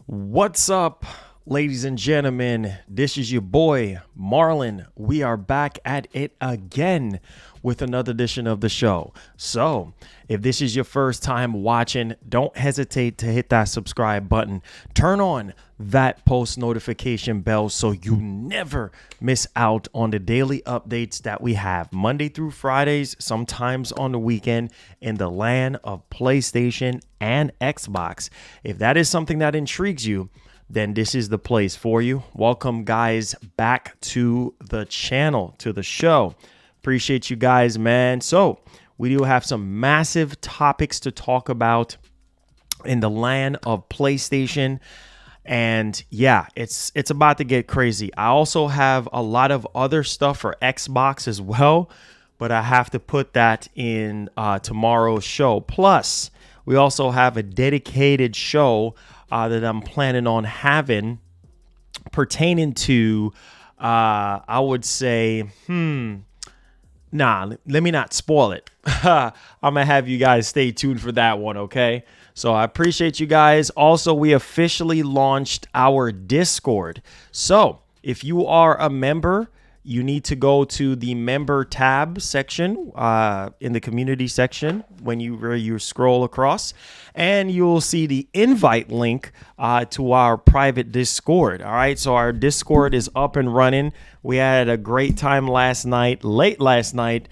What's up, ladies and gentlemen? This is your boy, Marlon. We are back at it again with another edition of the show. So, if this is your first time watching, don't hesitate to hit that subscribe button. Turn on that post notification bell so you never miss out on the daily updates that we have Monday through Fridays, sometimes on the weekend, in the land of PlayStation and Xbox. If that is something that intrigues you, then this is the place for you. Welcome, guys, back to the channel, to the show. Appreciate you guys, man. So we do have some massive topics to talk about in the land of PlayStation. And yeah, it's about to get crazy. I also have a lot of other stuff for Xbox as well, but I have to put that in tomorrow's show. Plus, we also have a dedicated show that I'm planning on having pertaining to, I would say, let me not spoil it. I'm going to have you guys stay tuned for that one, okay? So I appreciate you guys. Also, we officially launched our Discord. So if you are a member, you need to go to the member tab section in the community section where you scroll across, and you'll see the invite link to our private Discord. All right, so our Discord is up and running. We had a great time late last night,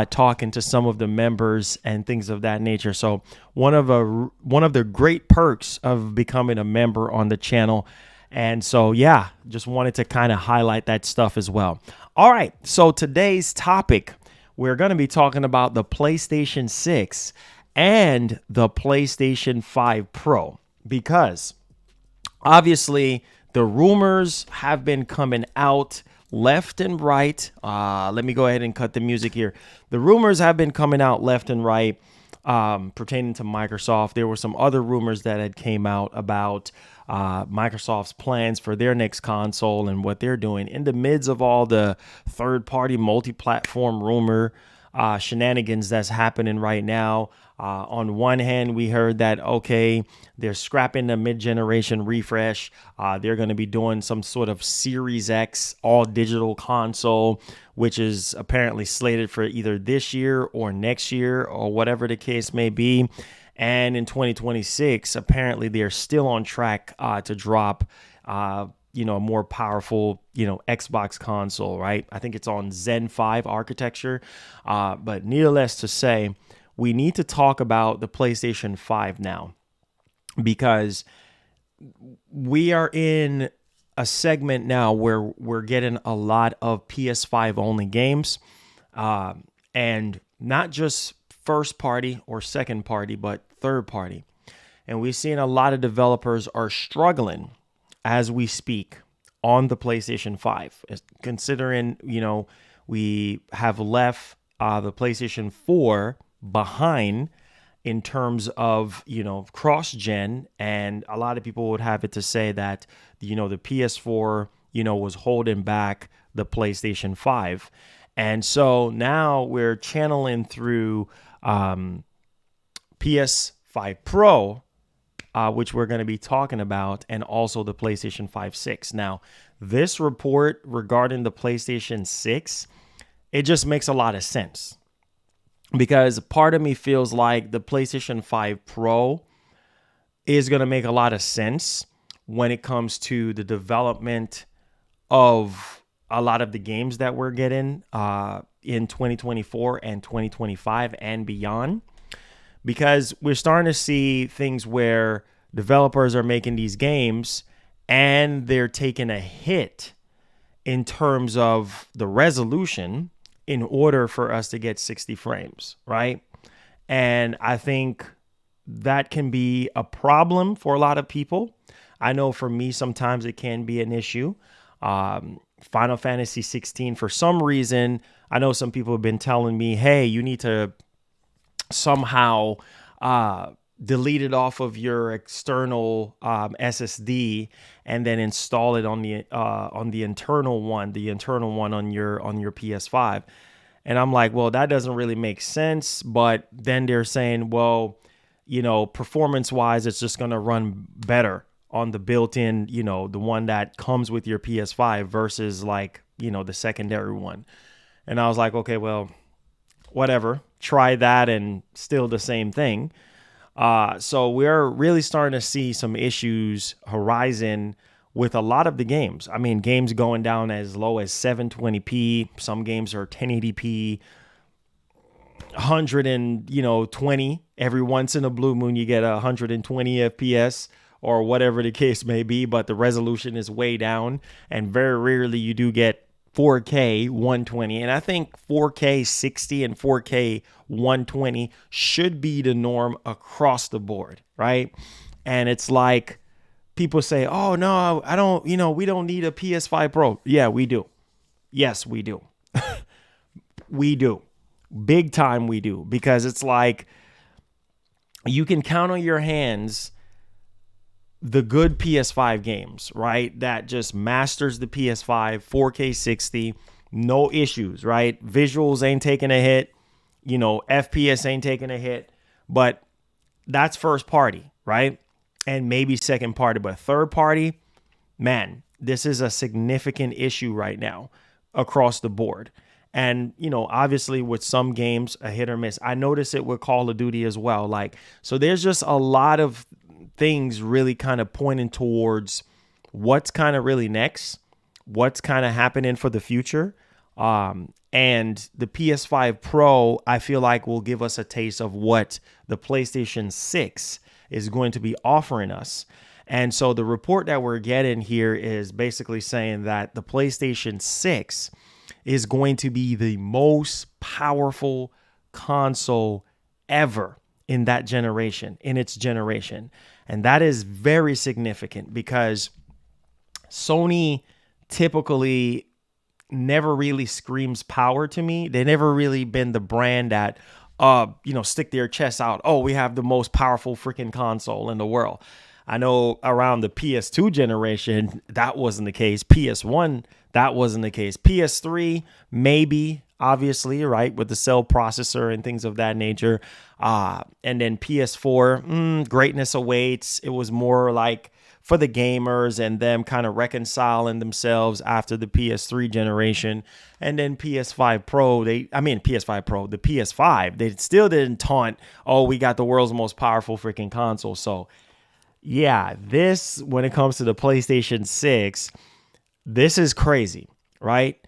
talking to some of the members and things of that nature. So one of the great perks of becoming a member on the channel. And so, yeah, just wanted to kind of highlight that stuff as well. All right, so today's topic, we're going to be talking about the PlayStation 6 and the PlayStation 5 Pro, because obviously the rumors have been coming out left and right. Let me go ahead and cut the music here. The rumors have been coming out left and right pertaining to Microsoft. There were some other rumors that had came out about Microsoft's plans for their next console and what they're doing in the midst of all the third-party multi-platform rumor shenanigans that's happening right now. On one hand, we heard that, okay, they're scrapping the mid-generation refresh. They're going to be doing some sort of Series X all-digital console, which is apparently slated for either this year or next year or whatever the case may be. And in 2026, apparently they're still on track to drop, a more powerful, Xbox console, right? I think it's on Zen 5 architecture. But needless to say, we need to talk about the PlayStation 5 now, because we are in a segment now where we're getting a lot of PS5 only games, and not just first party or second party, but third party. And we've seen a lot of developers are struggling as we speak on the PlayStation 5, considering, we have left the PlayStation 4 behind in terms of, cross-gen. And a lot of people would have it to say that, the PS4, was holding back the PlayStation 5. And so now we're channeling through PS5 Pro, which we're going to be talking about, and also the PlayStation 5 6. Now, this report regarding the PlayStation 6, it just makes a lot of sense, because part of me feels like the PlayStation 5 Pro is going to make a lot of sense when it comes to the development of a lot of the games that we're getting in 2024 and 2025 and beyond, because we're starting to see things where developers are making these games and they're taking a hit in terms of the resolution in order for us to get 60 frames, right? And I think that can be a problem for a lot of people. I know for me, sometimes it can be an issue. Final Fantasy 16, for some reason, I know some people have been telling me, hey, you need to somehow delete it off of your external SSD and then install it on the internal one on your PS5. And I'm like, well, that doesn't really make sense. But then they're saying, well, performance wise, it's just going to run better on the built-in, the one that comes with your PS5 versus like, the secondary one. And I was like, okay, well, whatever, try that, and still the same thing. So we're really starting to see some issues horizon with a lot of the games. I mean, games going down as low as 720p. Some games are 1080p, 120. Every once in a blue moon, you get 120 FPS or whatever the case may be, but the resolution is way down, and very rarely you do get 4K 120. And I think 4K 60 and 4K 120 should be the norm across the board, right? And it's like people say, oh, no, I don't, we don't need a PS5 Pro. Yeah, we do. Yes, we do. We do. Big time we do. Because it's like you can count on your hands the good PS5 games, right? That just masters the PS5, 4K 60, no issues, right? Visuals ain't taking a hit, FPS ain't taking a hit, but that's first party, right? And maybe second party, but third party, man, this is a significant issue right now across the board. And, obviously with some games, a hit or miss. I notice it with Call of Duty as well. Like, so there's just a lot of things really kind of pointing towards what's kind of really next, what's kind of happening for the future. And the PS5 Pro, I feel like, will give us a taste of what the PlayStation 6 is going to be offering us. And so the report that we're getting here is basically saying that the PlayStation 6 is going to be the most powerful console ever in that generation, in its generation. And that is very significant because Sony typically never really screams power to me. They never really been the brand that, stick their chests out. Oh, we have the most powerful freaking console in the world. I know around the PS2 generation, that wasn't the case. PS1, that wasn't the case. PS3, maybe, obviously, right, with the cell processor and things of that nature. And then PS4, greatness awaits. It was more like for the gamers and them kind of reconciling themselves after the PS3 generation. And then PS5 Pro, the PS5, they still didn't taunt, oh, we got the world's most powerful freaking console. So yeah, this, when it comes to the PlayStation 6, this is crazy, right?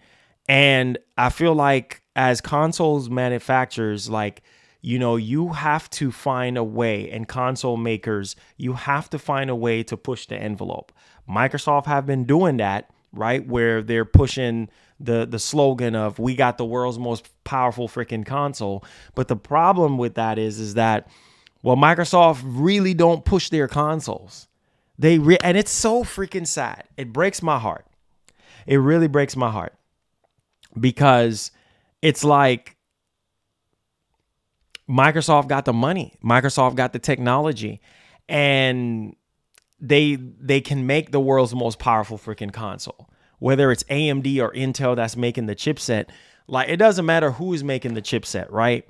And I feel like as consoles manufacturers, like, you have to find a way, and console makers, you have to find a way to push the envelope. Microsoft have been doing that, right? Where they're pushing the slogan of, we got the world's most powerful freaking console. But the problem with that is that, well, Microsoft really don't push their consoles. And it's so freaking sad. It breaks my heart. It really breaks my heart because it's like Microsoft got the money. Microsoft got the technology, and they can make the world's most powerful freaking console. Whether it's AMD or Intel that's making the chipset, like, it doesn't matter who's making the chipset, right?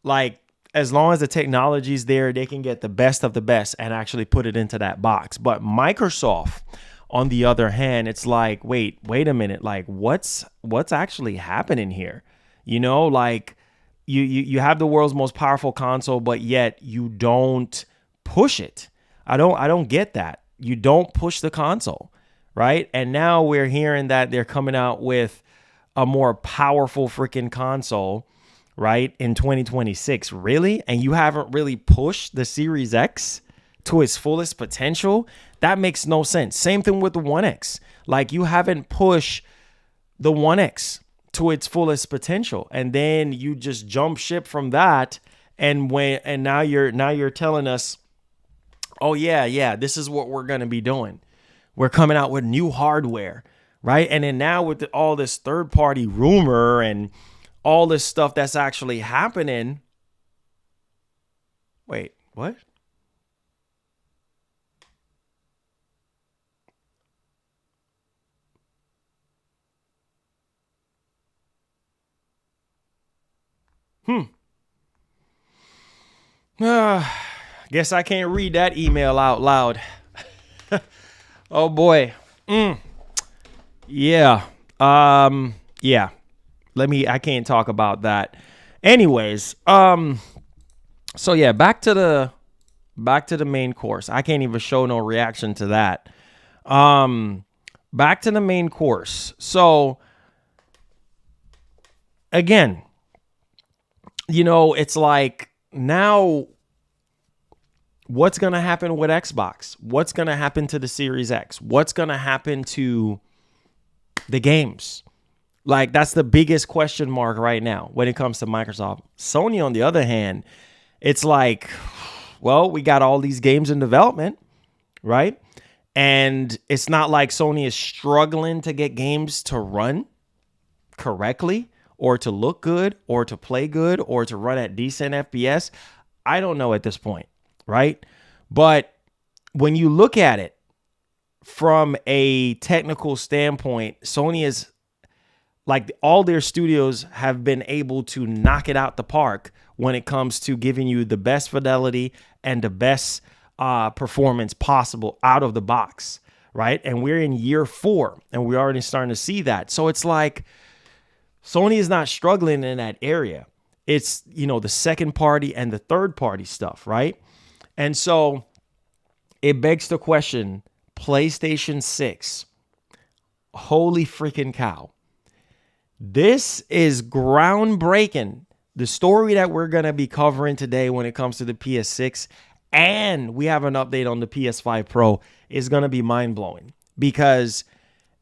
Like, as long as the technology's there, they can get the best of the best and actually put it into that box. But Microsoft, on the other hand, it's like, wait a minute. Like, what's actually happening here? Like, you have the world's most powerful console, but yet you don't push it. I don't get that. You don't push the console, right? And now we're hearing that they're coming out with a more powerful freaking console, right, in 2026. Really? And you haven't really pushed the Series X to its fullest potential? That makes no sense. Same thing with the One X. Like, you haven't pushed the One X to its fullest potential, and then you just jump ship from that, and now you're telling us, oh yeah, this is what we're going to be doing. We're coming out with new hardware, right? And then now with all this third-party rumor and all this stuff that's actually happening. Wait, what? Guess I can't read that email out loud. Oh boy. Yeah. Yeah. I can't talk about that. Anyways, so yeah, back to the main course. I can't even show no reaction to that. Back to the main course. So again, it's like now what's going to happen with Xbox? What's going to happen to the Series X? What's going to happen to the games? Like, that's the biggest question mark right now when it comes to Microsoft. Sony, on the other hand, it's like, well, we got all these games in development, right? And it's not like Sony is struggling to get games to run correctly or to look good or to play good or to run at decent FPS. I don't know at this point, right? But when you look at it from a technical standpoint, Sony is like all their studios have been able to knock it out the park when it comes to giving you the best fidelity and the best performance possible out of the box, right? And we're in year 4 and we're already starting to see that. So it's like Sony is not struggling in that area. It's, the second party and the third party stuff, right? And so it begs the question, PlayStation 6, holy freaking cow. This is groundbreaking. The story that we're going to be covering today when it comes to the PS6, and we have an update on the PS5 Pro, is going to be mind-blowing because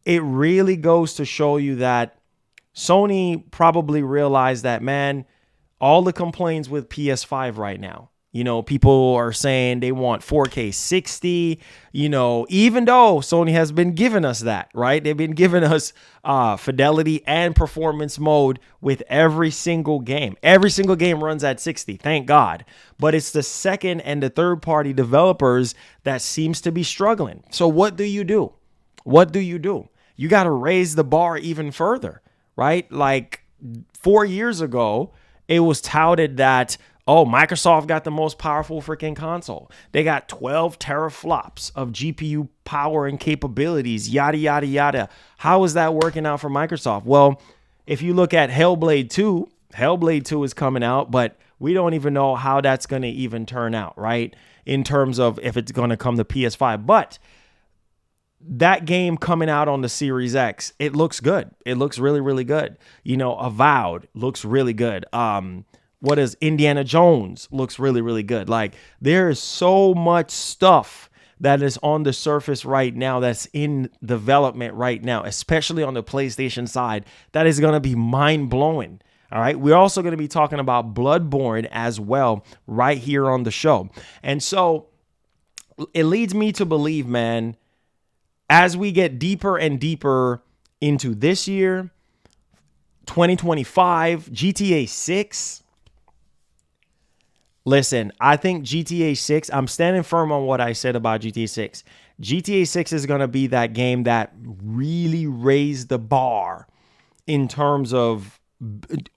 it really goes to show you that Sony probably realized that, man, all the complaints with PS5 right now, people are saying they want 4K 60, even though Sony has been giving us that, right? They've been giving us fidelity and performance mode with every single game. Every single game runs at 60, thank God. But it's the second and the third party developers that seems to be struggling. So what do you do? You got to raise the bar even further, right? Like 4 years ago, it was touted that, Microsoft got the most powerful freaking console. They got 12 teraflops of GPU power and capabilities, yada, yada, yada. How is that working out for Microsoft? Well, if you look at Hellblade 2 is coming out, but we don't even know how that's going to even turn out, right? In terms of if it's going to come to PS5. But that game coming out on the Series X, it looks good. It looks really, really good. Avowed looks really good. What is Indiana Jones looks really, really good. Like, there is so much stuff that is on the surface right now that's in development right now, especially on the PlayStation side, that is going to be mind-blowing. All right. We're also going to be talking about Bloodborne as well right here on the show. And so it leads me to believe, man, as we get deeper and deeper into this year, 2025, GTA 6. Listen, I think GTA 6, I'm standing firm on what I said about GTA 6. GTA 6 is going to be that game that really raised the bar in terms of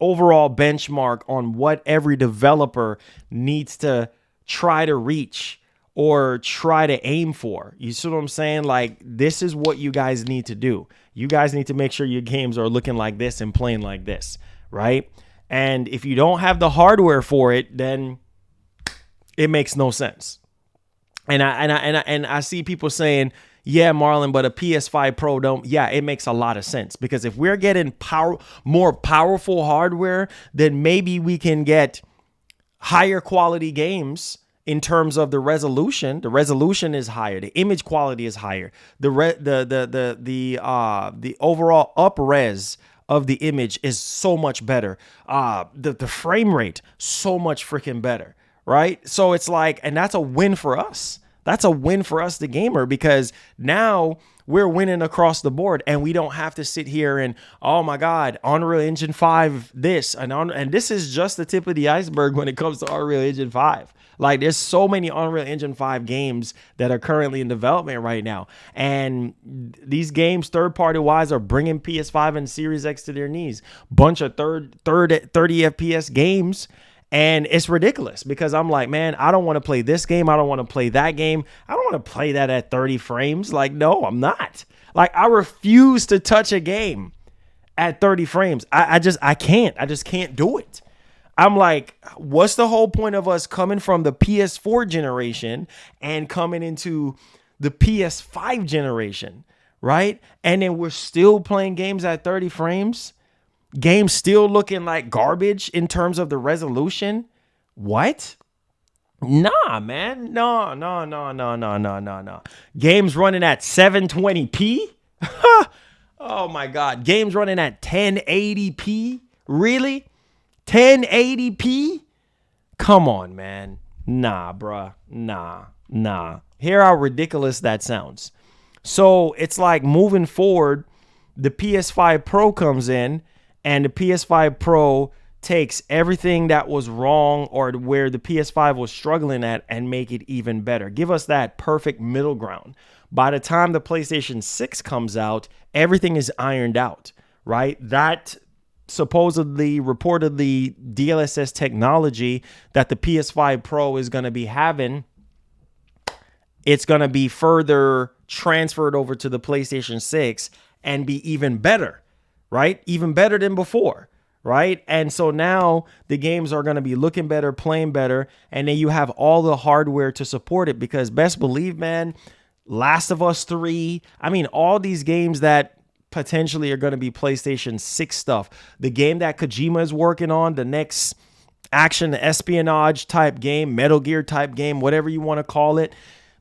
overall benchmark on what every developer needs to try to reach or try to aim for. You see what I'm saying? Like, this is what you guys need to do. You guys need to make sure your games are looking like this and playing like this, right? And if you don't have the hardware for it, then it makes no sense. And I see people saying, yeah, Marlon, but a PS5 Pro don't. Yeah, it makes a lot of sense, because if we're getting more powerful hardware, then maybe we can get higher quality games in terms of the resolution. The resolution is higher. The image quality is higher. The overall up-res of the image is so much better. The frame rate, so much freaking better. Right? So it's like, and that's a win for us. That's a win for us, the gamer, because now we're winning across the board and we don't have to sit here and, oh my God, Unreal Engine 5, this, and this is just the tip of the iceberg when it comes to Unreal Engine 5. Like, there's so many Unreal Engine 5 games that are currently in development right now. And these games, third-party wise, are bringing PS5 and Series X to their knees. Bunch of 30 FPS games. And it's ridiculous because I'm like, man, I don't want to play this game. I don't want to play that game. I don't want to play that at 30 frames. Like, no, I'm not. Like, I refuse to touch a game at 30 frames. I just can't do it. I'm like, what's the whole point of us coming from the PS4 generation and coming into the PS5 generation, right? And then we're still playing games at 30 frames. Games still looking like garbage in terms of the resolution. What? Nah, man. No. Games running at 720p? Oh my God. Games running at 1080p? Really? 1080p? Come on, man. Nah, bruh. Nah. Hear how ridiculous that sounds. So it's like moving forward, the PS5 Pro comes in, and the PS5 Pro takes everything that was wrong or where the PS5 was struggling at and make it even better. Give us that perfect middle ground. By the time the PlayStation 6 comes out, everything is ironed out, right? That supposedly, reportedly, DLSS technology that the PS5 Pro is going to be having, it's going to be further transferred over to the PlayStation 6 and be even better. Right? Even better than before, right? And so now the games are going to be looking better, playing better, and then you have all the hardware to support it because best believe, man, Last of Us 3, I mean, all these games that potentially are going to be PlayStation 6 stuff, the game that Kojima is working on, the next action espionage type game, Metal Gear type game, whatever you want to call it,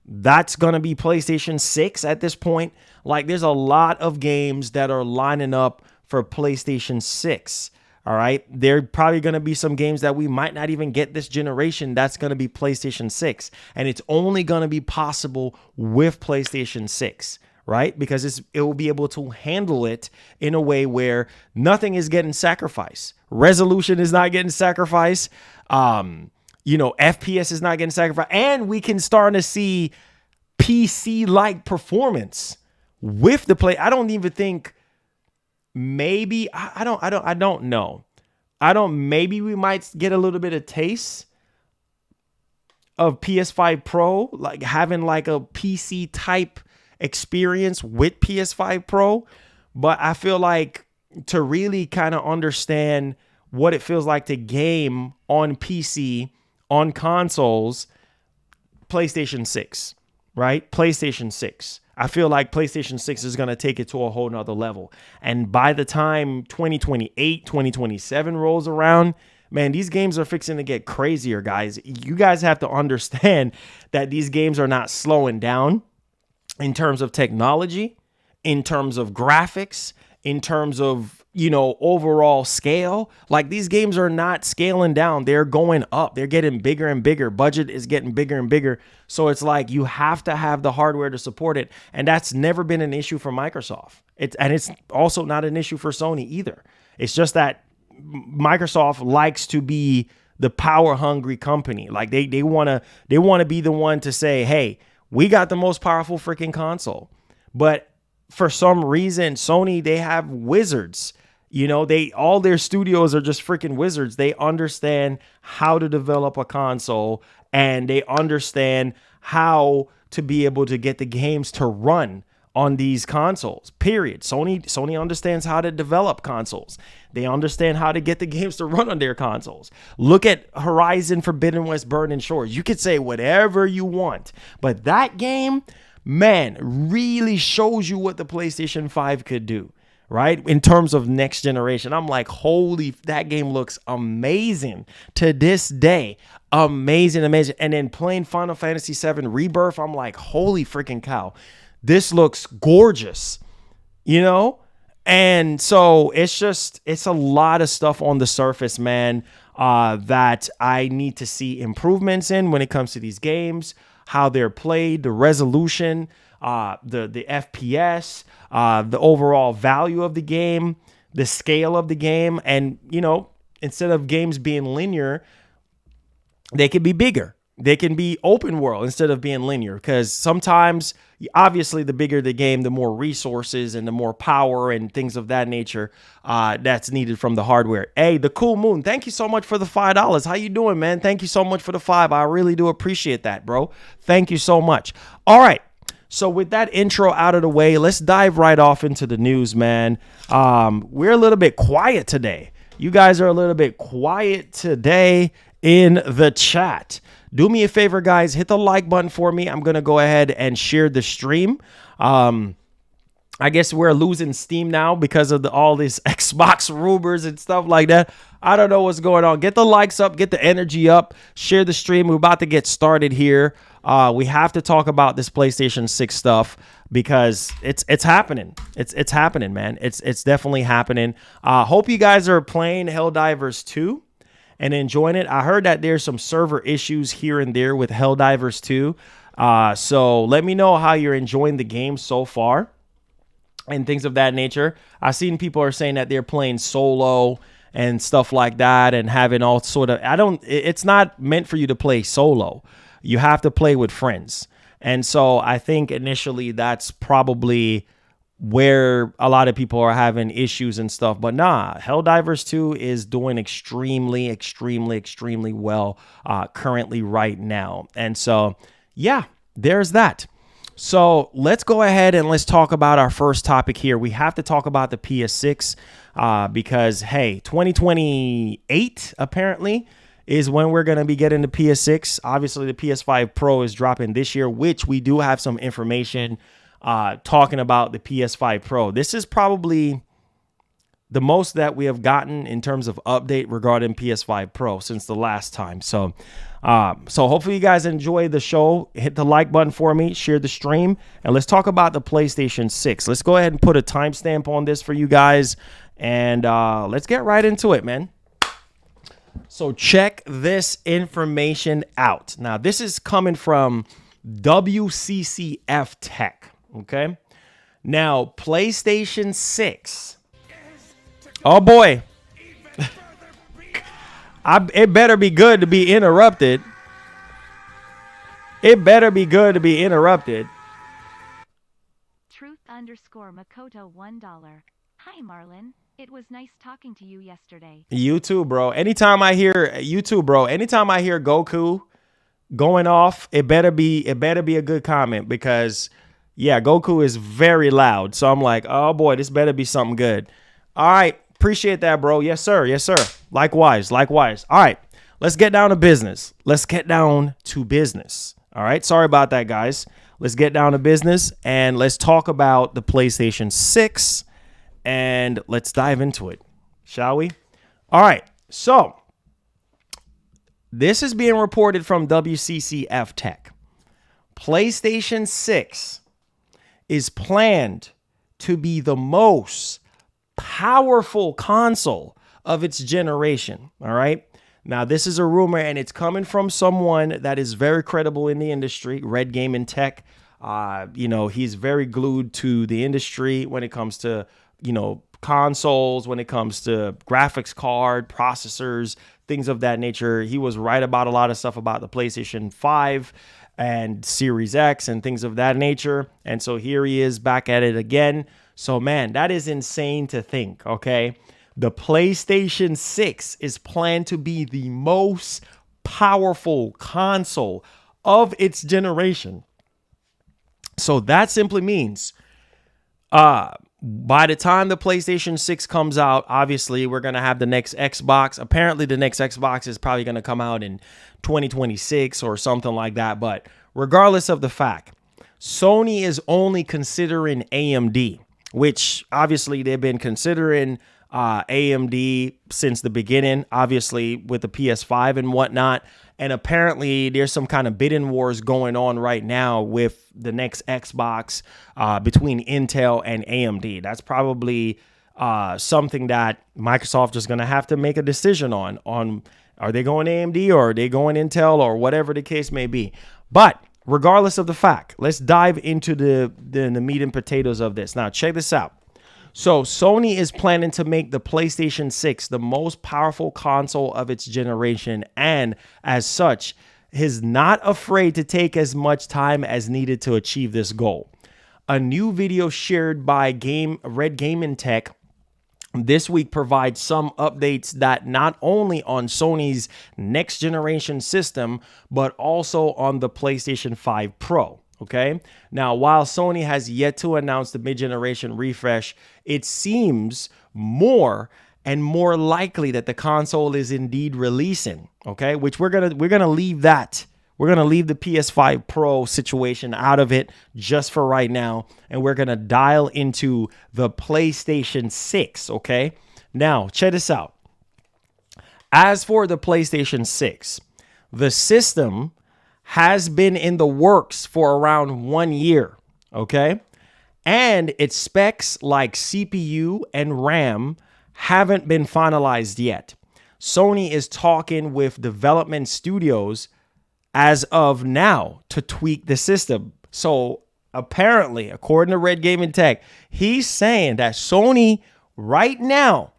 that's going to be PlayStation 6 at this point. Like, there's a lot of games that are lining up for PlayStation 6. All right. There are probably going to be some games that we might not even get this generation. That's going to be PlayStation 6. And it's only going to be possible with PlayStation 6, right? Because it will be able to handle it in a way where nothing is getting sacrificed. Resolution is not getting sacrificed. FPS is not getting sacrificed. And we can start to see PC-like performance with the play. I don't even think. Maybe I don't know. Maybe we might get a little bit of taste of PS5 Pro, like having like a PC type experience with PS5 Pro. But I feel like to really kind of understand what it feels like to game on PC, on consoles, PlayStation 6, right? PlayStation 6. I feel like PlayStation 6 is going to take it to a whole nother level. And by the time 2028, 2027 rolls around, man, these games are fixing to get crazier, guys. You guys have to understand that these games are not slowing down in terms of technology, in terms of graphics, in terms of, overall scale. Like, these games are not scaling down. They're going up. They're getting bigger and bigger. Budget is getting bigger and bigger. So it's like you have to have the hardware to support it. And that's never been an issue for Microsoft. It's also not an issue for Sony either. It's just that Microsoft likes to be the power hungry company. Like they want to be the one to say, hey, we got the most powerful freaking console. But for some reason, Sony, they have wizards. All their studios are just freaking wizards. They understand how to develop a console, and they understand how to be able to get the games to run on these consoles, period. Sony understands how to develop consoles. They understand how to get the games to run on their consoles. Look at Horizon Forbidden West Burning Shores. You could say whatever you want, but that game, man, really shows you what the PlayStation 5 could do, right? In terms of next generation. I'm like, holy, that game looks amazing to this day. Amazing. And then playing Final Fantasy VII Rebirth, I'm like, holy freaking cow. This looks gorgeous, And so it's a lot of stuff on the surface, man, that I need to see improvements in when it comes to these games, how they're played, the resolution, the FPS, the overall value of the game, the scale of the game. And, instead of games being linear, they could be bigger. they can be open world instead of being linear, because sometimes, obviously, the bigger the game, the more resources and the more power and things of that nature that's needed from the hardware. Hey, the Cool Moon, thank you so much for the $5. How you doing, man? Thank you so much for the 5. I really do appreciate that, bro. Thank you so much. All right. So with that intro out of the way, let's dive right off into the news, man. We're a little bit quiet today. You guys are a little bit quiet today in the chat. Do me a favor, guys. Hit the like button for me. I'm going to go ahead and share the stream. I guess we're losing steam now because of all these Xbox rumors and stuff like that. I don't know what's going on. Get the likes up. Get the energy up. Share the stream. We're about to get started here. We have to talk about this PlayStation 6 stuff because it's happening. It's happening, man. It's definitely happening. Hope you guys are playing Helldivers 2. And enjoying it. I heard that there's some server issues here and there with Helldivers 2. So let me know how you're enjoying the game so far and things of that nature. I've seen people are saying that they're playing solo and stuff like that and having all sort of, it's not meant for you to play solo. You have to play with friends. And so I think initially that's probably where a lot of people are having issues and stuff. But nah, Helldivers 2 is doing extremely well currently right now. And so, yeah, there's that. So let's go ahead and let's talk about our first topic here. We have to talk about the PS6 because, hey, 2028 apparently is when we're going to be getting the PS6. Obviously, the PS5 Pro is dropping this year, which we do have some information talking about the PS5 Pro. This is probably the most that we have gotten in terms of update regarding PS5 Pro since the last time. So hopefully you guys enjoy the show. Hit the like button for me, share the stream, and let's talk about the PlayStation 6. Let's go ahead and put a timestamp on this for you guys, and let's get right into it, man. So check this information out. Now, this is coming from WCCF Tech. Okay. Now, PlayStation 6. Oh, boy. It better be good to be interrupted. It better be good to be interrupted. Truth_Makoto $1. Hi, Marlon. It was nice talking to you yesterday. You too, bro. Anytime I hear Goku going off, it better be a good comment because, yeah, Goku is very loud. So I'm like, oh boy, this better be something good. All right. Appreciate that, bro. Yes, sir. Yes, sir. Likewise. All right. Let's get down to business. All right. Sorry about that, guys. Let's get down to business and let's talk about the PlayStation 6 and let's dive into it, shall we? All right. So this is being reported from WCCF Tech. PlayStation 6 is planned to be the most powerful console of its generation. All right. Now, this is a rumor and it's coming from someone that is very credible in the industry, Red Gaming Tech. He's very glued to the industry when it comes to, consoles, when it comes to graphics card, processors, things of that nature. He was right about a lot of stuff about the PlayStation 5 and Series X and things of that nature. And so here he is back at it again. So, man, that is insane to think, okay? The PlayStation 6 is planned to be the most powerful console of its generation. So that simply means by the time the PlayStation 6 comes out, obviously, we're going to have the next Xbox. Apparently, the next Xbox is probably going to come out in 2026 or something like that. But regardless of the fact, Sony is only considering AMD, which obviously they've been considering AMD since the beginning, obviously with the PS5 and whatnot. And apparently there's some kind of bidding wars going on right now with the next Xbox between Intel and AMD. That's probably something that Microsoft is going to have to make a decision on are they going AMD or are they going Intel or whatever the case may be. But regardless of the fact, let's dive into the meat and potatoes of this. Now, check this out. So Sony is planning to make the PlayStation 6 the most powerful console of its generation. And as such, is not afraid to take as much time as needed to achieve this goal. A new video shared by Red Gaming Tech this week provides some updates that not only on Sony's next generation system, but also on the PlayStation 5 Pro. Okay. Now, while Sony has yet to announce the mid-generation refresh, it seems more and more likely that the console is indeed releasing. Okay, which we're gonna leave that. We're going to leave the PS5 Pro situation out of it just for right now. And we're going to dial into the PlayStation 6, okay? Now, check this out. As for the PlayStation 6, the system has been in the works for around 1 year, okay? And its specs like CPU and RAM haven't been finalized yet. Sony is talking with development studios as of now to tweak the system. So apparently, according to Red Gaming Tech, he's saying that Sony right now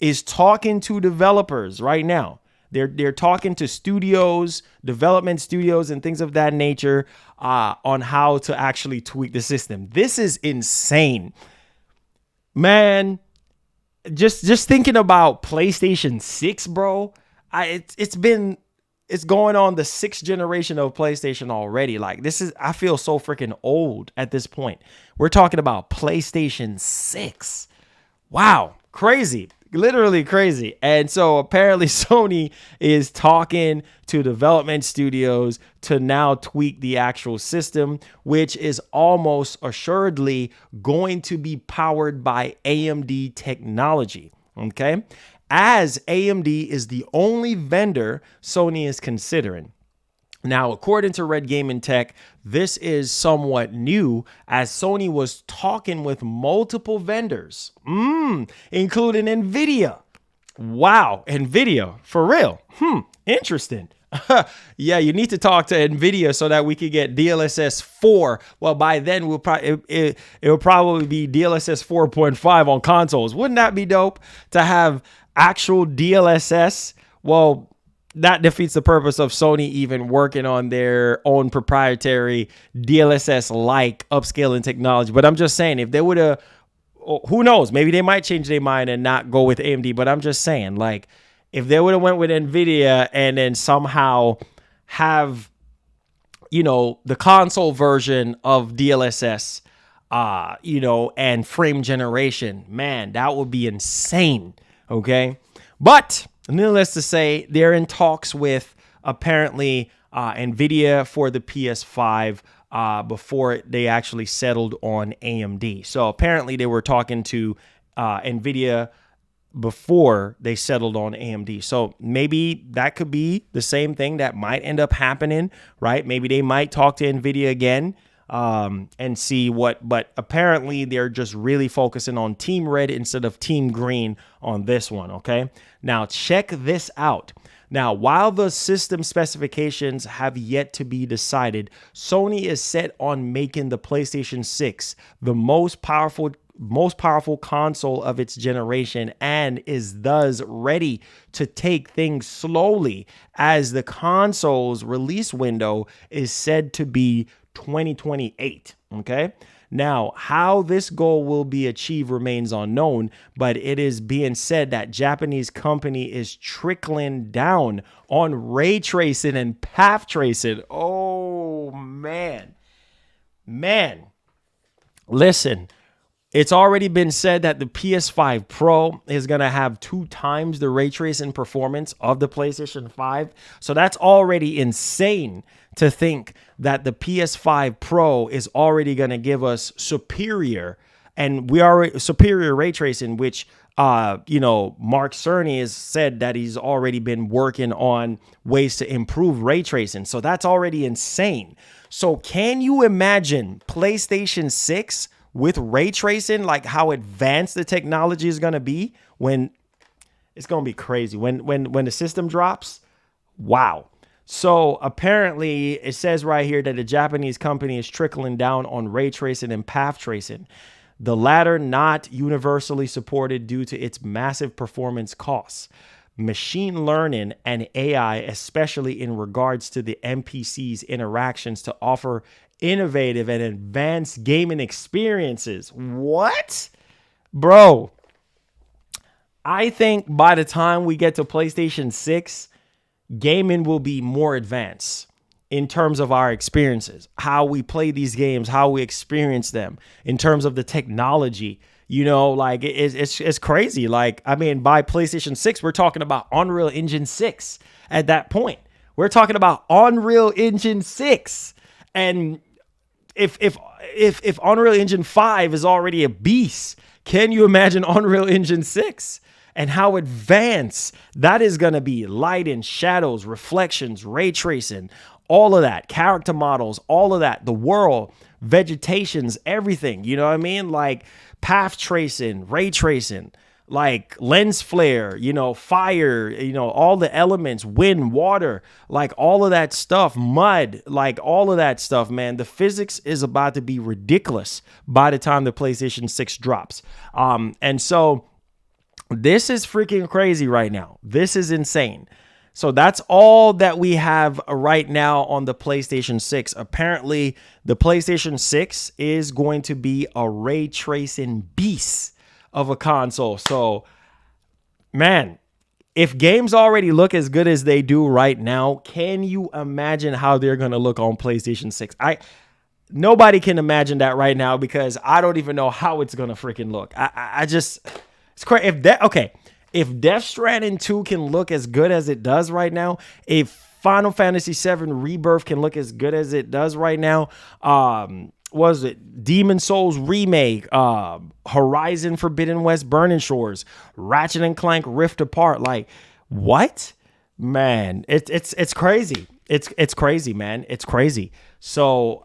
is talking to developers right now. They're talking to studios, development studios and things of that nature on how to actually tweak the system. This is insane. Man, just thinking about PlayStation 6, bro. It's going on the 6th generation of PlayStation already. Like, I feel so freaking old at this point. We're talking about PlayStation 6. Wow. Crazy. Literally crazy. And so apparently Sony is talking to development studios to now tweak the actual system, which is almost assuredly going to be powered by AMD technology. Okay. As AMD is the only vendor Sony is considering. Now, according to Red Gaming Tech, this is somewhat new as Sony was talking with multiple vendors, including NVIDIA. Wow, NVIDIA, for real. Interesting. Yeah, you need to talk to NVIDIA so that we could get DLSS 4. Well, by then it will probably be DLSS 4.5 on consoles. Wouldn't that be dope to have actual DLSS? Well, that defeats the purpose of Sony even working on their own proprietary DLSS-like upscaling technology. But I'm just saying, if they would have, who knows, maybe they might change their mind and not go with AMD. But I'm just saying, like, if they would have went with NVIDIA and then somehow have, the console version of DLSS, and frame generation, man, that would be insane. Okay. But needless to say, they're in talks with apparently NVIDIA for the PS5 before they actually settled on AMD. So apparently they were talking to NVIDIA before they settled on AMD. So maybe that could be the same thing that might end up happening, right? Maybe they might talk to NVIDIA again and see what, but apparently they're just really focusing on Team Red instead of Team Green on this one, okay? Now, check this out. Now, while the system specifications have yet to be decided, Sony is set on making the PlayStation 6 the most powerful console of its generation and is thus ready to take things slowly as the console's release window is said to be 2028. Okay. Now, how this goal will be achieved remains unknown, but it is being said that Japanese company is trickling down on ray tracing and path tracing. Oh, man. Listen, it's already been said that the PS5 Pro is going to have 2 times the ray tracing performance of the PlayStation 5. So that's already insane to think that the PS5 Pro is already going to give us superior ray tracing, which, Mark Cerny has said that he's already been working on ways to improve ray tracing. So that's already insane. So can you imagine PlayStation 6 with ray tracing, like how advanced the technology is going to be when it's going to be crazy when the system drops? Wow. So apparently it says right here that the Japanese company is trickling down on ray tracing and path tracing, the latter not universally supported due to its massive performance costs. machine learning and AI, especially in regards to the NPC's interactions to offer innovative and advanced gaming experiences. What? Bro, I think by the time we get to PlayStation 6, gaming will be more advanced in terms of our experiences, how we play these games, how we experience them, in terms of the technology. You know, like it's crazy. Like, I mean, by PlayStation 6, we're talking about Unreal Engine 6 at that point. We're talking about Unreal Engine 6. And if Unreal Engine 5 is already a beast, can you imagine Unreal Engine 6? And how advanced that is going to be. Lighting, shadows, reflections, ray tracing, all of that, character models, all of that, the world, vegetations, everything. You know what I mean? Like path tracing, ray tracing, like lens flare, you know, fire, you know, all the elements, wind, water, like all of that stuff, mud, like all of that stuff, man. The physics is about to be ridiculous by the time the PlayStation 6 drops. And so this is freaking crazy right now. This is insane. So that's all that we have right now on the PlayStation 6. Apparently, the PlayStation 6 is going to be a ray tracing beast of a console. So, man, if games already look as good as they do right now, can you imagine how they're going to look on PlayStation 6? Nobody can imagine that right now because I don't even know how it's going to freaking look. I just... It's crazy. If Death Stranding 2 can look as good as it does right now, if Final Fantasy VII Rebirth can look as good as it does right now, was it Demon Souls Remake, Horizon Forbidden West Burning Shores, Ratchet and Clank Rift Apart, like what? Man, it's crazy. It's crazy, man. It's crazy. So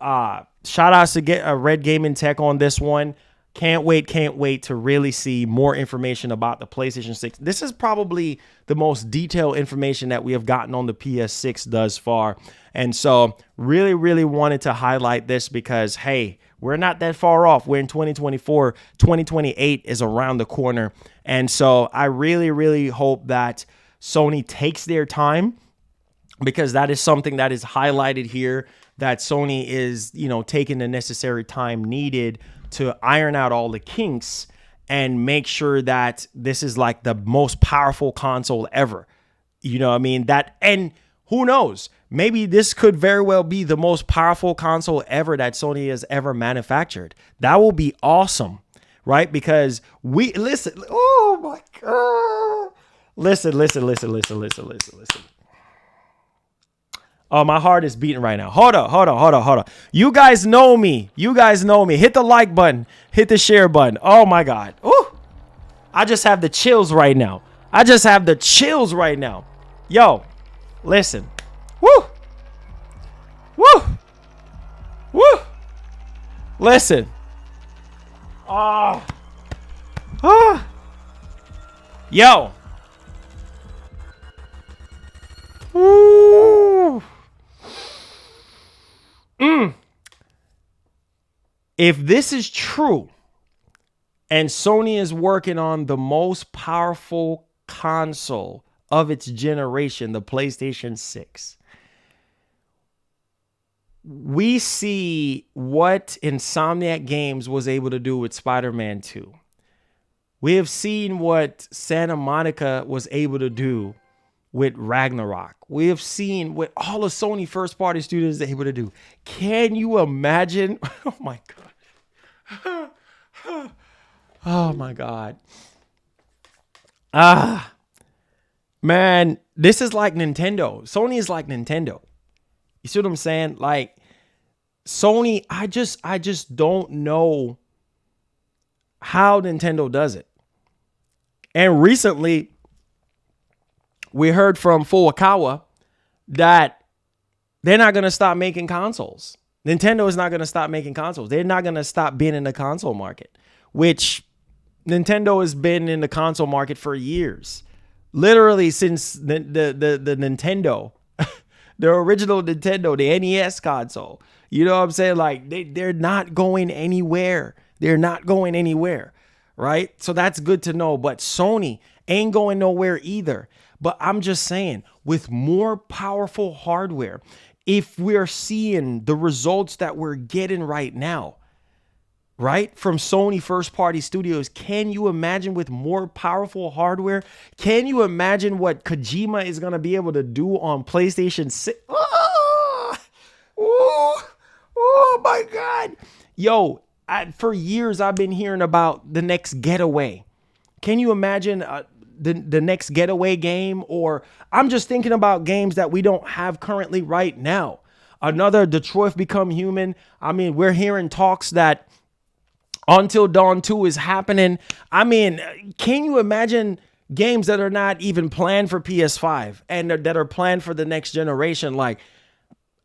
shout outs to get a Red Gaming Tech on this one. Can't wait to really see more information about the PlayStation 6. This is probably the most detailed information that we have gotten on the PS6 thus far. And so really wanted to highlight this because, hey, we're not that far off. We're in 2024. 2028 is around the corner. And so I really hope that Sony takes their time, because that is something that is highlighted here, that Sony is, you know, taking the necessary time needed to iron out all the kinks and make sure that this is like the most powerful console ever. You know what I mean? And who knows? Maybe this could very well be the most powerful console ever that Sony has ever manufactured. That will be awesome, right? Because listen, oh my God. Listen. Oh, my heart is beating right now. Hold on. You guys know me. Hit the like button. Hit the share button. Oh, my God. Ooh. I just have the chills right now. Yo, listen. Woo. Listen. Yo. Woo. If this is true and Sony is working on the most powerful console of its generation, the PlayStation 6, we see what Insomniac Games was able to do with Spider-Man 2. We have seen what Santa Monica was able to do with Ragnarok. We have seen what all of Sony first-party studios are able to do. Can you imagine? Oh, my God. Oh, my God. Man, this is like Nintendo. Sony is like Nintendo. You see what I'm saying? Like, Sony, I just don't know how Nintendo does it. And recently, we heard from Furukawa that they're not going to stop making consoles. Nintendo is not going to stop making consoles. They're not going to stop being in the console market, which Nintendo has been in the console market for years. Literally since the Nintendo, the original Nintendo, the NES console. You know what I'm saying? Like they're not going anywhere. Right? So that's good to know. But Sony ain't going nowhere either. But I'm just saying, with more powerful hardware, if we're seeing the results that we're getting right now, right, from Sony first party studios, can you imagine with more powerful hardware? Can you imagine what Kojima is going to be able to do on PlayStation 6? Oh my God. Yo, for years I've been hearing about the next Getaway. Can you imagine the next Getaway game? Or I'm just thinking about games that we don't have currently right now. Another Detroit Become Human. I mean, we're hearing talks that Until Dawn 2 is happening. I mean, can you imagine games that are not even planned for PS5 and that are planned for the next generation? Like,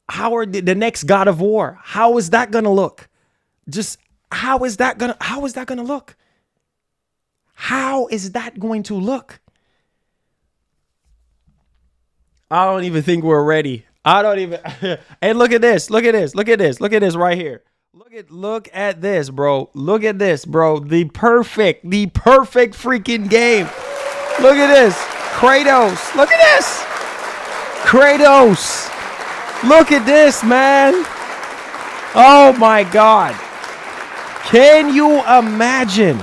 how are the next God of War? How is that going to look? Just how is that going to look? How is that going to look? I don't even think we're ready. I don't even. Hey, look at this. Look at this. Look at this. Look at this right here. Look at this, bro. Look at this, bro. The perfect freaking game. Look at this. Kratos. Look at this. Kratos. Look at this, man. Oh my God. Can you imagine?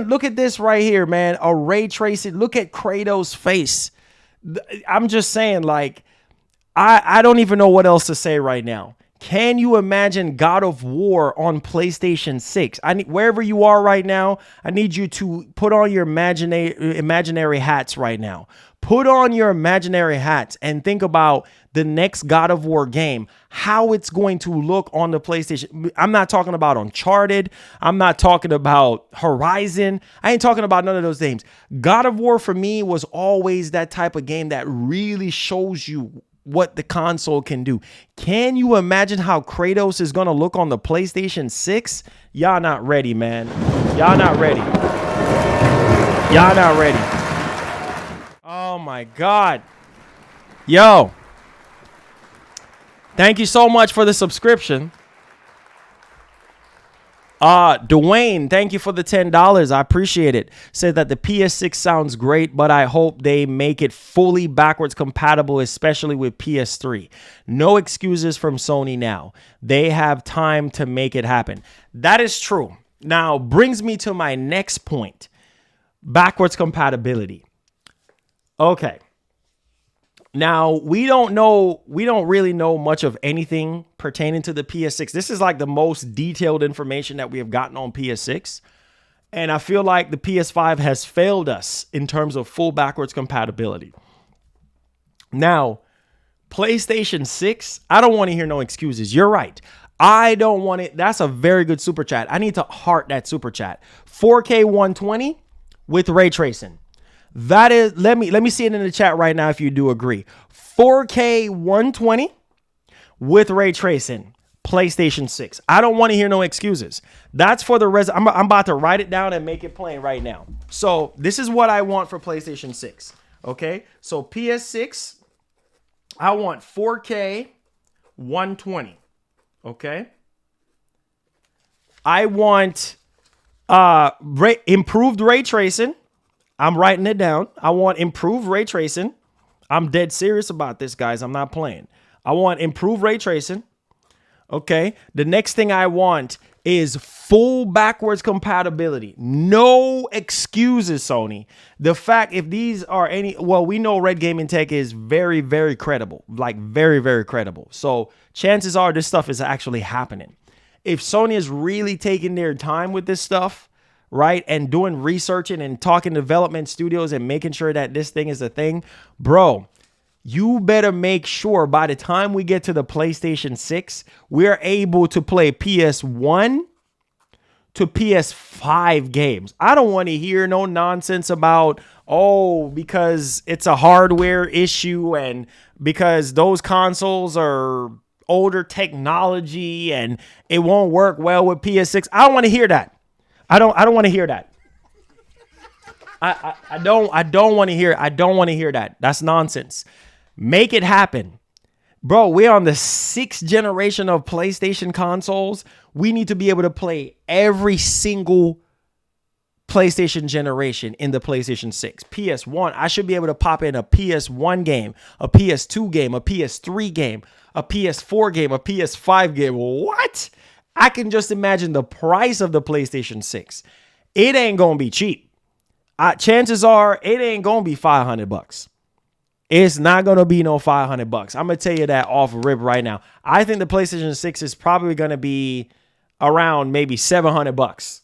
Look at this right here, man. A ray tracing. Look at Kratos' face. I'm just saying, like, I don't even know what else to say right now. Can you imagine God of War on PlayStation 6? Wherever you are right now, I need you to put on your imaginary hats right now. Put on your imaginary hats and think about the next God of War game, how it's going to look on the PlayStation. I'm not talking about Uncharted. I'm not talking about Horizon. I ain't talking about none of those games. God of War for me was always that type of game that really shows you what the console can do. Can you imagine how Kratos is going to look on the PlayStation 6? Y'all not ready, man. Y'all not ready. Y'all not ready. Oh my God. Yo. Thank you so much for the subscription. Dwayne, thank you for the $10. I appreciate it. Said that the PS6 sounds great, but I hope they make it fully backwards compatible, especially with PS3. No excuses from Sony now. They have time to make it happen. That is true. Now, brings me to my next point. Backwards compatibility. Okay. Now, we don't really know much of anything pertaining to the PS6. This is like the most detailed information that we have gotten on PS6. And I feel like the PS5 has failed us in terms of full backwards compatibility. Now, PlayStation 6, I don't want to hear no excuses. You're right. I don't want it. That's a very good super chat. I need to heart that super chat. 4K 120 with ray tracing. That is, let me see it in the chat right now if you do agree. 4K 120 with ray tracing, PlayStation 6. I don't want to hear no excuses. That's for the rest. I'm about to write it down and make it plain right now. So this is what I want for PlayStation 6. Okay, so PS6, I want 4K 120. Okay, I want improved ray tracing. I'm writing it down. I want improved ray tracing. I'm dead serious about this, guys. I'm not playing. I want improved ray tracing. Okay. The next thing I want is full backwards compatibility. No excuses, Sony. The fact, if these are we know Red Gaming Tech is very, very credible. Like very, very credible. So chances are this stuff is actually happening. If Sony is really taking their time with this stuff, right, and doing researching and talking to development studios and making sure that this thing is a thing, bro, you better make sure by the time we get to the PlayStation 6, we're able to play PS1 to PS5 games. I don't want to hear no nonsense about, because it's a hardware issue and because those consoles are older technology and it won't work well with PS6. I don't want to hear that. I don't want to hear that. I don't want to hear. I don't want to hear that. That's nonsense. Make it happen. Bro, we're on the 6th generation of PlayStation consoles. We need to be able to play every single PlayStation generation in the PlayStation 6. PS1, I should be able to pop in a PS1 game, a PS2 game, a PS3 game, a PS4 game, a PS5 game. What? I can just imagine the price of the PlayStation 6. It ain't going to be cheap. Chances are it ain't going to be $500. It's not going to be no $500. I'm going to tell you that off rip right now. I think the PlayStation 6 is probably going to be around maybe $700.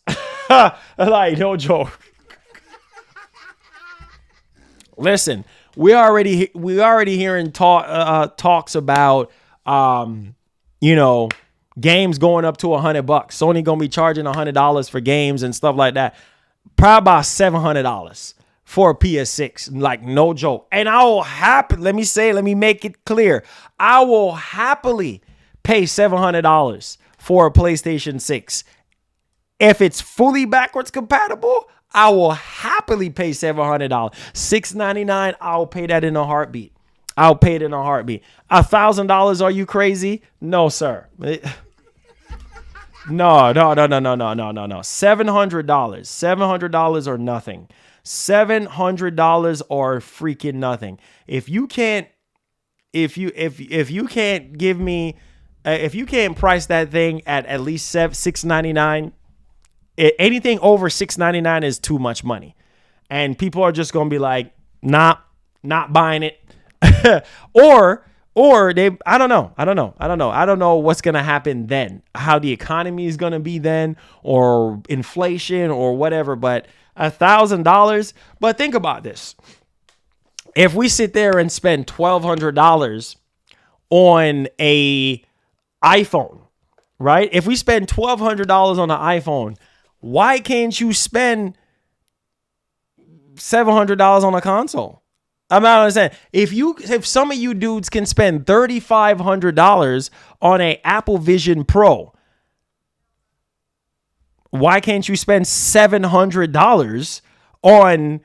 Like, no joke. Listen, we already hearing talks about games going up to $100. Sony gonna be charging $100 for games and stuff like that. Probably about $700 for a PS6. Like, no joke. And I will let me make it clear. I will happily pay $700 for a PlayStation 6. If it's fully backwards compatible, I will happily pay $700. $699, I'll pay that in a heartbeat. I'll pay it in a heartbeat. $1,000, are you crazy? No, sir. No. $700. $700 or nothing. $700 or freaking nothing. If you can't give me, if you can't price that thing at least $699, anything over $699 is too much money. And people are just going to be like, not buying it. or I don't know. I don't know what's going to happen then, how the economy is going to be then, or inflation or whatever. But $1,000. But think about this. If we sit there and spend $1,200 on a iPhone, right? If we spend $1,200 on an iPhone, why can't you spend $700 on a console? I'm not understanding. If some of you dudes can spend $3,500 on a Apple Vision Pro, why can't you spend $700 on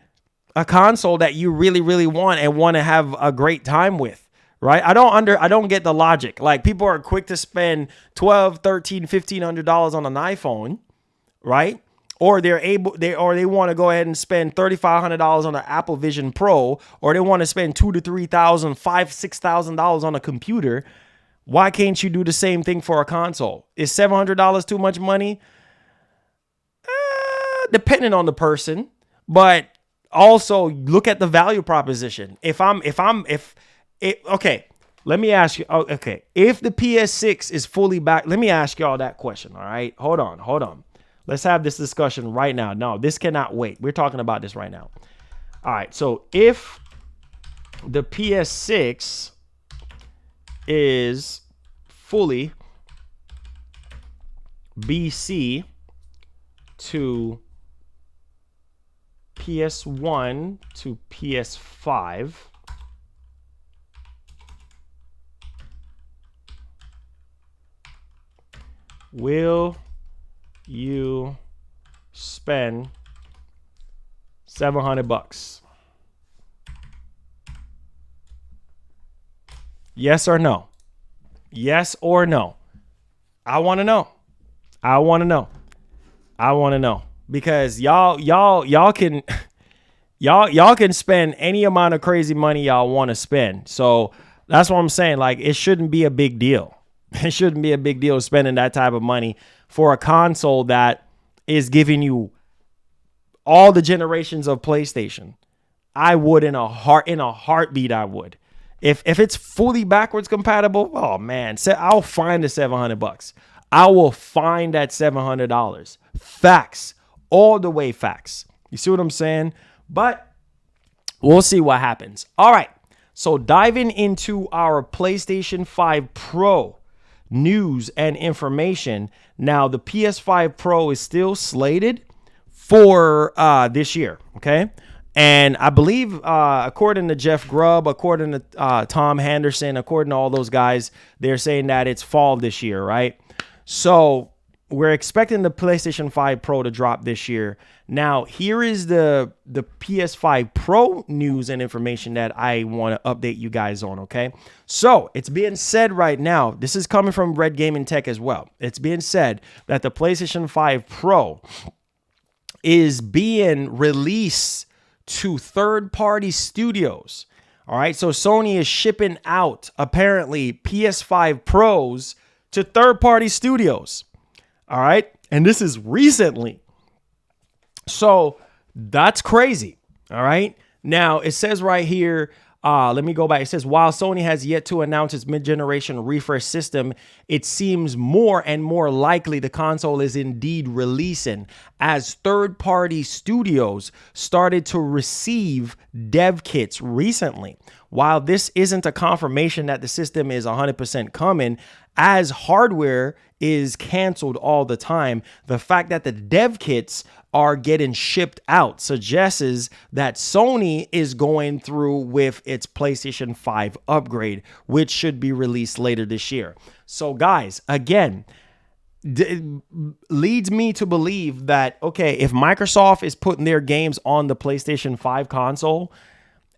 a console that you really, really want and want to have a great time with? Right? I don't get the logic. Like, people are quick to spend $1,200, $1,300, $1,500 on an iPhone, right? Or they want to go ahead and spend $3,500 on an Apple Vision Pro, or they want to spend $2,000 to $3,000, $5,000, $6,000 on a computer. Why can't you do the same thing for a console? Is $700 too much money? Depending on the person, but also look at the value proposition. Okay, let me ask you. Okay, if the PS6 is fully back, let me ask y'all that question. All right, hold on. Let's have this discussion right now. No, this cannot wait. We're talking about this right now. All right, so if the PS6 is fully BC to PS1 to PS5, will you spend $700? Yes or no? Yes or no? I want to know. Because y'all can spend any amount of crazy money y'all want to spend. So that's what I'm saying. Like, it shouldn't be a big deal. It shouldn't be a big deal spending that type of money for a console that is giving you all the generations of PlayStation. I would in a heartbeat. I would. If it's fully backwards compatible, oh man, I'll find the $700. I will find that $700. Facts. All the way facts. You see what I'm saying? But we'll see what happens. All right. So diving into our PlayStation 5 Pro news and information. Now, the PS5 Pro is still slated for this year. Okay. And I believe, according to Jeff Grubb, according to Tom Henderson, according to all those guys, they're saying that it's fall this year, right? So we're expecting the PlayStation 5 Pro to drop this year. Now, here is the PS5 Pro news and information that I want to update you guys on, okay? So it's being said right now, this is coming from Red Gaming Tech as well. It's being said that the PlayStation 5 Pro is being released to third-party studios. All right, so Sony is shipping out apparently PS5 Pros to third-party studios. All right, and this is recently. So that's crazy. All right. Now it says right here, let me go back. It says, while Sony has yet to announce its mid-generation refresh system, it seems more and more likely the console is indeed releasing as third-party studios started to receive dev kits recently. While this isn't a confirmation that the system is 100% coming, as hardware is canceled all the time, the fact that the dev kits are getting shipped out suggests that Sony is going through with its PlayStation 5 upgrade, which should be released later this year. So guys, again, it leads me to believe that, okay, if Microsoft is putting their games on the PlayStation 5 console,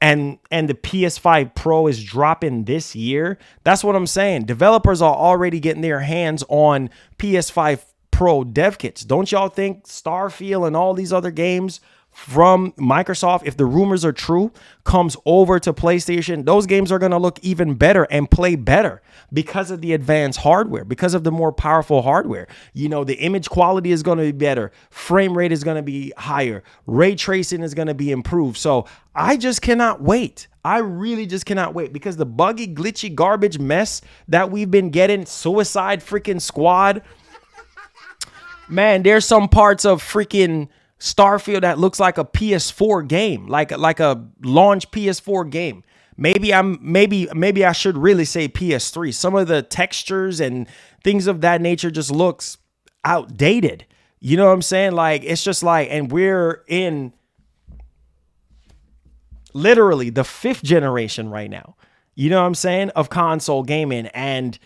and the PS5 Pro is dropping this year, that's what I'm saying. Developers are already getting their hands on PS5 Pro dev kits. Don't y'all think Starfield and all these other games from Microsoft, if the rumors are true, comes over to PlayStation, those games are going to look even better and play better because of the advanced hardware, because of the more powerful hardware. You know, the image quality is going to be better. Frame rate is going to be higher. Ray tracing is going to be improved. So I just cannot wait. I really just cannot wait, because the buggy, glitchy, garbage mess that we've been getting, Suicide freaking Squad, man, there's some parts of freaking Starfield that looks like a PS4 game, like a launch PS4 game. Maybe I should really say PS3. Some of the textures and things of that nature just looks outdated. You know what I'm saying? Like, it's just like, and we're in literally the 5th generation right now. You know what I'm saying? Of console gaming, and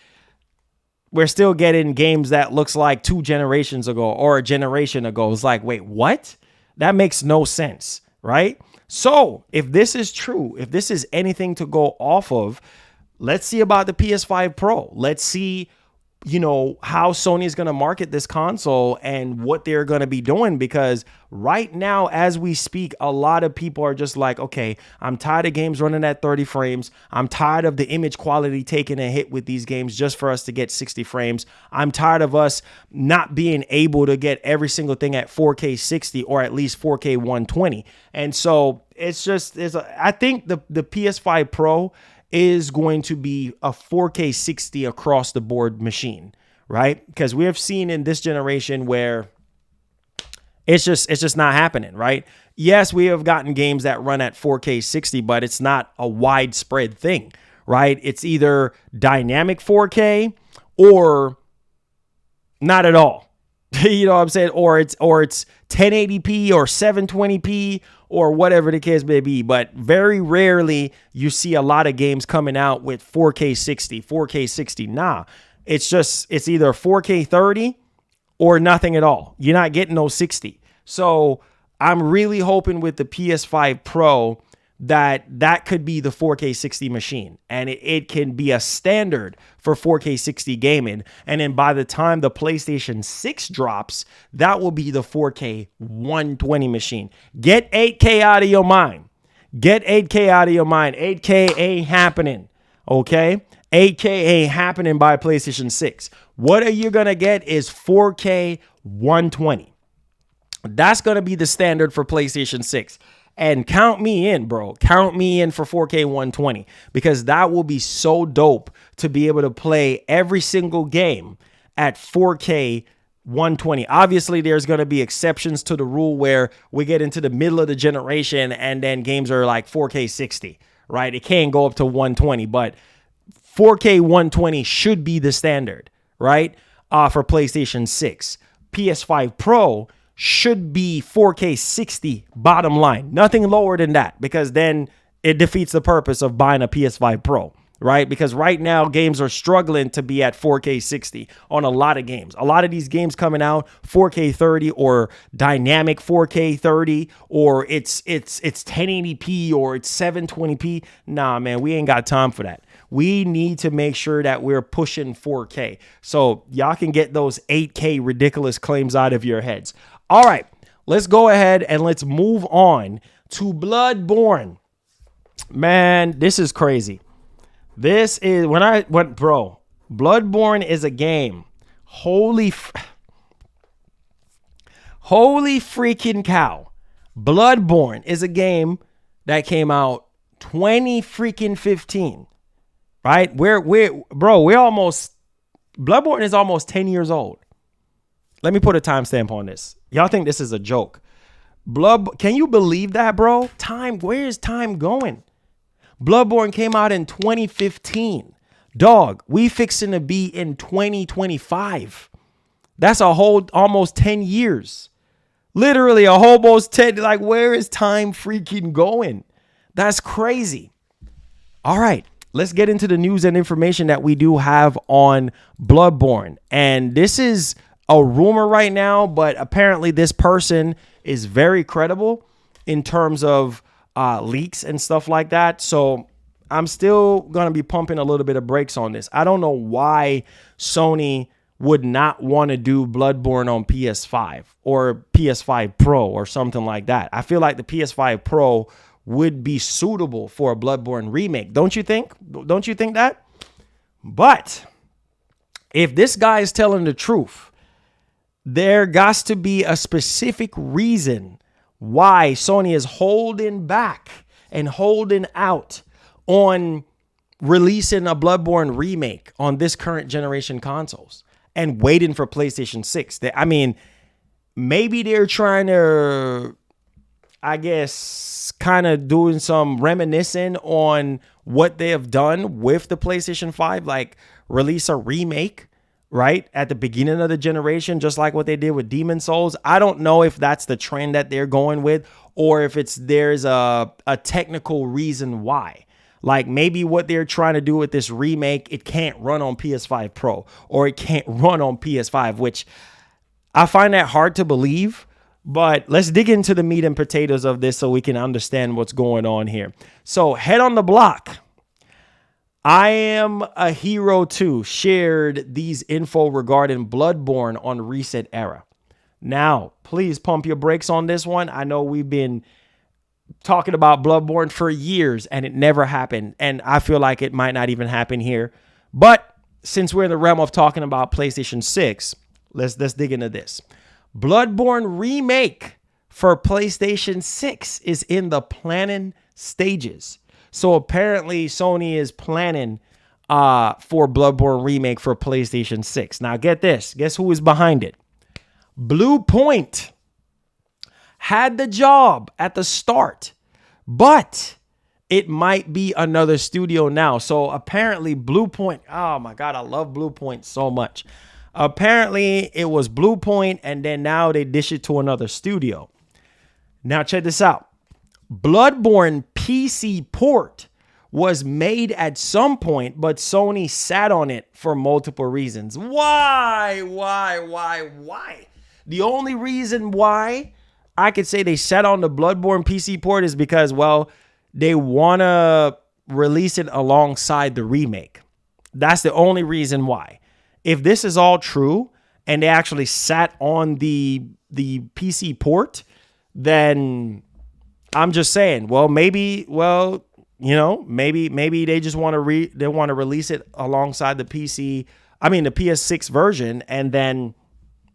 we're still getting games that looks like 2 generations ago or a generation ago. It's like, wait, what? That makes no sense, right? So if this is true, if this is anything to go off of, let's see about the PS5 Pro. Let's see, you know, how Sony is going to market this console and what they're going to be doing, because right now, as we speak, a lot of people are just like, okay, I'm tired of games running at 30 frames. I'm tired of the image quality taking a hit with these games just for us to get 60 frames. I'm tired of us not being able to get every single thing at 4K 60 or at least 4K 120. And so I think the PS5 Pro is going to be a 4K 60 across the board machine, right? Because we have seen in this generation where it's just not happening, right? Yes, we have gotten games that run at 4K 60, but it's not a widespread thing, right? It's either dynamic 4K or not at all. You know what I'm saying? Or it's 1080p or 720p or whatever the case may be. But very rarely you see a lot of games coming out with 4K 60, 4K 60. Nah, it's either 4K 30 or nothing at all. You're not getting no 60. So I'm really hoping with the PS5 Pro that could be the 4K 60 machine, and it can be a standard for 4K 60 gaming. And then by the time the PlayStation 6 drops, that will be the 4K 120 machine. Get 8K out of your mind. Get 8K out of your mind. 8K ain't happening. Okay? 8K ain't happening by PlayStation 6. What are you going to get is 4K 120. That's going to be the standard for PlayStation 6. And count me in, bro. Count me in for 4K 120, because that will be so dope to be able to play every single game at 4K 120. Obviously, there's going to be exceptions to the rule where we get into the middle of the generation and then games are like 4K 60, right? It can't go up to 120, but 4K 120 should be the standard, right? For PlayStation 6. PS5 Pro should be 4K 60 bottom line. Nothing lower than that, because then it defeats the purpose of buying a PS5 Pro, right? Because right now games are struggling to be at 4K 60 on a lot of games. A lot of these games coming out 4K 30 or dynamic 4K 30, or it's 1080p or it's 720p. Nah, man, we ain't got time for that. We need to make sure that we're pushing 4K. So y'all can get those 8K ridiculous claims out of your heads. All right, let's go ahead and let's move on to Bloodborne. Man, this is crazy. This is bro, Bloodborne is a game. Holy freaking cow. Bloodborne is a game that came out 2015, right? Bloodborne is almost 10 years old. Let me put a timestamp on this. Y'all think this is a joke. Can you believe that, bro? Where is time going? Bloodborne came out in 2015. Dog, we fixing to be in 2025. That's a whole almost 10 years. Literally a whole almost 10. Like, where is time freaking going? That's crazy. All right, let's get into the news and information that we do have on Bloodborne. And this is a rumor right now, but apparently this person is very credible in terms of leaks and stuff like that. So I'm still going to be pumping a little bit of brakes on this. I don't know why Sony would not want to do Bloodborne on PS5 or PS5 Pro or something like that. I feel like the PS5 Pro would be suitable for a Bloodborne remake. Don't you think? Don't you think that? But if this guy is telling the truth, there got to be a specific reason why Sony is holding back and holding out on releasing a Bloodborne remake on this current generation consoles and waiting for PlayStation 6. Maybe they're trying to, I guess, kind of doing some reminiscing on what they have done with the PlayStation 5, like release a remake right at the beginning of the generation, just like what they did with Demon Souls. I don't know if that's the trend that they're going with, or if there's a technical reason why. Like maybe what they're trying to do with this remake, it can't run on PS5 Pro or it can't run on PS5, which I find that hard to believe. But let's dig into the meat and potatoes of this so we can understand what's going on here. So Head on the Block, I Am a Hero 2 shared these info regarding Bloodborne on Reset Era. Now, please pump your brakes on this one. I know we've been talking about Bloodborne for years and it never happened. And I feel like it might not even happen here. But since we're in the realm of talking about PlayStation 6, let's dig into this. Bloodborne Remake for PlayStation 6 is in the planning stages. So apparently Sony is planning for Bloodborne Remake for PlayStation 6. Now get this. Guess who is behind it? Blue Point had the job at the start, but it might be another studio now. So apparently Blue Point, oh my God, I love Blue Point so much. Apparently it was Blue Point and then now they dish it to another studio. Now check this out. Bloodborne PC port was made at some point, but Sony sat on it for multiple reasons. Why? The only reason why I could say they sat on the Bloodborne PC port is because, well, they want to release it alongside the remake. That's the only reason why. If this is all true and they actually sat on the PC port, then I'm just saying, well, maybe they just want to release it alongside the PS6 version, and then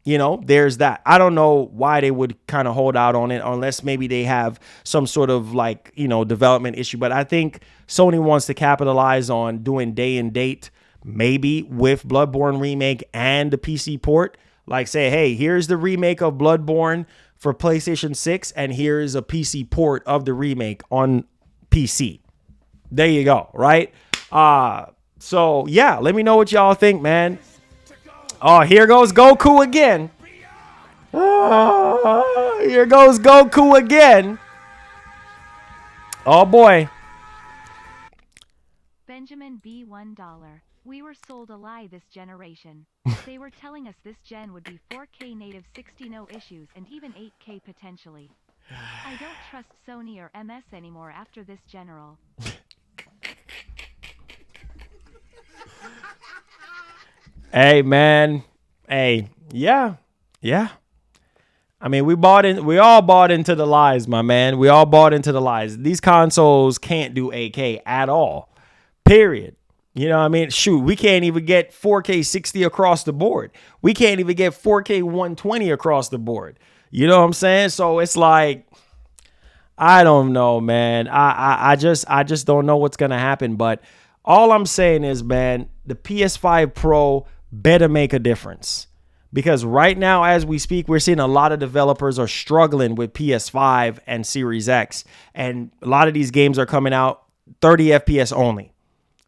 there's that. I don't know why they would kind of hold out on it unless maybe they have some sort of development issue. But I think Sony wants to capitalize on doing day and date, maybe with Bloodborne Remake and the PC port. Like say, hey, here's the remake of Bloodborne for PlayStation 6, and here's a PC port of the remake on PC. There you go, right? So yeah, let me know what y'all think, man. Oh, here goes Goku again. Here goes Goku again. Oh boy. Benjamin B. $1. We were sold a lie this generation. They were telling us this gen would be 4K native 60 no issues and even 8K potentially. I don't trust Sony or MS anymore after this general. Hey, man. Hey, yeah. I mean, we all bought into the lies, my man. We all bought into the lies. These consoles can't do 8K at all. Period. You know what I mean? Shoot, we can't even get 4K 60 across the board. We can't even get 4K 120 across the board. You know what I'm saying? So it's like, I don't know, man. I just don't know what's gonna happen. But all I'm saying is, man, the PS5 Pro better make a difference. Because right now, as we speak, we're seeing a lot of developers are struggling with PS5 and Series X. And a lot of these games are coming out 30 FPS only.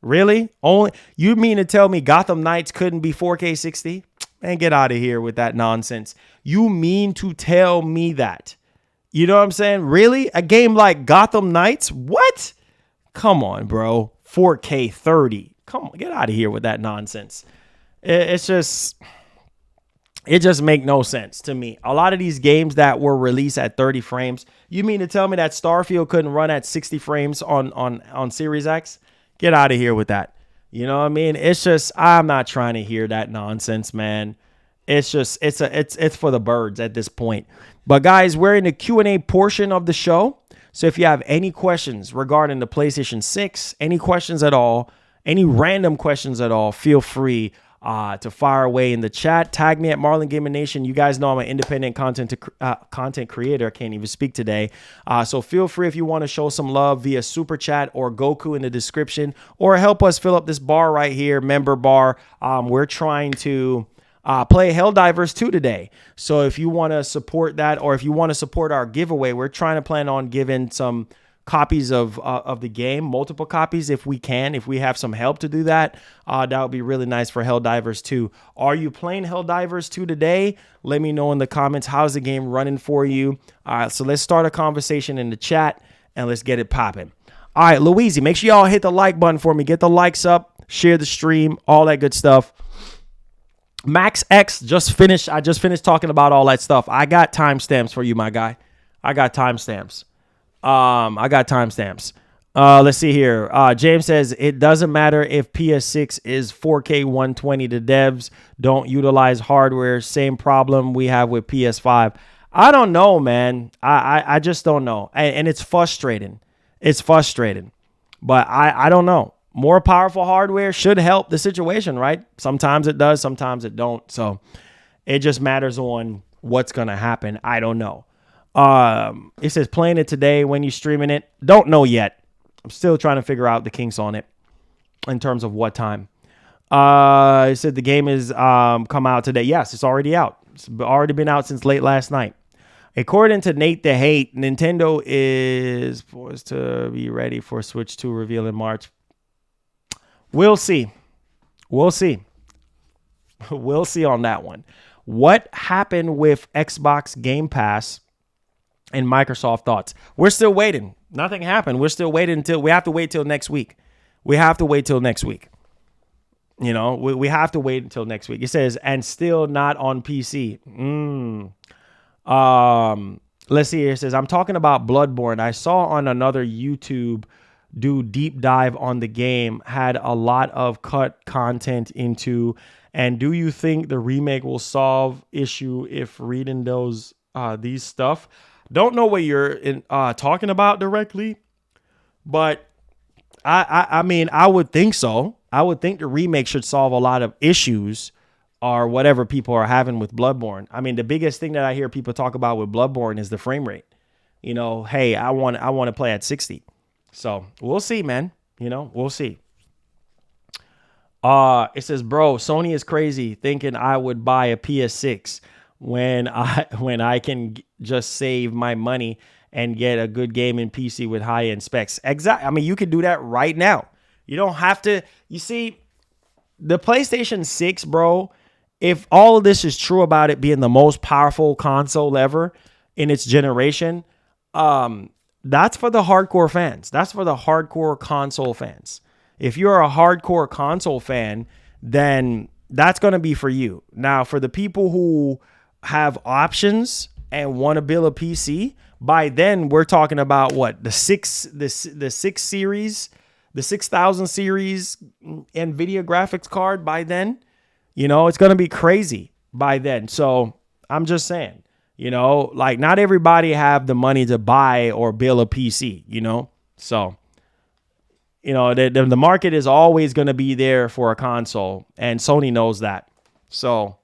Really? Only? You mean to tell me Gotham Knights couldn't be 4K 60? Man, get out of here with that nonsense. You mean to tell me that? You know what I'm saying? Really? A game like Gotham Knights? What? Come on, bro. 4K 30. Come on, get out of here with that nonsense. It just make no sense to me. A lot of these games that were released at 30 frames, you mean to tell me that Starfield couldn't run at 60 frames on Series X? Get out of here with that. You know what I mean? It's just, I'm not trying to hear that nonsense, man. It's just, it's for the birds at this point. But guys, we're in the Q&A portion of the show. So if you have any questions regarding the PlayStation 6, any questions at all, any random questions at all, feel free to fire away in the chat. Tag me at Marlon Gaming Nation. You guys know I'm an independent content creator. I can't even speak today. So feel free if you want to show some love via Super Chat or Goku in the description, or help us fill up this bar right here, member bar. We're trying to play Helldivers 2 today. So if you want to support that, or if you want to support our giveaway, we're trying to plan on giving some copies of the game, multiple copies if we can. If we have some help to do that, that would be really nice for Helldivers 2. Are you playing Helldivers 2 today? Let me know in the comments. How's the game running for you? All right, so let's start a conversation in the chat and let's get it popping. All right, Louise, make sure y'all hit the like button for me. Get the likes up, share the stream, all that good stuff. Max X just finished. I just finished talking about all that stuff. I got timestamps for you, my guy. I got timestamps. Let's see here. James says it doesn't matter if PS6 is 4K 120. The devs don't utilize hardware. Same problem we have with PS5. I don't know, man. I just don't know. And it's frustrating. It's frustrating. But I don't know. More powerful hardware should help the situation, right? Sometimes it does, sometimes it don't. So it just matters on what's going to happen. I don't know. It says playing it today. When you streaming it, don't know yet. I'm still trying to figure out the kinks on it in terms of what time. It said the game is come out today. Yes, it's already out. It's already been out since late last night. According to Nate the Hate, Nintendo is forced to be ready for Switch 2 reveal in March. We'll see. We'll see. We'll see on that one. What happened with Xbox Game Pass and Microsoft thoughts? We're still waiting. Nothing happened. We're still waiting until we have to wait till next week. We have to wait till next week. You know, we have to wait until next week. It says, and still not on PC. Let's see here. It says, I'm talking about Bloodborne. I saw on another YouTube do deep dive on the game, had a lot of cut content into. And do you think the remake will solve issue if reading these stuff? Don't know what you're talking about directly, but I mean, I would think so. I would think the remake should solve a lot of issues or whatever people are having with Bloodborne. I mean, the biggest thing that I hear people talk about with Bloodborne is the frame rate. You know, hey, I want to play at 60. So we'll see, man. You know, we'll see. It says, bro, Sony is crazy thinking I would buy a PS6 when I can just save my money and get a good gaming PC with high-end specs. Exactly. I mean, you can do that right now. You don't have to. You see, the PlayStation 6, bro, if all of this is true about it being the most powerful console ever in its generation, that's for the hardcore fans. That's for the hardcore console fans. If you're a hardcore console fan, then that's going to be for you. Now, for the people who have options and want to build a PC, by then we're talking about what? The 6 series, the 6000 series NVIDIA graphics card by then. You know, it's going to be crazy by then. So I'm just saying, You know, like not everybody have the money to buy or build a PC, you know? So, you know, the market is always going to be there for a console, and Sony knows that. So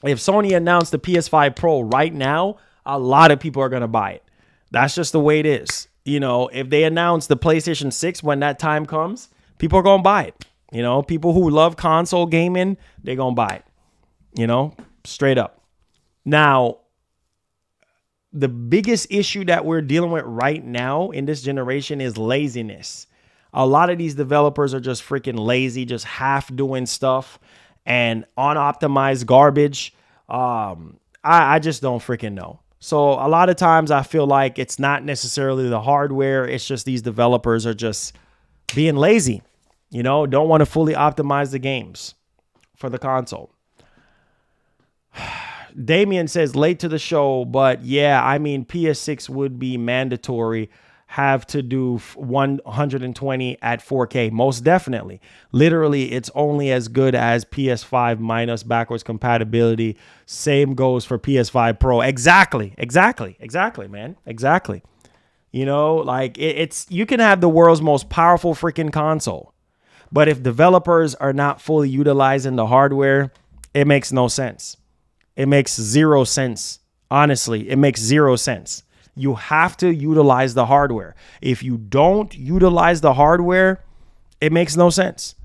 if Sony announced the PS5 Pro right now, a lot of people are going to buy it. That's just the way it is. You know, if they announce the PlayStation 6 when that time comes, people are going to buy it. You know, people who love console gaming, they're going to buy it. You know, straight up. Now, the biggest issue that we're dealing with right now in this generation is laziness. A lot of these developers are just freaking lazy, just half doing stuff and unoptimized garbage. I just don't freaking know. So a lot of times I feel like it's not necessarily the hardware. It's just these developers are just being lazy, you know, don't want to fully optimize the games for the console. Damien says late to the show, but yeah, I mean, PS6 would be mandatory. Have to do 120 at 4K. Most definitely. Literally, it's only as good as PS5 minus backwards compatibility. Same goes for PS5 Pro. Exactly, man. Exactly. You know, like it's you can have the world's most powerful freaking console, but if developers are not fully utilizing the hardware, it makes no sense. It makes zero sense. Honestly, it makes zero sense. You have to utilize the hardware. If you don't utilize the hardware, it makes no sense.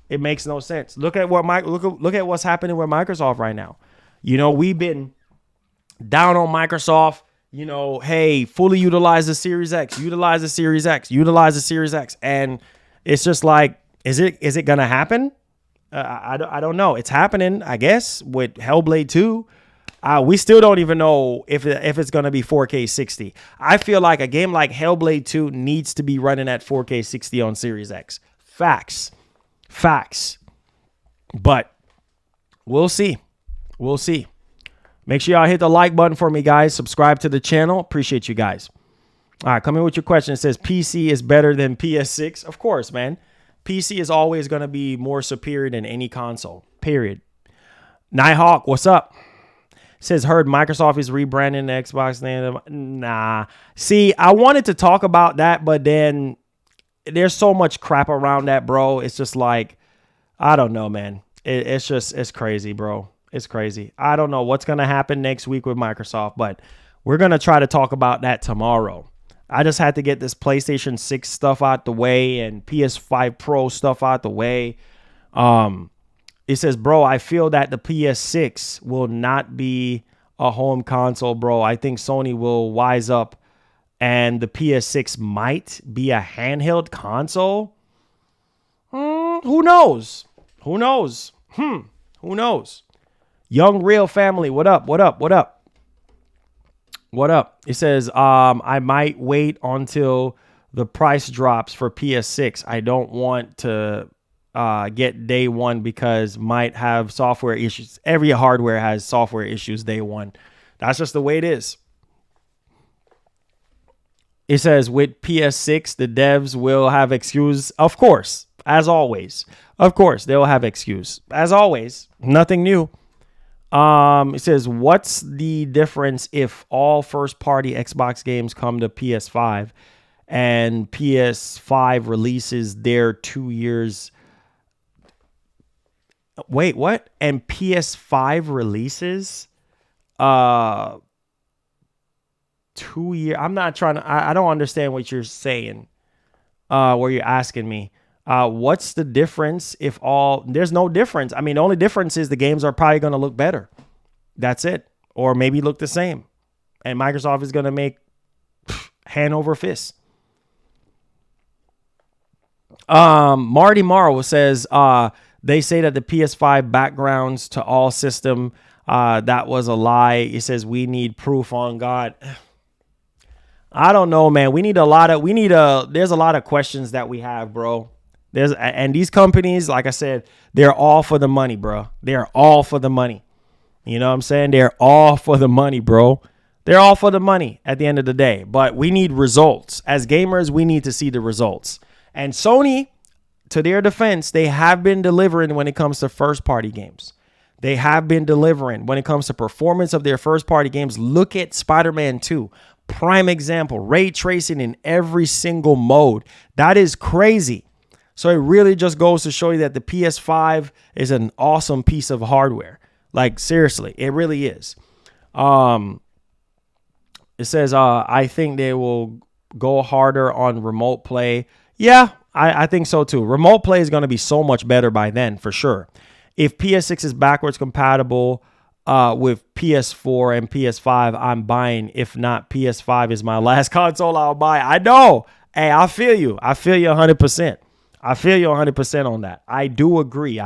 It makes no sense. Look at what look at what's happening with Microsoft right now. You know, we've been down on Microsoft. You know, hey, fully utilize the Series X, utilize the Series X, utilize the Series X, and it's just like, is it gonna happen? I don't know. It's happening, I guess, with Hellblade 2. We still don't even know if it's going to be 4K 60. I feel like a game like Hellblade 2 needs to be running at 4K 60 on Series X. Facts. But we'll see. Make sure y'all hit the like button for me, guys. Subscribe to the channel. Appreciate you guys. All right, come in with your question. It says PC is better than PS6. Of course, man. PC is always going to be more superior than any console, period. Nighthawk, what's up? Says, heard Microsoft is rebranding the Xbox name. Nah. See, I wanted to talk about that, but then there's so much crap around that, bro. It's just like, I don't know, man. It's crazy, bro. It's crazy. I don't know what's going to happen next week with Microsoft, but we're going to try to talk about that tomorrow. I just had to get this PlayStation 6 stuff out the way and PS5 Pro stuff out the way. It says, bro, I feel that the PS6 will not be a home console, bro. I think Sony will wise up and the PS6 might be a handheld console. Who knows? Who knows? Who knows? Young Real Family, what up? It says, I might wait until the price drops for PS6. I don't want to get day one because might have software issues. Every hardware has software issues day one. That's just the way it is. It says with PS6, the devs will have excuse. Of course, as always. Of course, they'll have excuse. As always, nothing new. It says, what's the difference if all first-party Xbox games come to PS5 and PS5 releases their 2 years? Wait, what? And PS5 releases 2 year. I'm not trying to. I don't understand what you're saying. Where you're asking me. What's the difference if all... There's no difference. I mean, the only difference is the games are probably going to look better. That's it. Or maybe look the same. And Microsoft is going to make hand over fist. Marty Morrow says, they say that the PS5 backgrounds to all system, that was a lie. He says, we need proof on God. I don't know, man. There's a lot of questions that we have, bro. And these companies, like I said, they're all for the money, bro. They're all for the money. You know what I'm saying? They're all for the money, bro. They're all for the money at the end of the day. But we need results. As gamers, we need to see the results. And Sony, to their defense, they have been delivering when it comes to first-party games. They have been delivering when it comes to performance of their first-party games. Look at Spider-Man 2. Prime example, ray tracing in every single mode. That is crazy. So it really just goes to show you that the PS5 is an awesome piece of hardware. Like, seriously, it really is. It says, I think they will go harder on remote play. Yeah, I think so too. Remote play is going to be so much better by then, for sure. If PS6 is backwards compatible with PS4 and PS5, I'm buying. If not, PS5 is my last console I'll buy. I know. Hey, I feel you. I feel you 100%. I feel you 100% on that. I do agree.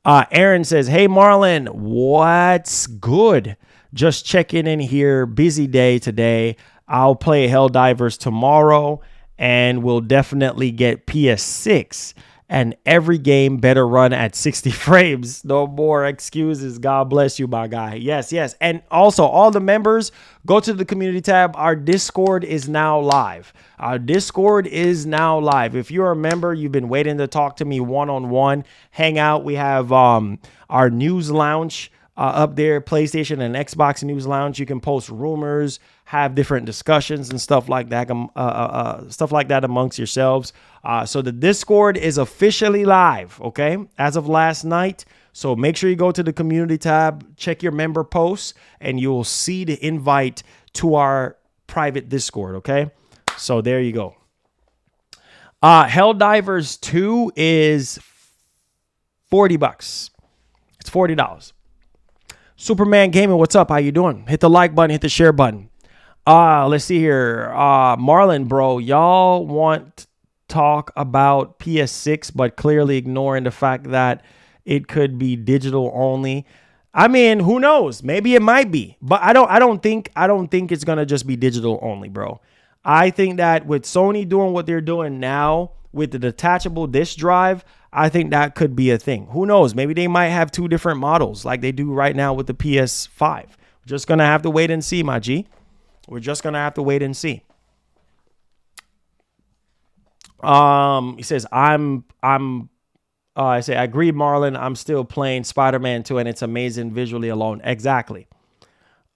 Aaron says, hey, Marlon, what's good? Just checking in here. Busy day today. I'll play Helldivers tomorrow, and we'll definitely get PS6. And every game better run at 60 frames. No more excuses. God bless you, my guy. Yes. And also, all the members, go to the community tab. Our Discord is now live. If you're a member, you've been waiting to talk to me one-on-one, hang out. We have our news lounge up there, PlayStation and Xbox news lounge. You can post rumors, have different discussions and stuff like that, amongst yourselves. So the Discord is officially live, okay, as of last night. So make sure you go to the community tab, check your member posts, and you will see the invite to our private Discord, okay? So there you go. Helldivers 2 is $40. It's $40. Superman Gaming, what's up? How you doing? Hit the like button, hit the share button. Let's see here. Marlon, bro, y'all want talk about PS6, but clearly ignoring the fact that it could be digital only. I mean, who knows? Maybe it might be, but I don't think it's gonna just be digital only, bro. I think that with Sony doing what they're doing now with the detachable disk drive, I think that could be a thing. Who knows? Maybe they might have two different models like they do right now with the PS5. We're just gonna have to wait and see, my G. We're just gonna have to wait and see. He says, I say, I agree, Marlon. I'm still playing Spider-Man 2, and it's amazing visually alone. Exactly.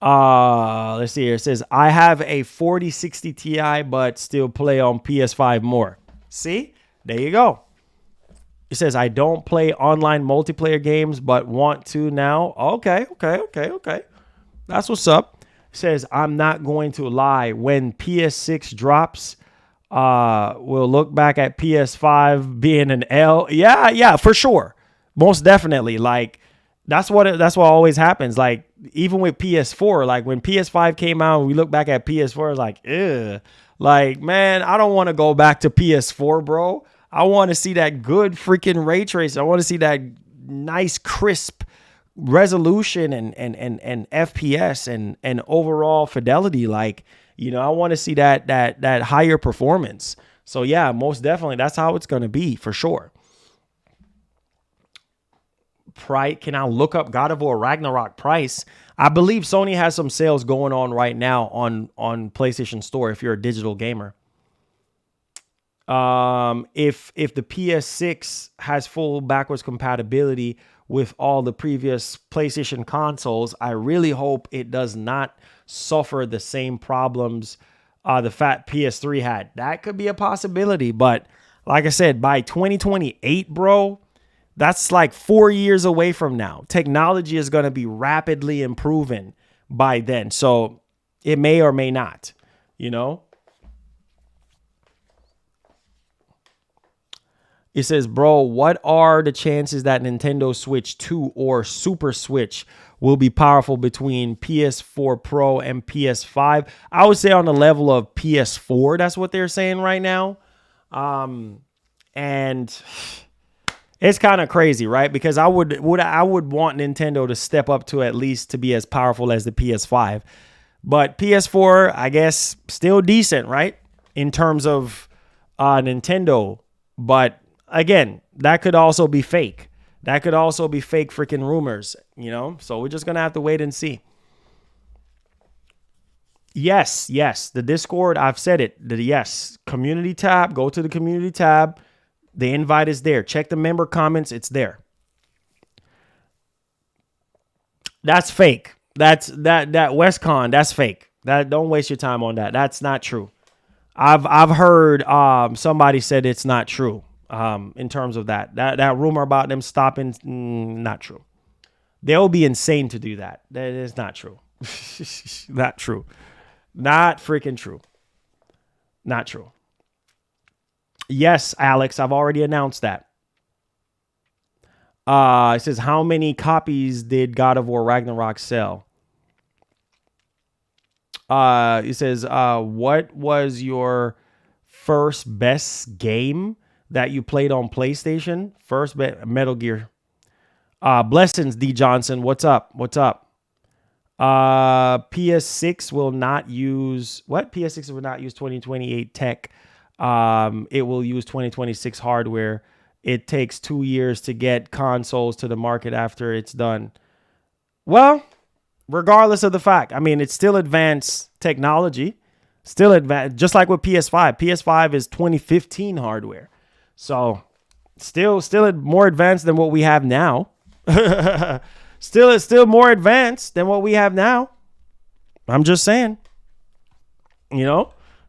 Let's see here. It says, I have a 4060 Ti, but still play on PS5 more. See? There you go. It says, I don't play online multiplayer games, but want to now. Okay. That's what's up. It says, I'm not going to lie. When PS6 drops, we'll look back at PS5 being an L. Yeah, for sure. Most definitely. Like, that's what always happens. Like, even with PS4, like when PS5 came out, we look back at PS4, it's like, ugh. Like, man, I don't want to go back to PS4, bro. I want to see that good freaking ray tracing. I want to see that nice, crisp resolution and FPS and overall fidelity. Like, you know, I want to see that higher performance. So yeah, most definitely, that's how it's going to be for sure. Can I look up God of War Ragnarok price? I believe Sony has some sales going on right now on PlayStation Store if you're a digital gamer. If the PS6 has full backwards compatibility with all the previous PlayStation consoles, I really hope it does not suffer the same problems the fat PS3 had. That could be a possibility, but like I said, by 2028, bro, that's like 4 years away from now. Technology is going to be rapidly improving by then, so it may or may not, you know. It says, bro, what are the chances that Nintendo Switch 2 or Super Switch will be powerful between PS4 Pro and PS5? I would say on the level of PS4. That's what they're saying right now. And it's kind of crazy, right? Because I would want Nintendo to step up to at least to be as powerful as the PS5. But PS4, I guess, still decent, right? In terms of Nintendo. But again, that could also be fake. That could also be fake freaking rumors, you know? So we're just going to have to wait and see. Yes. The Discord, I've said it. Yes. Community tab. Go to the community tab. The invite is there. Check the member comments. It's there. That's fake. That WestCon, that's fake. That don't waste your time on that. That's not true. I've heard somebody said it's not true. In terms of that rumor about them stopping, not true. They'll be insane to do that. That is not true. Not true. Not freaking true. Not true. Yes, Alex, I've already announced that. It says, how many copies did God of War Ragnarok sell? It says, what was your first best game that you played on PlayStation? First Metal Gear. Blessings, D Johnson. What's up? What's up? PS6 will not use what? PS6 will not use 2028 tech. It will use 2026 hardware. It takes 2 years to get consoles to the market after it's done. Well, regardless of the fact, I mean, it's still advanced technology, still advanced, just like with PS5. PS5 is 2015 hardware. So still more advanced than what we have now. Still more advanced than what we have now. I'm just saying,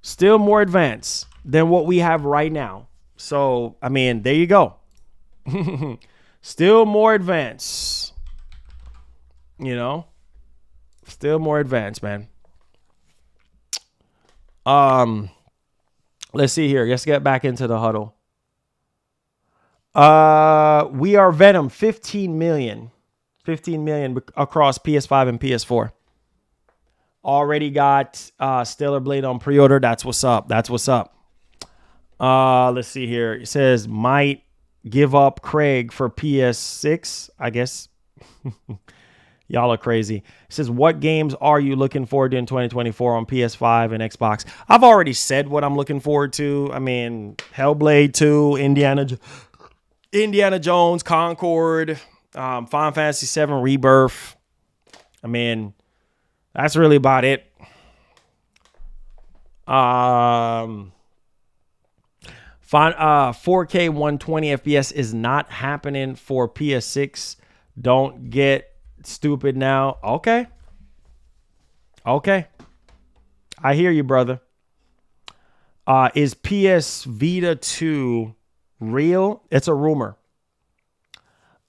still more advanced than what we have right now. So, I mean, there you go. Still more advanced, still more advanced, man. Let's see here. Let's get back into the huddle. We are Venom, 15 million across PS5 and PS4. Already got Stellar Blade on pre-order. That's what's up. That's what's up. Let's see here. It says might give up Craig for PS6, I guess. Y'all are crazy. It says, what games are you looking forward to in 2024 on PS5 and Xbox? I've already said what I'm looking forward to. I mean, Hellblade 2, Indiana Jones, Concord, Final Fantasy 7 Rebirth. I mean, that's really about it. 4K 120 FPS is not happening for PS6. Don't get stupid now. Okay. I hear you, brother. Is PS Vita 2 real? It's a rumor.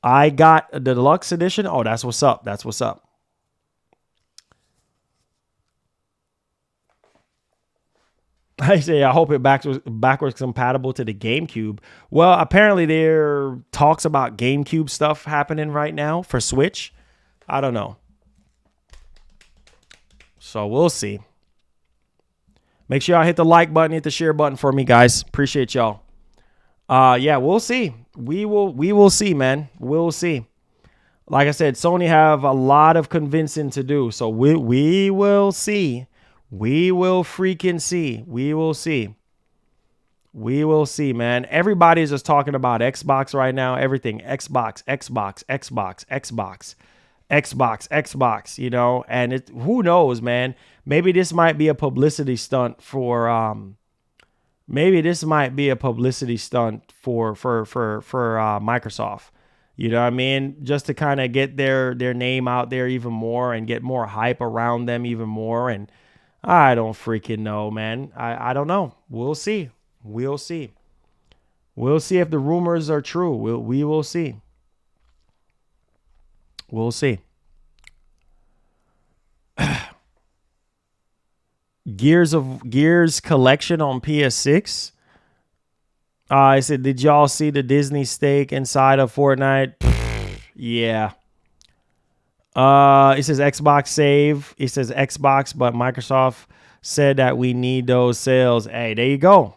I got the deluxe edition. Oh, that's what's up. That's what's up. I say, I hope it backwards compatible to the GameCube. Well, apparently there talks about GameCube stuff happening right now for Switch. I don't know. So we'll see. Make sure y'all hit the like button, hit the share button for me, guys. Appreciate y'all. Yeah, we'll see. We will see, man. We'll see. Like I said, Sony have a lot of convincing to do. So we will see. We will freaking see. We will see. We will see, man. Everybody's just talking about Xbox right now. Everything. Xbox. And who knows, man. Maybe this might be a publicity stunt for Microsoft. You know what I mean? Just to kind of get their name out there even more and get more hype around them even more. And I don't freaking know, man. I don't know. We'll see. We'll see. We'll see if the rumors are true. We will see. We'll see. Gears collection on PS6. I said, did y'all see the Disney steak inside of Fortnite? Yeah. It says Xbox save. It says Xbox, but Microsoft said that we need those sales. Hey, there you go.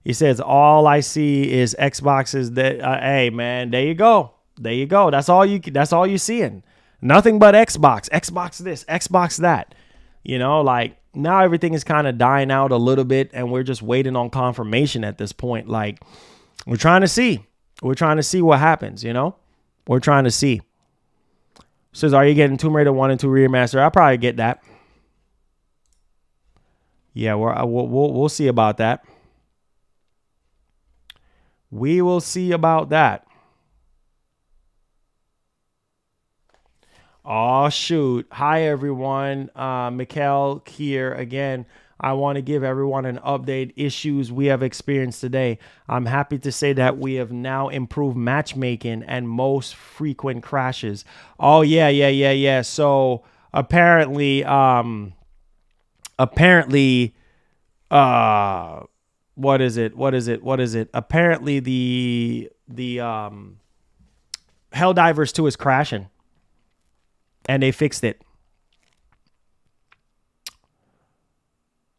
He says all I see is Xboxes. That hey man, there you go. There you go. That's all you seeing. Nothing but Xbox. Xbox this, Xbox that. Like now everything is kind of dying out a little bit, and we're just waiting on confirmation at this point. Like we're trying to see. We're trying to see what happens. We're trying to see. Says, are you getting Tomb Raider 1 and 2 remaster? I'll probably get that. Yeah, we'll see about that. We will see about that. Oh, shoot. Hi, everyone. Mikhail here again. I want to give everyone an update issues we have experienced today. I'm happy to say that we have now improved matchmaking and most frequent crashes. Oh, yeah. So apparently, what is it? Apparently the Helldivers 2 is crashing. And they fixed it.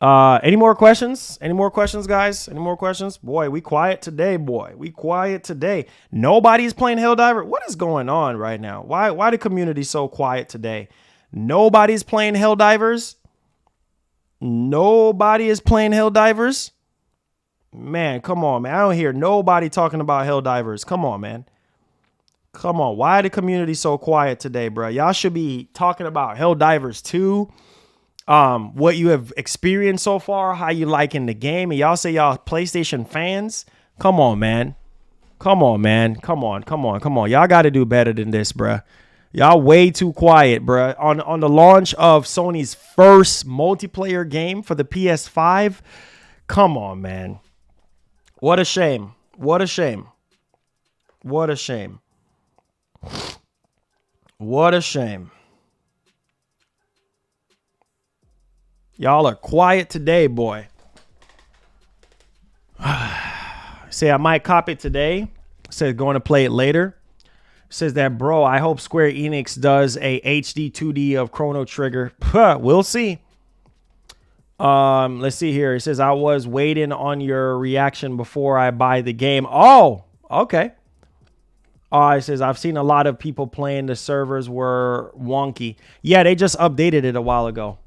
Any more questions? Any more questions, guys? Any more questions? Boy, we quiet today, boy. We quiet today. Nobody's playing Helldiver. What is going on right now? Why the community so quiet today? Nobody's playing Helldivers. Nobody is playing Helldivers. Man, come on, man. I don't hear nobody talking about Helldivers. Come on, man. Come on, why the community so quiet today, bro? Y'all should be talking about Helldivers 2, what you have experienced so far, how you liking the game, and y'all say y'all PlayStation fans. Come on, man. Come on. Y'all got to do better than this, bro. Y'all way too quiet, bro. On the launch of Sony's first multiplayer game for the PS5. Come on, man. What a shame. What a shame. What a shame. What a shame. Y'all are quiet today, boy. Say I might cop it today. Says going to play it later. Says that, bro, I hope Square Enix does a HD 2D of Chrono Trigger. We'll see. Let's see here. It says I was waiting on your reaction before I buy the game. Oh, okay. It says, I've seen a lot of people playing. The servers were wonky. Yeah, they just updated it a while ago.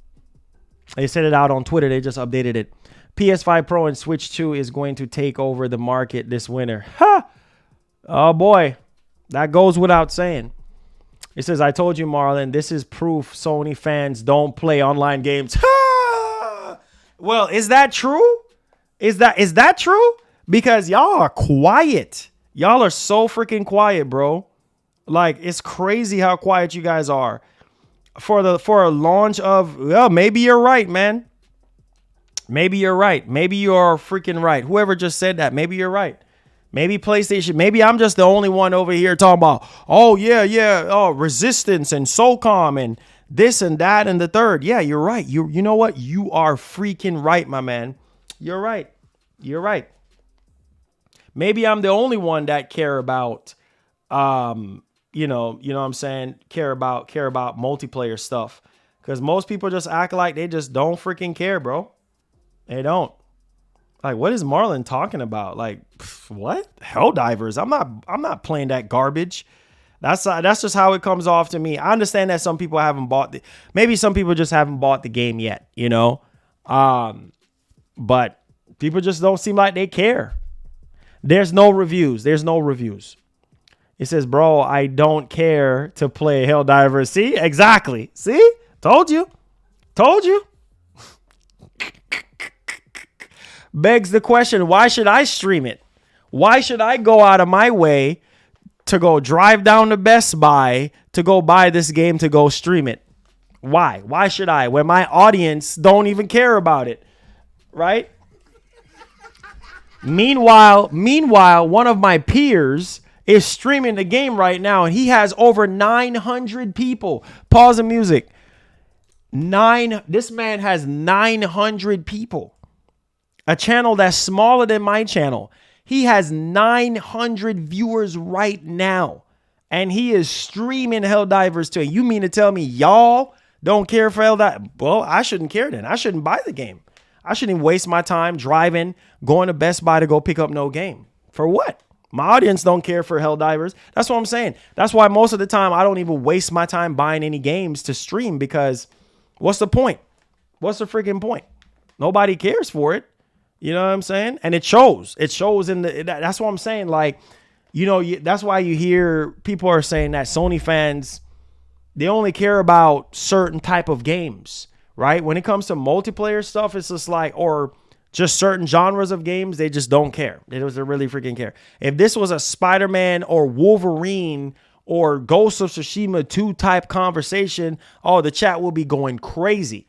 They said it out on Twitter. They just updated it. PS5 Pro and Switch 2 is going to take over the market this winter. Ha! Oh, boy. That goes without saying. It says, I told you, Marlon, this is proof Sony fans don't play online games. Ha! Well, is that true? Is that true? Because y'all are quiet. Y'all are so freaking quiet, bro. Like, it's crazy how quiet you guys are. For a launch of, well, maybe you're right, man. Maybe you're right. Maybe you're freaking right. Whoever just said that, maybe you're right. Maybe PlayStation, maybe I'm just the only one over here talking about, oh, yeah, Resistance and SOCOM and this and that and the third. Yeah, you're right. You know what? You are freaking right, my man. You're right. You're right. Maybe I'm the only one that care about, you know what I'm saying? Care about multiplayer stuff. Because most people just act like they just don't freaking care, bro. They don't. Like, what is Marlon talking about? Like, what? Helldivers? I'm not playing that garbage. That's just how it comes off to me. I understand that some people haven't bought maybe some people just haven't bought the game yet, you know? But people just don't seem like they care. There's no reviews. It says, bro, I don't care to play Helldivers. See? Exactly. See? Told you. Begs the question, why should I stream it? Why should I go out of my way to go drive down to Best Buy to go buy this game to go stream it? Why? Why should I? When my audience don't even care about it, right? Meanwhile, one of my peers is streaming the game right now, and he has over 900 people. Pause the music. This man has 900 people. A channel that's smaller than my channel. He has 900 viewers right now, and he is streaming Helldivers 2. You mean to tell me y'all don't care for Helldivers? Well, I shouldn't care then. I shouldn't buy the game. I shouldn't even waste my time driving, going to Best Buy to go pick up no game. For what? My audience don't care for Helldivers. That's what I'm saying. That's why most of the time I don't even waste my time buying any games to stream, because what's the point? What's the freaking point? Nobody cares for it. You know what I'm saying? And it shows. It shows in the, that's what I'm saying. Like, you know, that's why you hear people are saying that Sony fans, they only care about certain type of games, right? When it comes to multiplayer stuff, it's just like, or just certain genres of games, they just don't care. They don't really freaking care. If this was a Spider-Man or Wolverine or Ghost of Tsushima 2 type conversation, oh, the chat will be going crazy.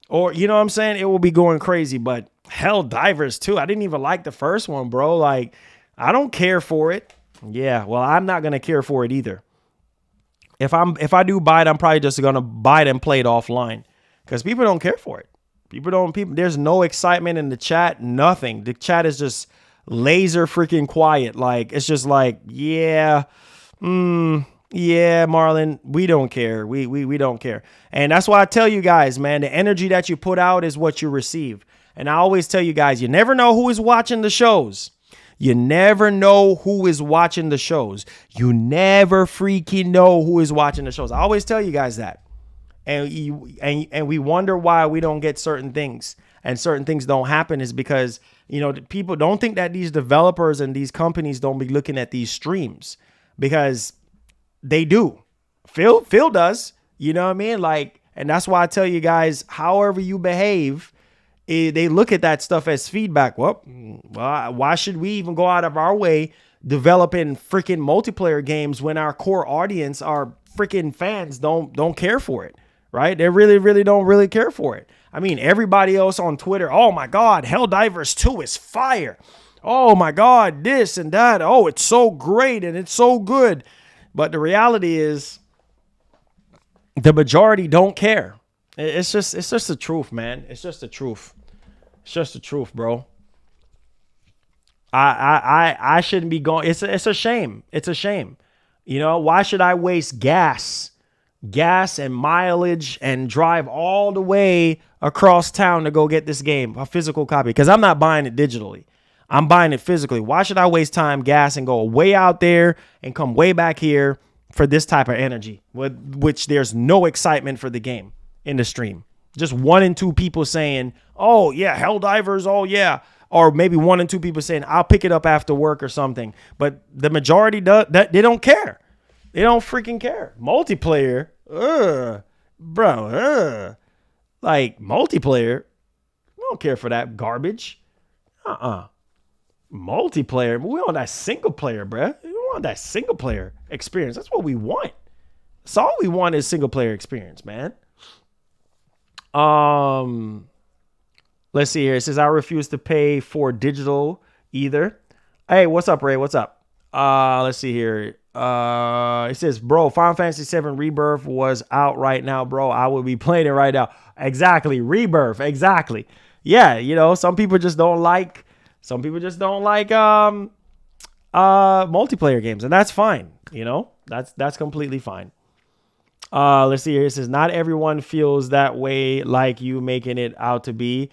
Or, you know what I'm saying? It will be going crazy. But Helldivers 2, I didn't even like the first one, bro. Like, I don't care for it. Yeah, well, I'm not going to care for it either. If I do buy it, I'm probably just going to buy it and play it offline because people don't care for it. There's no excitement in the chat, nothing. The chat is just laser freaking quiet. Like, it's just like, yeah, yeah, Marlon, we don't care. We don't care. And that's why I tell you guys, man, the energy that you put out is what you receive. And I always tell you guys, you never know who is watching the shows. You never know who is watching the shows. You never freaking know who is watching the shows. I always tell you guys that. And we wonder why we don't get certain things and certain things don't happen is because, you know, people don't think that these developers and these companies don't be looking at these streams because they do. Phil does, you know what I mean? Like, and that's why I tell you guys, however you behave, they look at that stuff as feedback. Well, why should we even go out of our way developing freaking multiplayer games when our core audience, our freaking fans don't care for it, right? They really don't really care for it. I mean, everybody else on Twitter, oh my God, Helldivers 2 is fire. Oh my God, this and that. Oh, it's so great and it's so good. But the reality is the majority don't care. It's just the truth, man. It's just the truth. It's just the truth, bro. I shouldn't be going. It's a shame. It's a shame. You know, why should I waste gas and mileage and drive all the way across town to go get this game, a physical copy? Because I'm not buying it digitally. I'm buying it physically. Why should I waste time, gas, and go way out there and come way back here for this type of energy, with which there's no excitement for the game in the stream? Just 1 and 2 people saying, oh, yeah, Helldivers, oh, yeah. Or maybe 1 and 2 people saying, I'll pick it up after work or something. But the majority, they don't care. They don't freaking care. Multiplayer, bro, like multiplayer, I don't care for that garbage. Multiplayer, we want that single player, bro. We want that single player experience. That's what we want. That's all we want is single player experience, man. Let's see here. It says I refuse to pay for digital either. Hey, what's up, Ray? What's up? Let's see here. It says, bro, Final Fantasy 7 Rebirth was out right now, bro. I would be playing it right now. Exactly. Rebirth. Exactly. Yeah, you know, some people just don't like multiplayer games, and that's fine. You know, that's completely fine. Let's see here. It says not everyone feels that way like you making it out to be.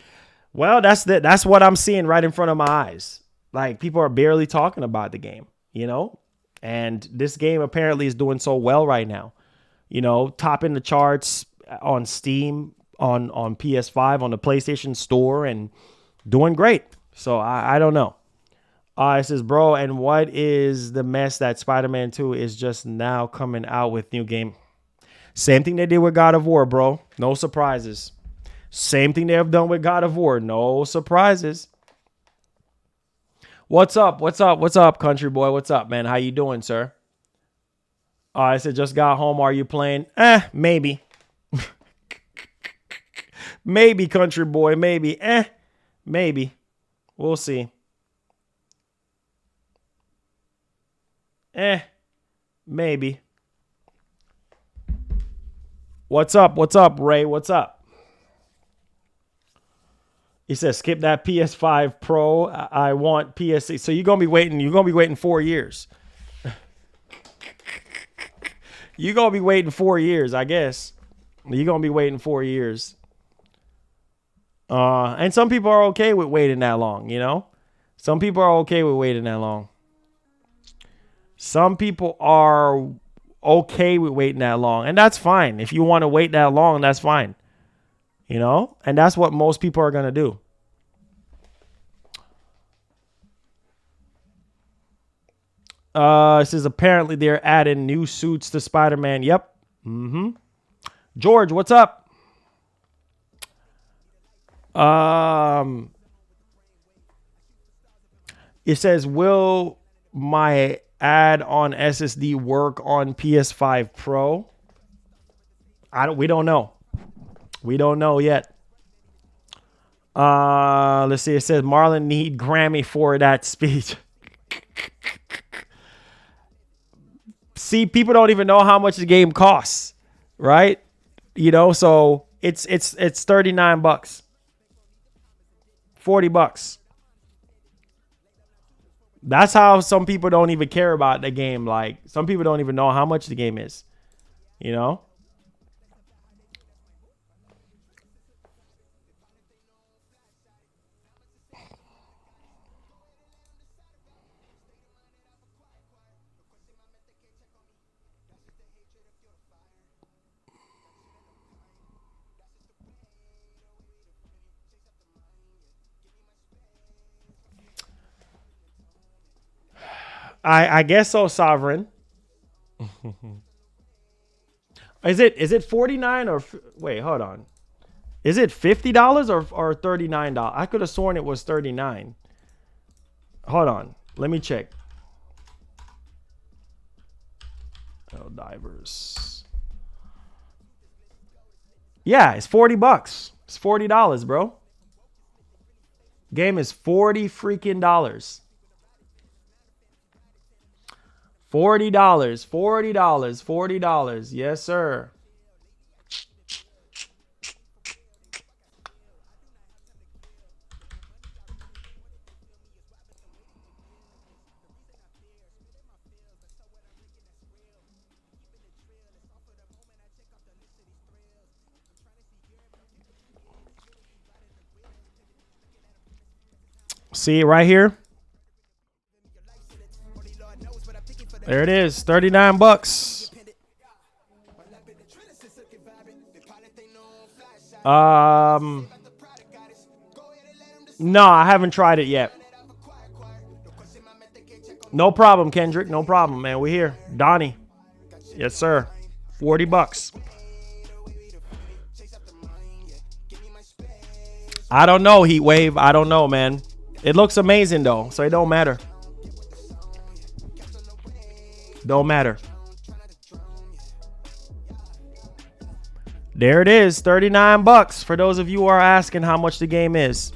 Well, that's what I'm seeing right in front of my eyes. Like, people are barely talking about the game, you know? And this game apparently is doing so well right now. You know, topping the charts on Steam, on PS5, on the PlayStation Store, and doing great. So I don't know. It says, bro, and what is the mess that Spider-Man 2 is just now coming out with new game? Same thing they did with God of War, bro. No surprises. Same thing they have done with God of War. No surprises. What's up? What's up? What's up, country boy? What's up, man? How you doing, sir? I said, just got home. Are you playing? Maybe. Maybe, country boy. Maybe. Maybe. We'll see. Maybe. What's up? What's up, Ray? What's up? He says, skip that PS5 Pro. I want PS6. So you're going to be waiting 4 years. You're going to be waiting 4 years, I guess. You're going to be waiting 4 years. And some people are okay with waiting that long, you know? Some people are okay with waiting that long. Some people are okay with waiting that long, and that's fine. If you want to wait that long, that's fine. You know? And that's what most people are going to do. It says apparently they're adding new suits to Spider-Man. Yep. George, what's up? It says, will my add on SSD work on PS5 Pro? We don't know. We don't know yet. Let's see. It says Marlon need Grammy for that speech. See, people don't even know how much the game costs, right? You know, so it's 39 bucks. 40 bucks. That's how some people don't even care about the game. Like, some people don't even know how much the game is, you know? I guess so, Sovereign. Is it 49 or wait, hold on. Is it $50 or $39? I could have sworn it was 39. Hold on. Let me check. Oh, divers. Yeah, it's 40 bucks. It's $40, bro. Game is 40 freaking dollars. $40, $40, $40. Yes, sir. See it right here? There it is, 39 bucks. No, I haven't tried it yet. No problem, Kendrick. No problem, man. We're here. Donnie. Yes, sir. 40 bucks. I don't know, Heatwave. I don't know, man. It looks amazing, though, so it don't matter. Don't matter. There it is, 39 bucks for those of you who are asking how much the game is.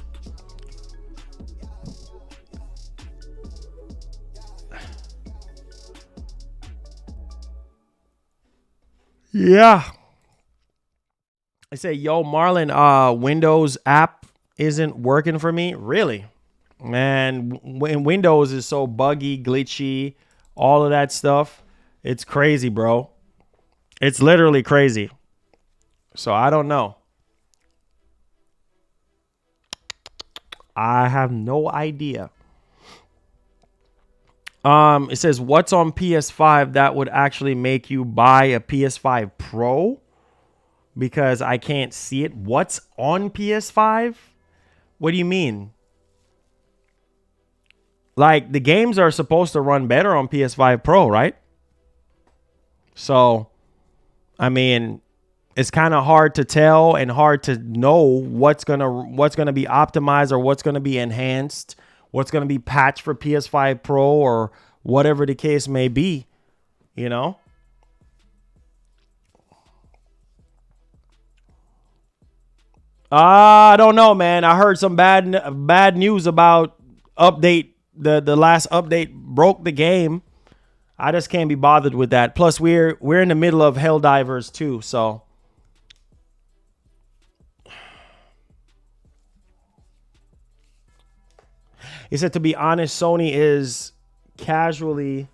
Yeah. I say, yo, Marlon, Windows app isn't working for me. Really? Man, when Windows is so buggy, glitchy, all of that stuff, it's crazy, bro. It's literally crazy. So I don't know. I have no idea. It says, what's on PS5 that would actually make you buy a PS5 Pro? Because I can't see it. What's on PS5? What do you mean? Like, the games are supposed to run better on PS5 Pro, right? So, I mean, it's kind of hard to tell and hard to know what's gonna be optimized or what's gonna be enhanced, what's gonna be patched for PS5 Pro or whatever the case may be, you know? I don't know, man. I heard some bad news about update. The last update broke the game. I just can't be bothered with that. Plus, we're in the middle of Helldivers too, so. He said, to be honest, Sony is casually.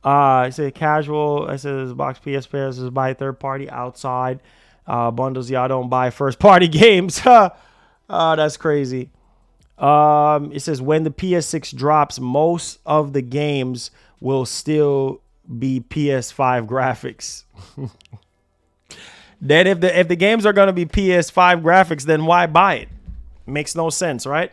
I say casual. I said box PS pairs is buy third party outside bundles. Y'all don't buy first party games. That's crazy. It says when the PS6 drops, most of the games will still be PS5 graphics. Then if the games are gonna be PS5 graphics, then why buy it? Makes no sense, right?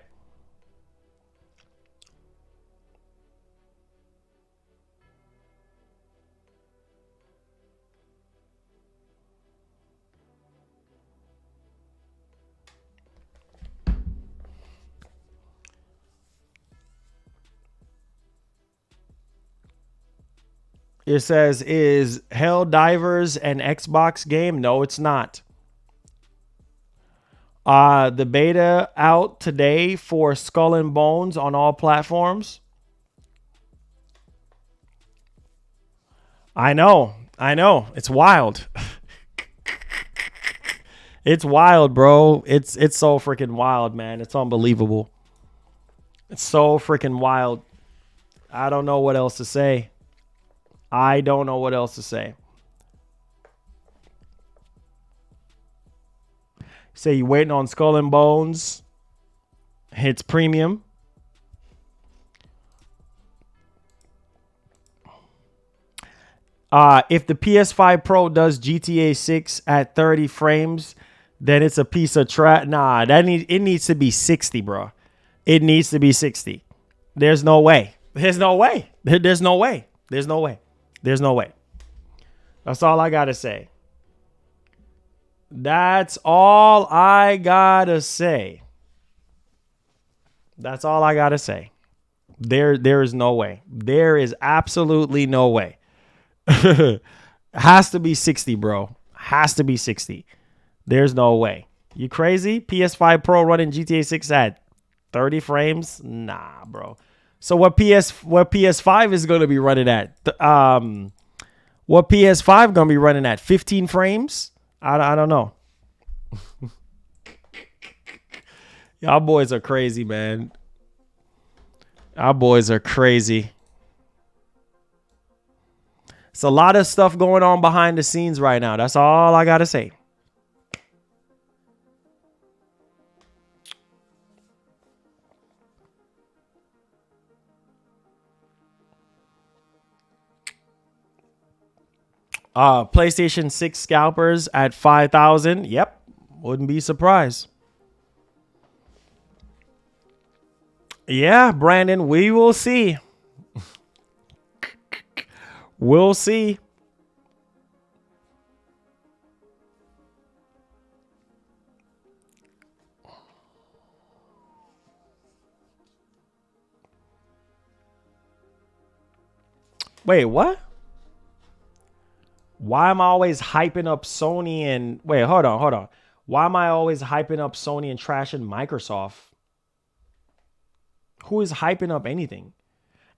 It says, is Helldivers an Xbox game? No, it's not. The beta out today for Skull and Bones on all platforms. I know. It's wild. It's wild, bro. It's so freaking wild, man. It's unbelievable. It's so freaking wild. I don't know what else to say. Say you waiting on Skull and Bones. Hits premium. If the PS5 Pro does GTA 6 at 30 frames, then it's a piece of trash. Nah, it needs to be 60, bro. It needs to be 60. There's no way. There's no way. There's no way. There's no way. There's no way. That's all I gotta say. That's all I gotta say. That's all I gotta say. There is no way. There is absolutely no way. Has to be 60, bro. Has to be 60. There's no way. You crazy? PS5 Pro running GTA 6 at 30 frames? Nah, bro. So what PS5 is going to be running at? What PS5 going to be running at? 15 frames? I don't know. Y'all boys are crazy, man. Our boys are crazy. It's a lot of stuff going on behind the scenes right now. That's all I got to say. PlayStation 6 scalpers at 5,000. Yep. Wouldn't be surprised. Yeah, Brandon, we will see. We'll see. Wait, what? Why am I always hyping up Sony and... Wait, hold on. Why am I always hyping up Sony and trashing Microsoft? Who is hyping up anything?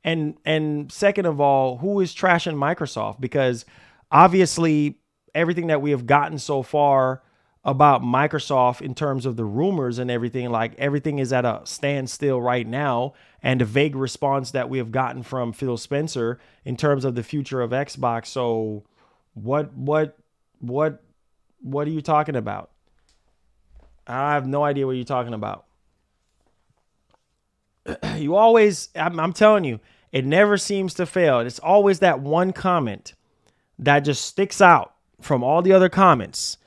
And second of all, who is trashing Microsoft? Because obviously everything that we have gotten so far about Microsoft in terms of the rumors and everything, like everything is at a standstill right now. And the vague response that we have gotten from Phil Spencer in terms of the future of Xbox. So what are you talking about? I have no idea what you're talking about. You always, I'm telling you, it never seems to fail. It's always that one comment that just sticks out from all the other comments,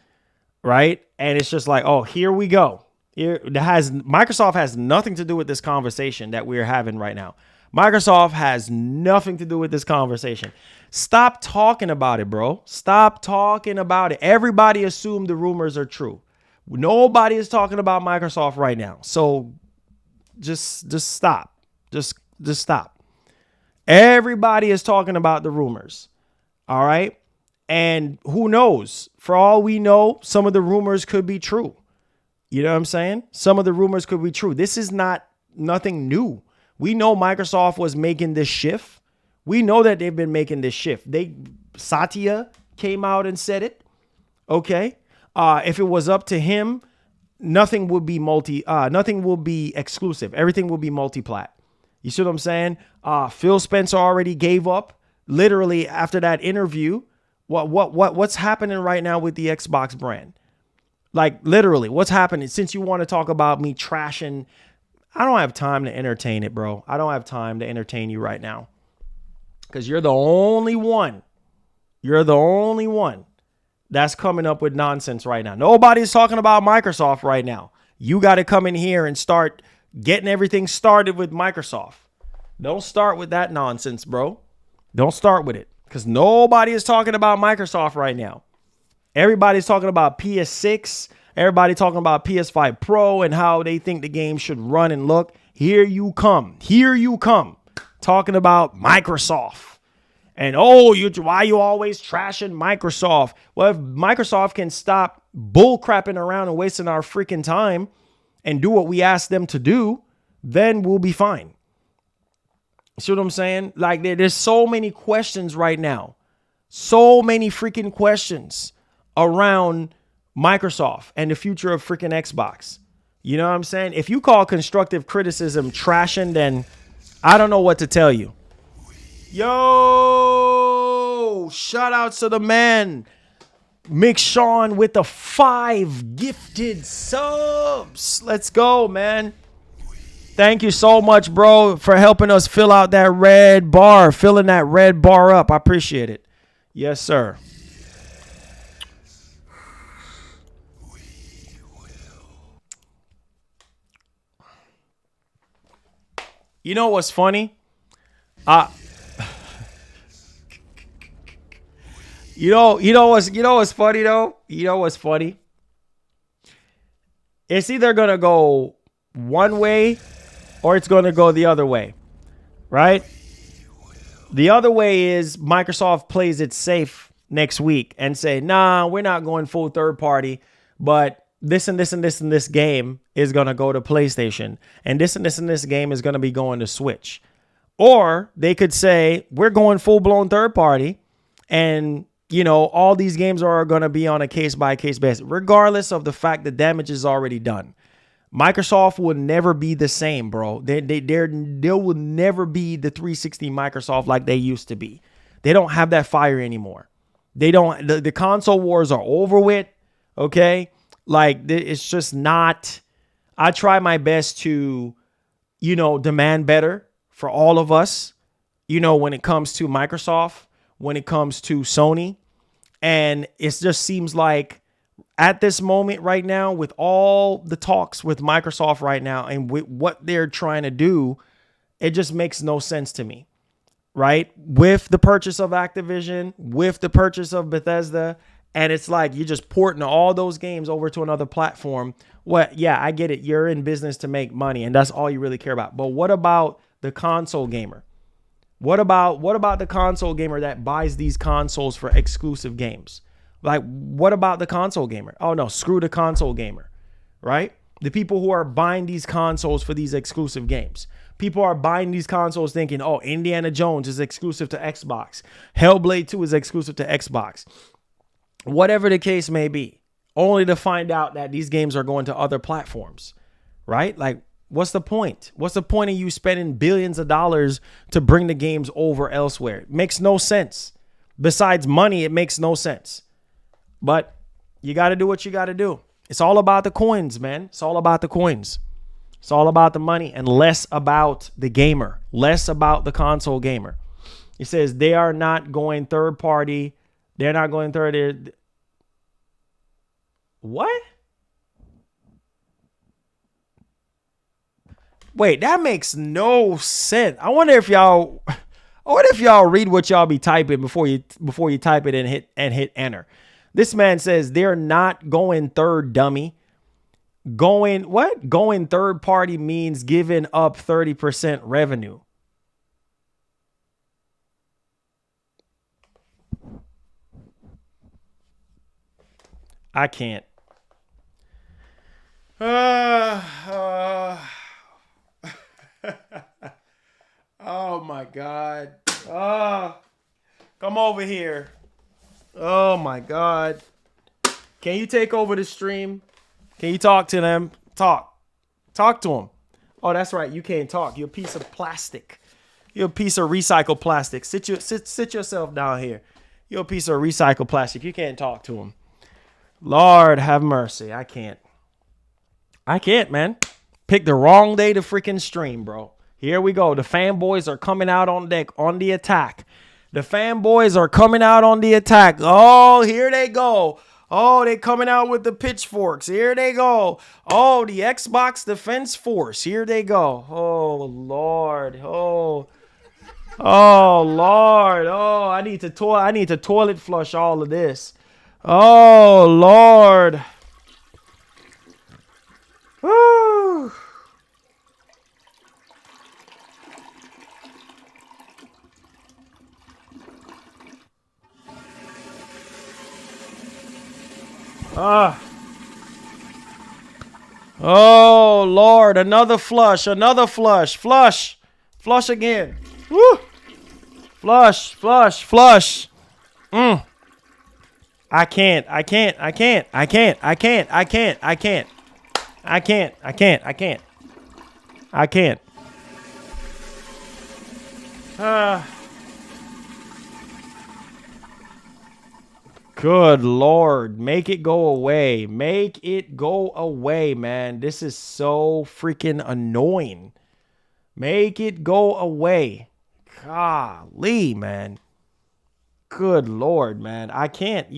right? And it's just like, oh, here we go. Microsoft has nothing to do with this conversation that we're having right now. Microsoft has nothing to do with this conversation. Stop talking about it, bro. Stop talking about it. Everybody assumed the rumors are true. Nobody is talking about Microsoft right now. So just stop. Just stop. Everybody is talking about the rumors. All right. And who knows? For all we know, some of the rumors could be true. You know what I'm saying? Some of the rumors could be true. This is nothing new. We know Microsoft was making this shift. We know that they've been making this shift. Satya came out and said it. Okay. If it was up to him, nothing would be nothing will be exclusive. Everything will be multi-plat. You see what I'm saying? Phil Spencer already gave up literally after that interview. What's happening right now with the Xbox brand? Like literally, what's happening? Since you want to talk about me trashing, I don't have time to entertain it, bro. I don't have time to entertain you right now. Because you're the only one. You're the only one that's coming up with nonsense right now. Nobody's talking about Microsoft right now. You got to come in here and start getting everything started with Microsoft. Don't start with that nonsense, bro. Don't start with it. Because nobody is talking about Microsoft right now. Everybody's talking about PS6. Everybody talking about PS5 Pro and how they think the game should run and look. Here you come. Talking about Microsoft. And oh, why you always trashing Microsoft? Well, if Microsoft can stop bull crapping around and wasting our freaking time and do what we ask them to do, then we'll be fine. See what I'm saying? Like there's so many questions right now. So many freaking questions around Microsoft and the future of freaking Xbox. You know what I'm saying? If you call constructive criticism trashing, then I don't know what to tell you. Yo, shout out to the man, Mick Sean, with the 5 gifted subs. Let's go, man. Thank you so much, bro, for helping us fill out that red bar, filling that red bar up. I appreciate it. Yes, sir. You know what's funny? You know what's funny though? You know what's funny? It's either gonna go one way or it's gonna go the other way, right? The other way is Microsoft plays it safe next week and say, nah, we're not going full third party, but this and this and this and this game is gonna go to PlayStation, and this and this and this game is gonna be going to Switch. Or they could say, we're going full blown third party, and you know, all these games are going to be on a case-by-case basis, regardless of the fact the damage is already done. Microsoft will never be the same, bro. They will never be the 360 Microsoft like they used to be. They don't have that fire anymore. They don't. The console wars are over with, okay? Like, it's just not. I try my best to, you know, demand better for all of us, you know, when it comes to Microsoft, when it comes to Sony. And it just seems like at this moment right now, with all the talks with Microsoft right now and with what they're trying to do, it just makes no sense to me, right? With the purchase of Activision, with the purchase of Bethesda, and it's like you're just porting all those games over to another platform. What? Yeah, I get it. You're in business to make money, and that's all you really care about. But what about the console gamer? What about the console gamer that buys these consoles for exclusive games? Like, what about the console gamer? Oh, no, screw the console gamer, right? The people who are buying these consoles for these exclusive games. People are buying these consoles thinking, oh, Indiana Jones is exclusive to Xbox. Hellblade 2 is exclusive to Xbox. Whatever the case may be, only to find out that these games are going to other platforms, right? Like, what's the point? What's the point of you spending billions of dollars to bring the games over elsewhere? It makes no sense. Besides money, it makes no sense. But you got to do what you got to do. It's all about the coins, man. It's all about the coins. It's all about the money and less about the gamer, less about the console gamer. It says they are not going third party. They're not going third. What? Wait, that makes no sense. I wonder if y'all read what y'all be typing before you type it and hit enter. This man says they're not going third, dummy. Going what? Going third party means giving up 30% revenue. I can't. Oh my God. Come over here. Oh my God. Can you take over the stream? Can you talk to them? Talk to them. Oh, that's right. You can't talk. You're a piece of plastic. You're a piece of recycled plastic. Sit yourself down here. You're a piece of recycled plastic. You can't talk to them. Lord have mercy. I can't, man. Pick the wrong day to freaking stream, bro. Here we go. The fanboys are coming out on deck on the attack. The fanboys are coming out on the attack. Oh, here they go. Oh, they coming out with the pitchforks. Here they go. Oh, the Xbox Defense Force. Here they go. Oh, Lord. Oh, Lord. Oh, I need to toilet flush all of this. Oh, Lord. Woo. Oh, Lord. Another flush. Another flush. Flush. Flush again. Woo. Flush. Flush. Flush. I can't. I can't. I can't. I can't. I can't. I can't. I can't. I can't. I can't. I can't. I can't. Good Lord. Make it go away. Make it go away, man. This is so freaking annoying. Make it go away. Golly, man. Good Lord, man. I can't. I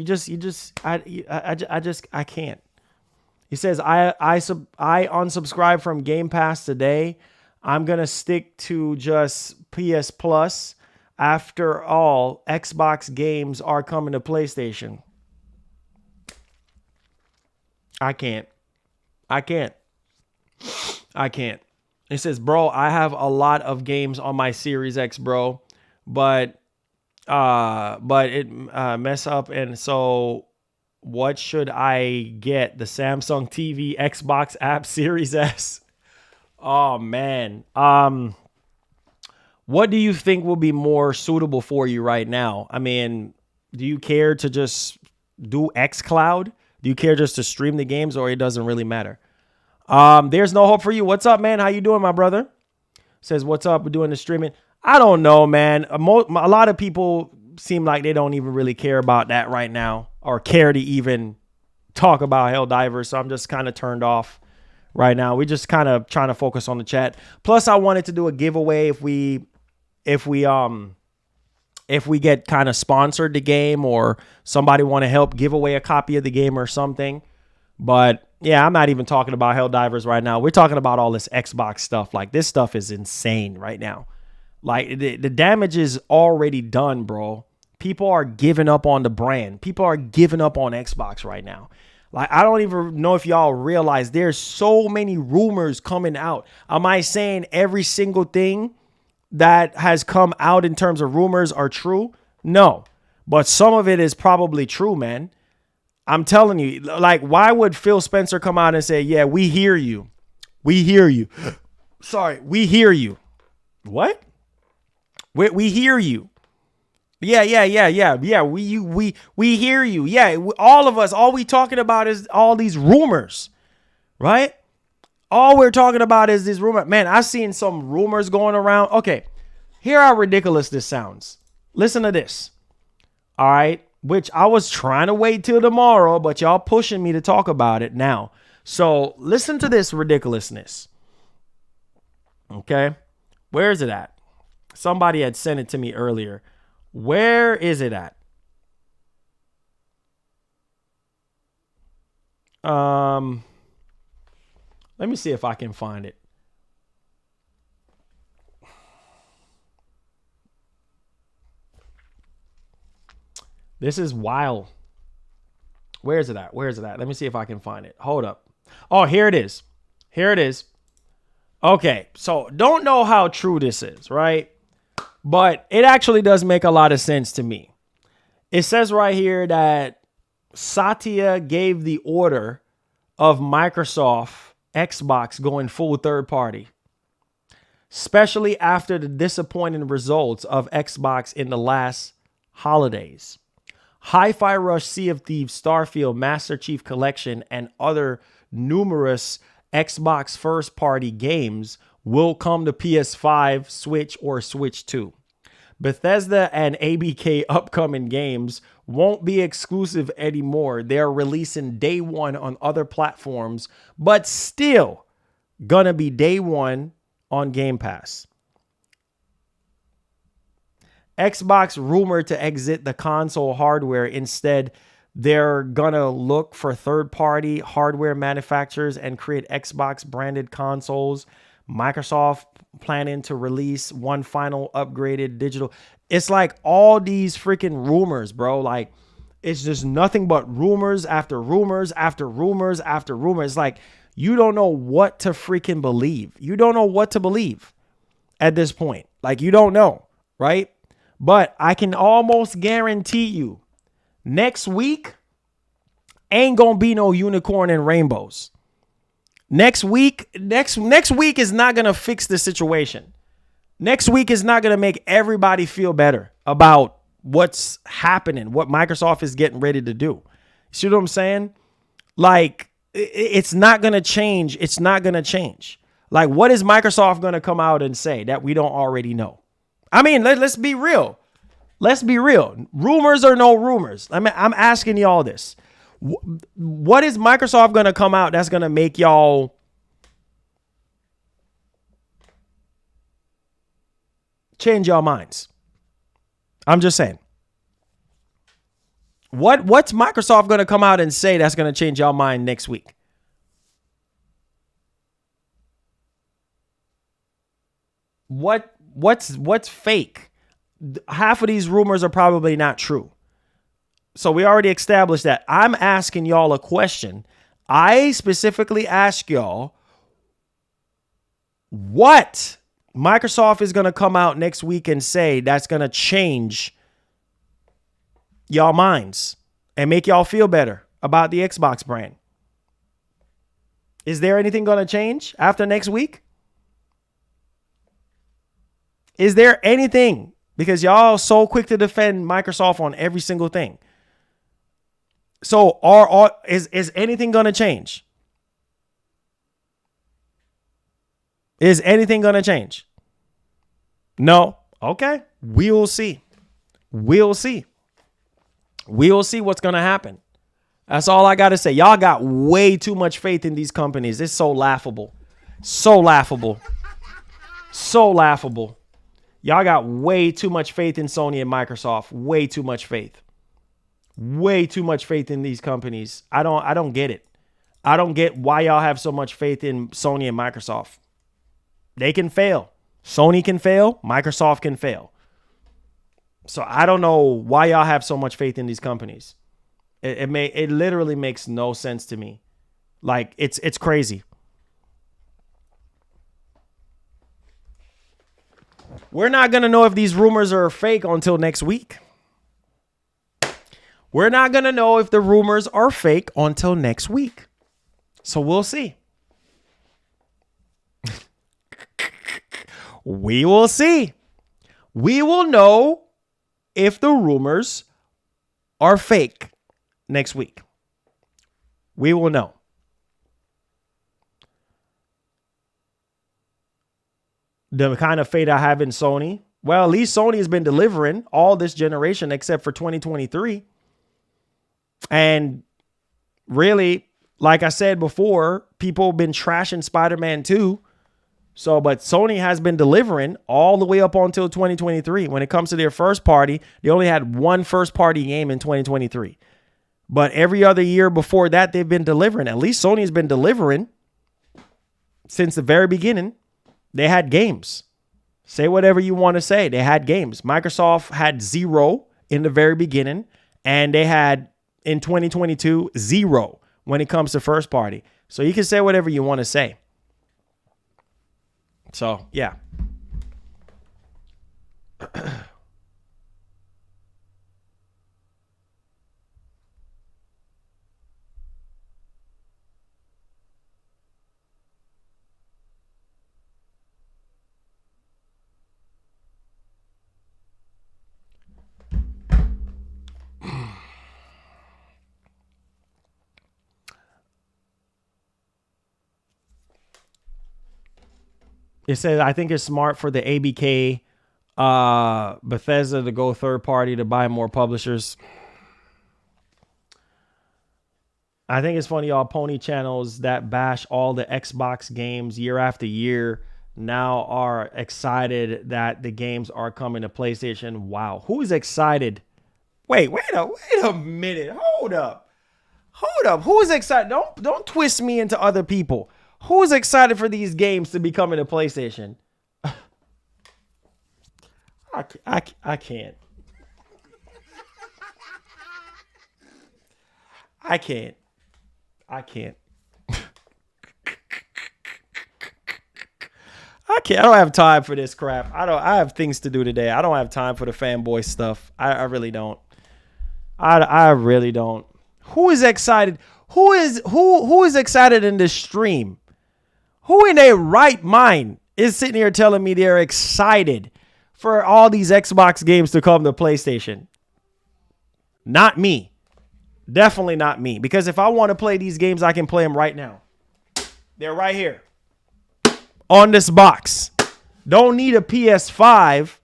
can't. He says, I unsubscribed from Game Pass today. I'm going to stick to just PS Plus. After all, Xbox games are coming to PlayStation. I can't. I can't. I can't. It says, bro, I have a lot of games on my Series X, bro, but it mess up. And so what should I get? The Samsung TV, Xbox app, Series S. Oh man. What do you think will be more suitable for you right now? I mean, do you care to just do xCloud? Do you care just to stream the games, or it doesn't really matter? There's no hope for you. What's up, man? How you doing, my brother? Says, what's up? We're doing the streaming. I don't know, man. A lot of people seem like they don't even really care about that right now, or care to even talk about Helldivers. So I'm just kind of turned off right now. We're just kind of trying to focus on the chat. Plus, I wanted to do a giveaway if we get kind of sponsored the game, or somebody want to help give away a copy of the game or something. But yeah, I'm not even talking about Helldivers right now. We're talking about all this Xbox stuff. Like, this stuff is insane right now. Like, the damage is already done, bro. People are giving up on the brand. People are giving up on Xbox right now. Like, I don't even know if y'all realize there's so many rumors coming out. Am I saying every single thing that has come out in terms of rumors are true? No, but some of it is probably true, man. I'm telling you, like, why would Phil Spencer come out and say, yeah, we hear you. We hear you. Sorry, we hear you. What? We hear you. Yeah. We hear you. Yeah, all of us, all we talking about is all these rumors, right? All we're talking about is this rumor. Man, I've seen some rumors going around. Okay, here how ridiculous this sounds. Listen to this. All right, which I was trying to wait till tomorrow, but y'all pushing me to talk about it now. So listen to this ridiculousness. Okay, where is it at? Somebody had sent it to me earlier. Where is it at? Let me see if I can find it. This is wild. Where is it at? Where is it at? Let me see if I can find it. Hold up. Oh, here it is. Here it is. Okay, so don't know how true this is, right? But it actually does make a lot of sense to me. It says right here that Satya gave the order of Microsoft Xbox going full third party, especially after the disappointing results of Xbox in the last holidays. Hi-Fi Rush, Sea of Thieves, Starfield, Master Chief Collection, and other numerous Xbox first-party games will come to PS5, Switch, or Switch 2. Bethesda and ABK upcoming games won't be exclusive anymore. They're releasing day one on other platforms, but still gonna be day one on Game Pass. Xbox rumored to exit the console hardware. Instead, they're gonna look for third-party hardware manufacturers and create Xbox-branded consoles. Microsoft planning to release one final upgraded digital. It's like all these freaking rumors, bro. Like, it's just nothing but rumors after rumors after rumors after rumors. It's like you don't know what to freaking believe. You don't know what to believe at this point. Like, you don't know, right? But I can almost guarantee you next week, ain't gonna be no unicorn and rainbows. Next week is not gonna fix the situation. Next week is not gonna make everybody feel better about what's happening, what Microsoft is getting ready to do. See what I'm saying? Like, it's not gonna change. It's not gonna change. Like, what is Microsoft gonna come out and say that we don't already know? I mean, let's be real. Let's be real. Rumors or no rumors. I mean, I'm asking y'all this. What is Microsoft going to come out that's going to make y'all change your minds? I'm just saying. What's Microsoft going to come out and say that's going to change your mind next week? What's fake? Half of these rumors are probably not true. So we already established that. I'm asking y'all a question. I specifically ask y'all what Microsoft is going to come out next week and say that's going to change y'all minds and make y'all feel better about the Xbox brand. Is there anything going to change after next week? Is there anything? Because y'all so quick to defend Microsoft on every single thing. So is anything going to change? Is anything going to change? No. Okay. We'll see. We'll see. We'll see what's going to happen. That's all I got to say. Y'all got way too much faith in these companies. It's so laughable. So laughable. So laughable. Y'all got way too much faith in Sony and Microsoft. Way too much faith. Way too much faith in these companies. I don't get it. I don't get why y'all have so much faith in Sony and Microsoft. They can fail. Sony can fail. Microsoft can fail. So I don't know why y'all have so much faith in these companies. It literally makes no sense to me. Like, it's crazy. We're not going to know if these rumors are fake until next week. We're not going to know if the rumors are fake until next week. So we'll see. We will see. We will know if the rumors are fake next week. We will know. The kind of fate I have in Sony. Well, at least Sony has been delivering all this generation except for 2023. And really, like I said before, people have been trashing Spider-Man 2. So, but Sony has been delivering all the way up until 2023. When it comes to their first party, they only had one first party game in 2023. But every other year before that, they've been delivering. At least Sony has been delivering since the very beginning. They had games. Say whatever you want to say. They had games. Microsoft had 0 in the very beginning, and they had in 2022 0 when it comes to first party. So you can say whatever you want to say. So, yeah. It says, I think it's smart for the ABK Bethesda to go third party to buy more publishers. I think it's funny, y'all pony channels that bash all the Xbox games year after year now are excited that the games are coming to PlayStation. Wow. Who is excited? Wait a minute. Hold up. Who is excited? Don't twist me into other people. Who is excited for these games to be coming to PlayStation? I can't. I can't. I don't have time for this crap. I have things to do today. I don't have time for the fanboy stuff. I really don't. I really don't. Who is excited? Who is excited in this stream? Who in their right mind is sitting here telling me they're excited for all these Xbox games to come to PlayStation? Not me. Definitely not me. Because if I want to play these games, I can play them right now. They're right here on this box. Don't need a PS5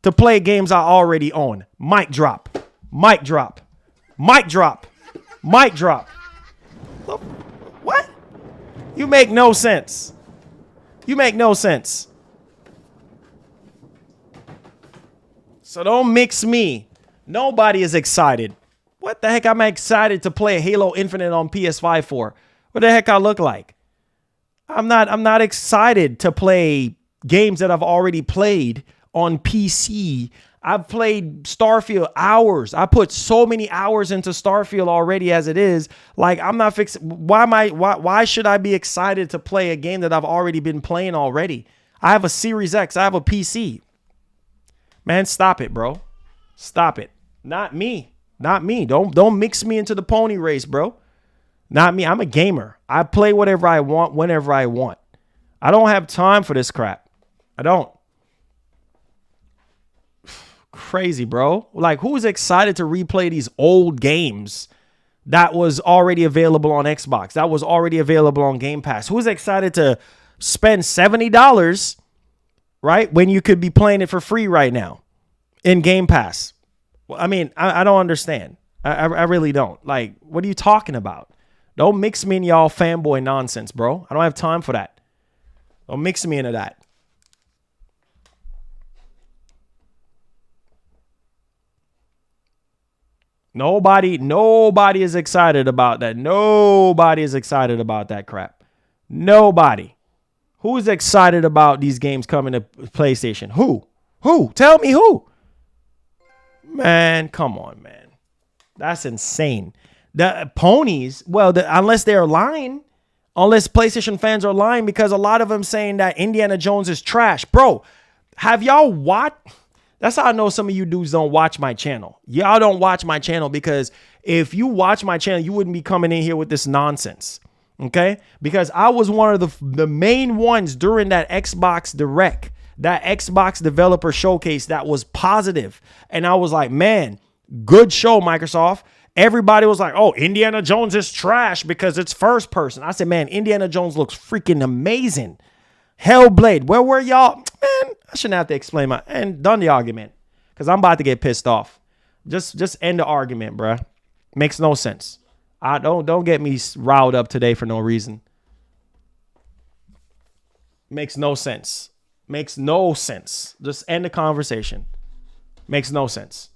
to play games I already own. Mic drop. Mic drop. Mic drop. Mic drop. What? You make no sense. You make no sense. So don't mix me. Nobody is excited. What the heck am I excited to play Halo Infinite on PS5 for? What the heck I look like? I'm not excited to play games that I've already played on PC. I've played Starfield hours. I put so many hours into Starfield already as it is. Like, I'm not fixing. Why should I be excited to play a game that I've already been playing already? I have a Series X. I have a PC. Man, stop it, bro. Stop it. Not me. Not me. Don't mix me into the pony race, bro. Not me. I'm a gamer. I play whatever I want whenever I want. I don't have time for this crap. I don't. Crazy, bro. Like, who's excited to replay these old games that was already available on Xbox, that was already available on Game Pass? Who's excited to spend $70, right, when you could be playing it for free right now in Game Pass? Well, I mean, I don't understand. I really don't. Like, what are you talking about? Don't mix me in y'all fanboy nonsense, bro. I don't have time for that. Don't mix me into that. Nobody is excited about that. Nobody is excited about that crap. Nobody. Who is excited about these games coming to PlayStation? Who? Who? Tell me who. Man, come on, man. That's insane. The ponies, well, unless they're lying, unless PlayStation fans are lying, because a lot of them saying that Indiana Jones is trash. Bro, have y'all watched? That's how I know some of you dudes don't watch my channel. Y'all don't watch my channel, because if you watch my channel, you wouldn't be coming in here with this nonsense. Okay? Because I was one of the main ones during that Xbox Direct, that Xbox developer showcase that was positive. And I was like, man, good show, Microsoft. Everybody was like, oh, Indiana Jones is trash because it's first person. I said, man, Indiana Jones looks freaking amazing. Hellblade, where were y'all? Man, I shouldn't have to explain and done the argument, because I'm about to get pissed off. Just end the argument, bruh. Makes no sense. Don't get me riled up today for no reason. Makes no sense. Makes no sense. Just end the conversation. Makes no sense.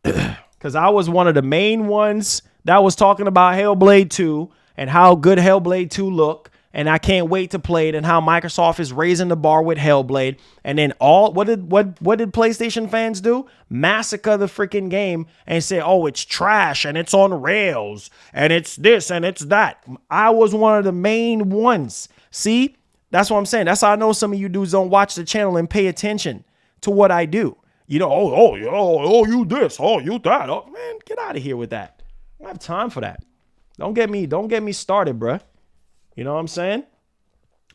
Because I was one of the main ones that was talking about Hellblade 2 and how good Hellblade 2 look. And I can't wait to play it, and how Microsoft is raising the bar with Hellblade. And then what did PlayStation fans do? Massacre the freaking game and say, oh, it's trash and it's on rails and it's this and it's that. I was one of the main ones. See, that's what I'm saying. That's how I know some of you dudes don't watch the channel and pay attention to what I do. You know, oh, you this, oh, you that. Oh, man, get out of here with that. I don't have time for that. Don't get me started, bruh. You know what I'm saying?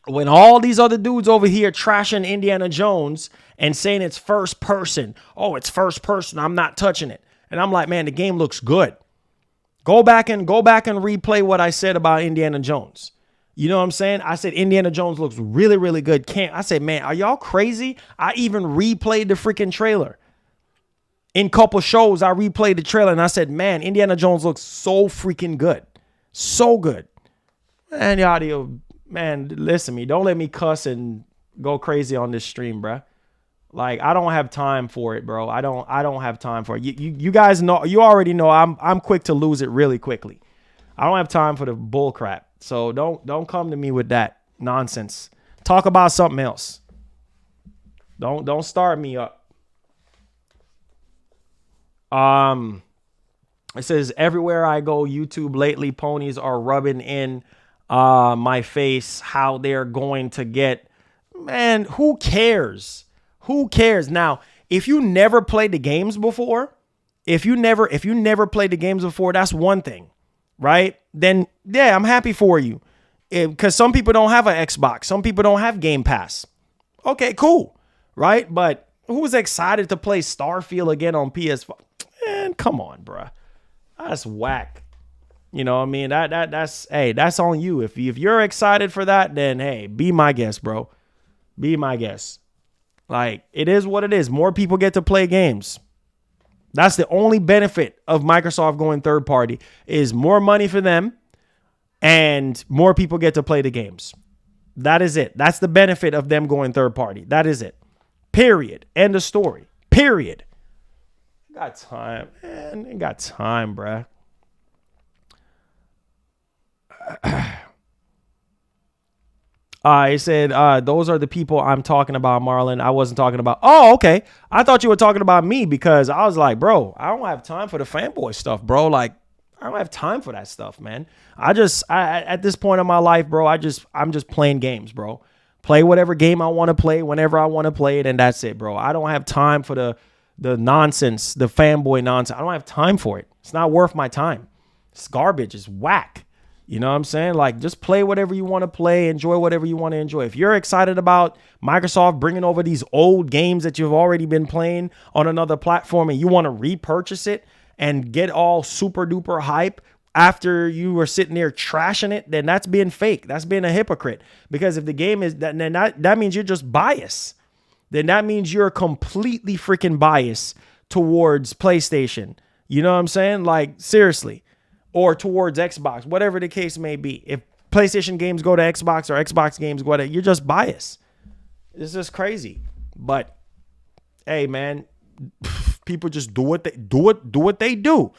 When all these other dudes over here trashing Indiana Jones and saying it's first person. Oh, it's first person. I'm not touching it. And I'm like, man, the game looks good. Go back and replay what I said about Indiana Jones. You know what I'm saying? I said Indiana Jones looks really, really good. I said, man, are y'all crazy? I even replayed the freaking trailer. In a couple shows, I replayed the trailer and I said, man, Indiana Jones looks so freaking good. So good. Man, y'all, man, listen to me. Don't let me cuss and go crazy on this stream, bruh. Like, I don't have time for it, bro. I don't have time for it. You guys know, you already know I'm quick to lose it really quickly. I don't have time for the bull crap. So don't come to me with that nonsense. Talk about something else. Don't start me up. It says, everywhere I go, YouTube lately, ponies are rubbing in my face how they're going to get. Man, who cares? Who cares? Now, if you never played the games before, if you never played the games before, that's one thing, right? Then yeah, I'm happy for you. Because some people don't have an Xbox. Some people don't have Game Pass. Okay, cool. Right? But who's excited to play Starfield again on PS5? Man, come on, bruh. That's whack. You know what I mean? That's on you. If you're excited for that, then hey, be my guest, bro. Be my guest. Like, it is what it is. More people get to play games. That's the only benefit of Microsoft going third party is more money for them and more people get to play the games. That is it. That's the benefit of them going third party. That is it. Period. End of story. Period. Got time, man. Ain't got time, bruh. He said, those are the people I'm talking about, Marlon. I wasn't talking about. Oh, okay. I thought you were talking about me because I was like, bro, I don't have time for the fanboy stuff, bro. Like, I don't have time for that stuff, man. I at this point in my life, bro, I'm just playing games, bro. Play whatever game I want to play whenever I want to play it, and that's it, bro. I don't have time for the nonsense, the fanboy nonsense. I don't have time for it. It's not worth my time. It's garbage. It's whack. You know what I'm saying? Like, just play whatever you want to play, enjoy whatever you want to enjoy. If you're excited about Microsoft bringing over these old games that you've already been playing on another platform and you want to repurchase it and get all super duper hype after you were sitting there trashing it, then that's being fake. That's being a hypocrite. Because if the game is, then that means you're just biased. Then that means you're completely freaking biased towards PlayStation. You know what I'm saying? Like, seriously. Or towards Xbox, whatever the case may be. If PlayStation games go to Xbox or Xbox games go to, you're just biased. It's just crazy. But hey, man, people just do what they do.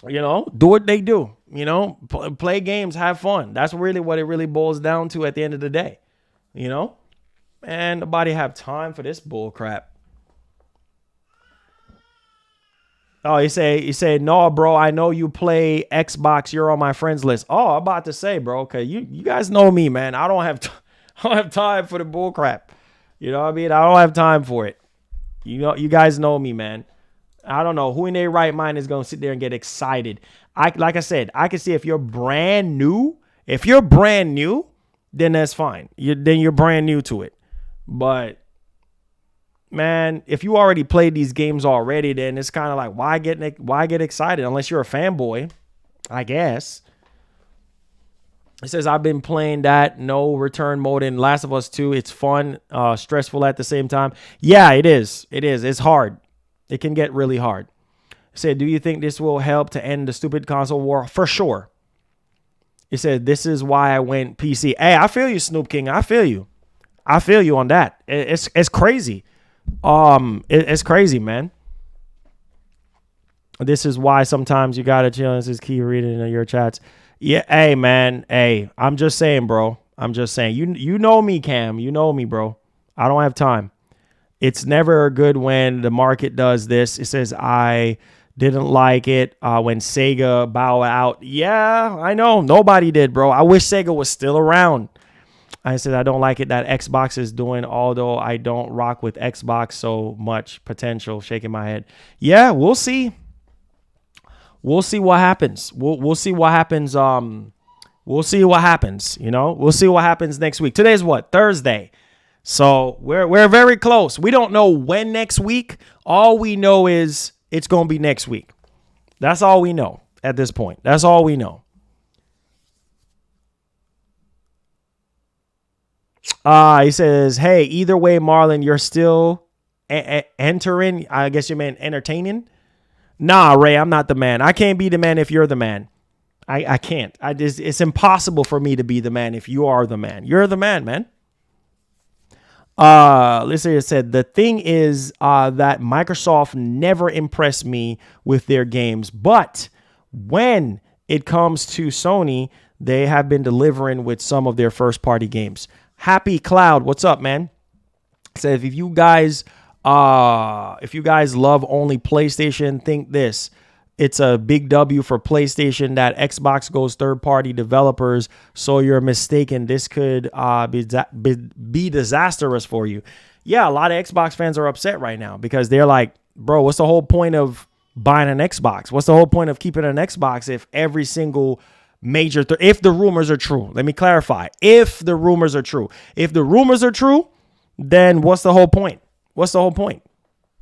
You know, do what they do. You know, play games, have fun. That's really what it really boils down to at the end of the day. You know, man, nobody have time for this bull crap. Oh, you say, no, bro, I know you play Xbox. You're on my friends list. Oh, I'm about to say, bro, okay, you guys know me, man. I don't have time for the bull crap. You know what I mean? I don't have time for it. You know, you guys know me, man. I don't know who in their right mind is going to sit there and get excited. Like I said, I can see if you're brand new, then that's fine. Then you're brand new to it. But man, if you already played these games already, then it's kind of like, why get excited unless you're a fanboy, I guess. It says, I've been playing that no return mode in Last of Us 2. It's fun, stressful at the same time. Yeah, it is. It's hard. It can get really hard. It said, do you think this will help to end the stupid console war? For sure. It said, this is why I went PC. Hey, I feel you, Snoop King. I feel you on that. It's crazy. It's crazy, man. This is why sometimes you gotta chill. This is key reading in your chats. Yeah, hey, man. Hey, I'm just saying, bro. I'm just saying. You know me, Cam. You know me, bro. I don't have time. It's never good when the market does this. It says, I didn't like it when Sega bowed out. Yeah, I know. Nobody did, bro. I wish Sega was still around. I said, I don't like it that Xbox is doing, although I don't rock with Xbox so much. Potential. Shaking my head. Yeah, we'll see. We'll see what happens. We'll see what happens. We'll see what happens. You know, we'll see what happens next week. Today's what? Thursday. So we're very close. We don't know when next week. All we know is it's going to be next week. That's all we know at this point. That's all we know. He says, hey, either way, Marlon, you're still entering. I guess you meant entertaining. Nah, Ray, I'm not the man. I can't be the man if you're the man. I can't. It's impossible for me to be the man if you are the man. You're the man, man. Let's say it said, the thing is that Microsoft never impressed me with their games. But when it comes to Sony, they have been delivering with some of their first party games. Happy Cloud, what's up, man? Says, if you guys love only PlayStation, think this. It's a big W for PlayStation that Xbox goes third-party developers, so you're mistaken. This could be disastrous for you. Yeah, a lot of Xbox fans are upset right now because they're like, bro, what's the whole point of buying an Xbox? What's the whole point of keeping an Xbox if every single major, if the rumors are true? Let me clarify. If the rumors are true. If the rumors are true, then what's the whole point? What's the whole point?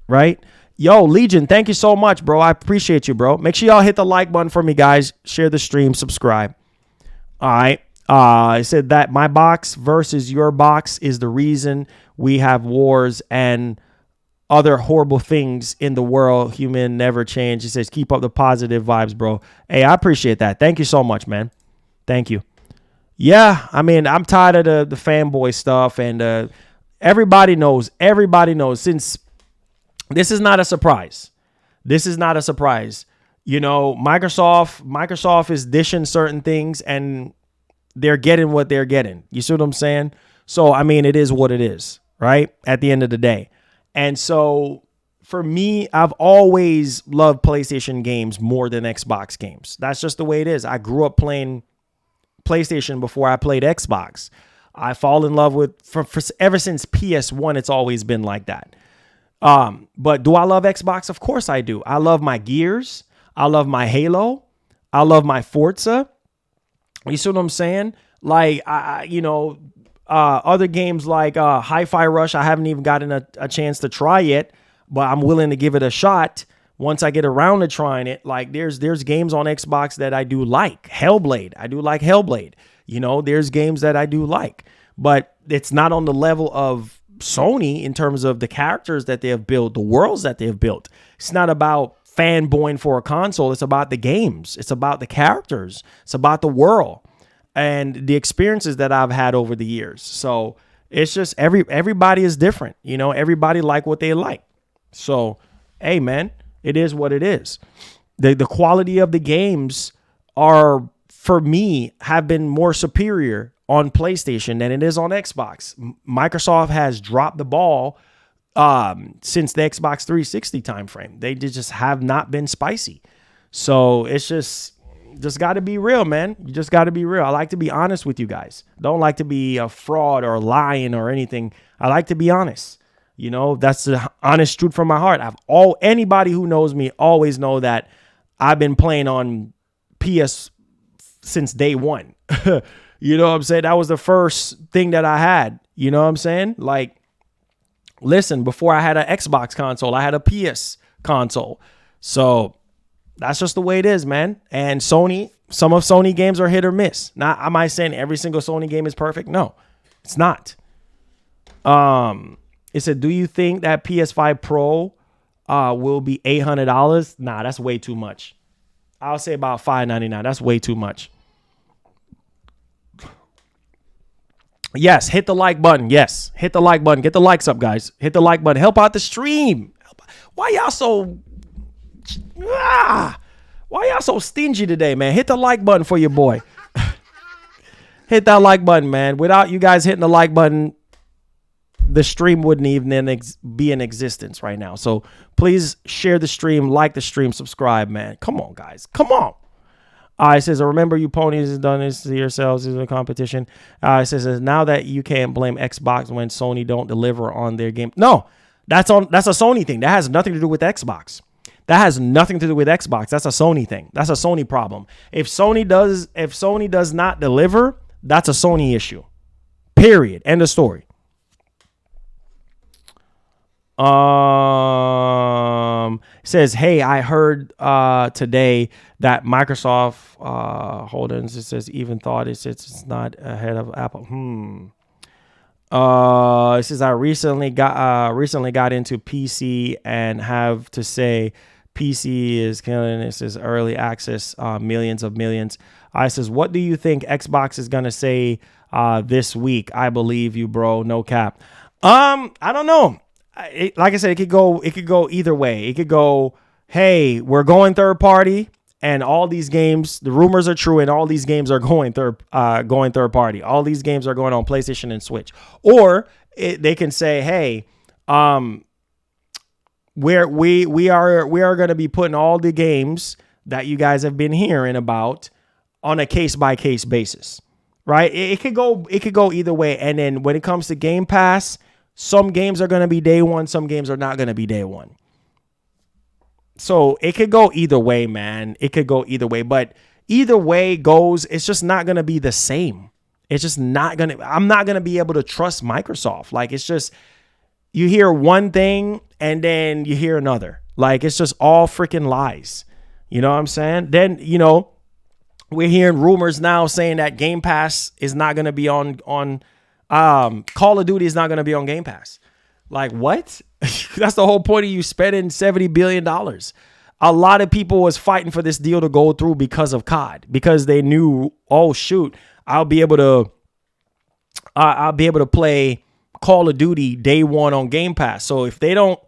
Right? Yo, Legion, thank you so much, bro. I appreciate you, bro. Make sure y'all hit the like button for me, guys. Share the stream, subscribe. All right. I said that my box versus your box is the reason we have wars and other horrible things in the world. Human never change. He says, keep up the positive vibes, bro. Hey, I appreciate that. Thank you so much, man. Thank you. Yeah, I mean, I'm tired of the fanboy stuff, and everybody knows. Everybody knows. Since this is not a surprise. This is not a surprise. You know, Microsoft is dishing certain things, and they're getting what they're getting. You see what I'm saying? So, I mean, it is what it is, right? At the end of the day. And so for me, I've always loved PlayStation games more than Xbox games. That's just the way it is. I grew up playing PlayStation before I played Xbox. I fall in love with, for ever since PS1, it's always been like that. But do I love Xbox? Of course I do. I love my Gears. I love my Halo. I love my Forza. You see what I'm saying? Like, other games like Hi-Fi Rush, I haven't even gotten a chance to try yet, but I'm willing to give it a shot once I get around to trying it. Like, there's games on Xbox that I do like. Hellblade. I do like Hellblade. You know, there's games that I do like, but it's not on the level of Sony in terms of the characters that they have built, the worlds that they have built. It's not about fanboying for a console. It's about the games. It's about the characters. It's about the world and the experiences that I've had over the years. So it's just everybody is different. You know, everybody like what they like. So, hey, man, it is what it is. The quality of the games are, for me, have been more superior on PlayStation than it is on Xbox. Microsoft has dropped the ball since the Xbox 360 timeframe. They just have not been spicy. So it's just got to be real, man. You just got to be real. I like to be honest with you guys. Don't like to be a fraud or lying or anything. I like to be honest. You know, that's the honest truth from my heart. Anybody who knows me always know that I've been playing on PS since day one. You know what I'm saying? That was the first thing that I had. You know what I'm saying? Like, listen, before I had an Xbox console, I had a PS console. So that's just the way it is, man. And Sony, some of Sony games are hit or miss. Now, am I saying every single Sony game is perfect? No, it's not. It said, do you think that PS5 Pro will be $800? Nah, that's way too much. I'll say about $599. That's way too much. Yes, hit the like button. Yes, hit the like button. Get the likes up, guys. Hit the like button. Help out the stream. Why y'all so stingy today, man? Hit the like button for your boy. Hit that like button, man. Without you guys hitting the like button, the stream wouldn't even be in existence right now. So please share the stream, like the stream, subscribe, man. Come on, guys. Come on. It says, I remember you ponies have done this to yourselves in a competition. It says, now that you can't blame Xbox when Sony don't deliver on their game. No, that's a Sony thing. That has nothing to do with Xbox. That has nothing to do with Xbox. That's a Sony thing. That's a Sony problem. If Sony does not deliver, that's a Sony issue. Period. End of story. Says, hey, I heard today that Microsoft hold on, it says even thought it's not ahead of Apple. It says I recently got into PC and have to say PC is killing. It says early access, millions of millions. I says, what do you think Xbox is gonna say this week? I believe you, bro. No cap. I don't know. Like I said, it could go either way. It could go, hey, we're going third party, and all these games, the rumors are true, and all these games are going third party. All these games are going on PlayStation and Switch. Or they can say, hey, we are going to be putting all the games that you guys have been hearing about on a case by case basis, right? It could go either way. And then when it comes to Game Pass, some games are going to be day one. Some games are not going to be day one. So it could go either way, man. It could go either way, but either way goes, it's just not going to be the same. It's just not going to, I'm not going to be able to trust Microsoft. Like, it's just, you hear one thing and then you hear another. Like, it's just all freaking lies. You know what I'm saying? Then, you know, we're hearing rumors now saying that Game Pass is not going to be on Call of Duty is not going to be on Game Pass. Like, what? That's the whole point of you spending $70 billion. A lot of people was fighting for this deal to go through because of COD, because they knew, oh shoot, I'll be able to play Call of Duty day one on Game Pass. So if they don't